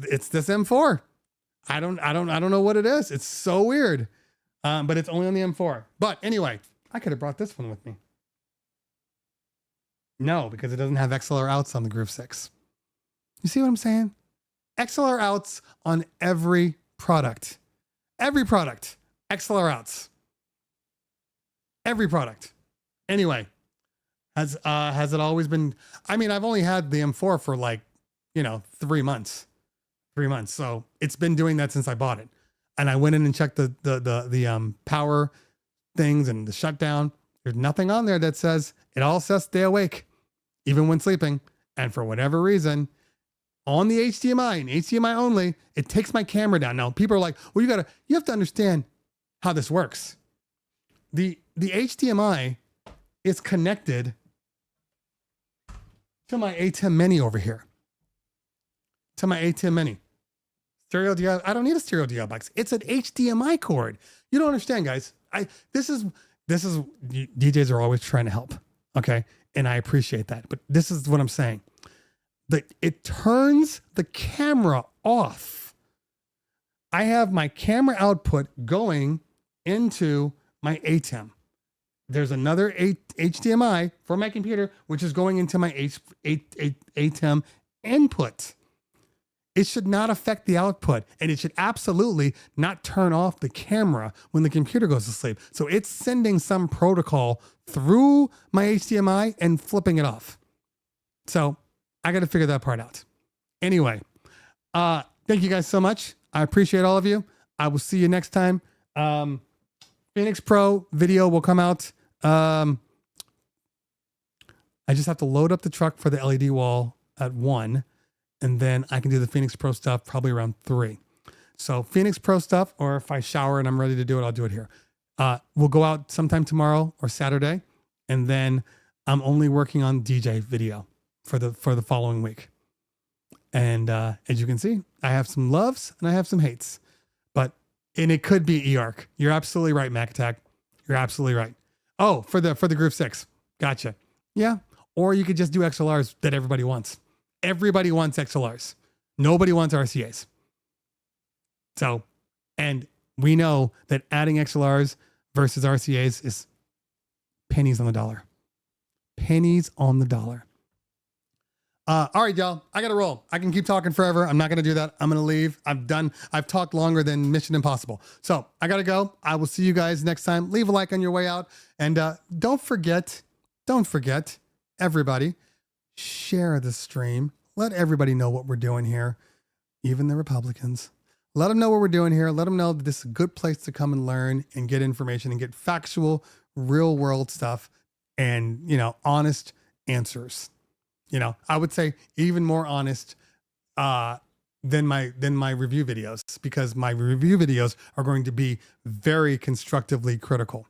M4. I don't know what it is. It's so weird. But it's only on the M4. But anyway, I could have brought this one with me. No, because it doesn't have XLR outs on the Groove 6. You see what I'm saying? XLR outs on every product. Every product. XLR outs. Every product. Anyway, has it always been? I mean, I've only had the M4 for like, 3 months. 3 months. So it's been doing that since I bought it. And I went in and checked the power things and the shutdown. There's nothing on there that says, it all says stay awake, even when sleeping. And for whatever reason, on the HDMI and HDMI only, it takes my camera down. Now people are like, well, you have to understand how this works. The HDMI is connected to my ATEM Mini over here. To my ATEM Mini. Stereo DI. I don't need a stereo DI box. It's an HDMI cord. You don't understand, guys. This is DJs are always trying to help. Okay. And I appreciate that. But this is what I'm saying. It turns the camera off. I have my camera output going into my ATEM. There's another HDMI for my computer, which is going into my ATEM input. It should not affect the output, and it should absolutely not turn off the camera when the computer goes to sleep. So it's sending some protocol through my HDMI and flipping it off. So I got to figure that part out. Anyway, thank you guys so much. I appreciate all of you. I will see you next time. Phoenix Pro video will come out. I just have to load up the truck for the LED wall at 1, and then I can do the Phoenix Pro stuff probably around 3. So Phoenix Pro stuff, or if I shower and I'm ready to do it, I'll do it here. We'll go out sometime tomorrow or Saturday, and then I'm only working on DJ video for the following week. And as you can see, I have some loves and I have some hates, and it could be eARC. You're absolutely right, Mac Attack. You're absolutely right. Oh, for the Groove 6. Gotcha. Yeah. Or you could just do XLRs that everybody wants. Everybody wants XLRs. Nobody wants RCAs. So, and we know that adding XLRs versus RCAs is pennies on the dollar. Pennies on the dollar. All right, y'all. I got to roll. I can keep talking forever. I'm not going to do that. I'm going to leave. I'm done. I've talked longer than Mission Impossible. So I got to go. I will see you guys next time. Leave a like on your way out. And don't forget, everybody, share the stream. Let everybody know what we're doing here. Even the Republicans. Let them know what we're doing here. Let them know that this is a good place to come and learn and get information and get factual, real world stuff and, honest answers. I would say even more honest than my review videos, because my review videos are going to be very constructively critical.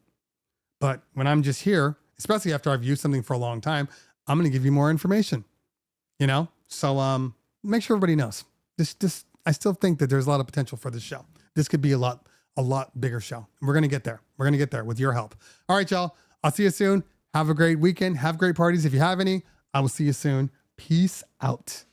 But when I'm just here, especially after I've used something for a long time, I'm going to give you more information, So make sure everybody knows. This I still think that there's a lot of potential for this show. This could be a lot bigger show. We're going to get there. We're going to get there with your help. All right, y'all. I'll see you soon. Have a great weekend. Have great parties if you have any. I will see you soon. Peace out.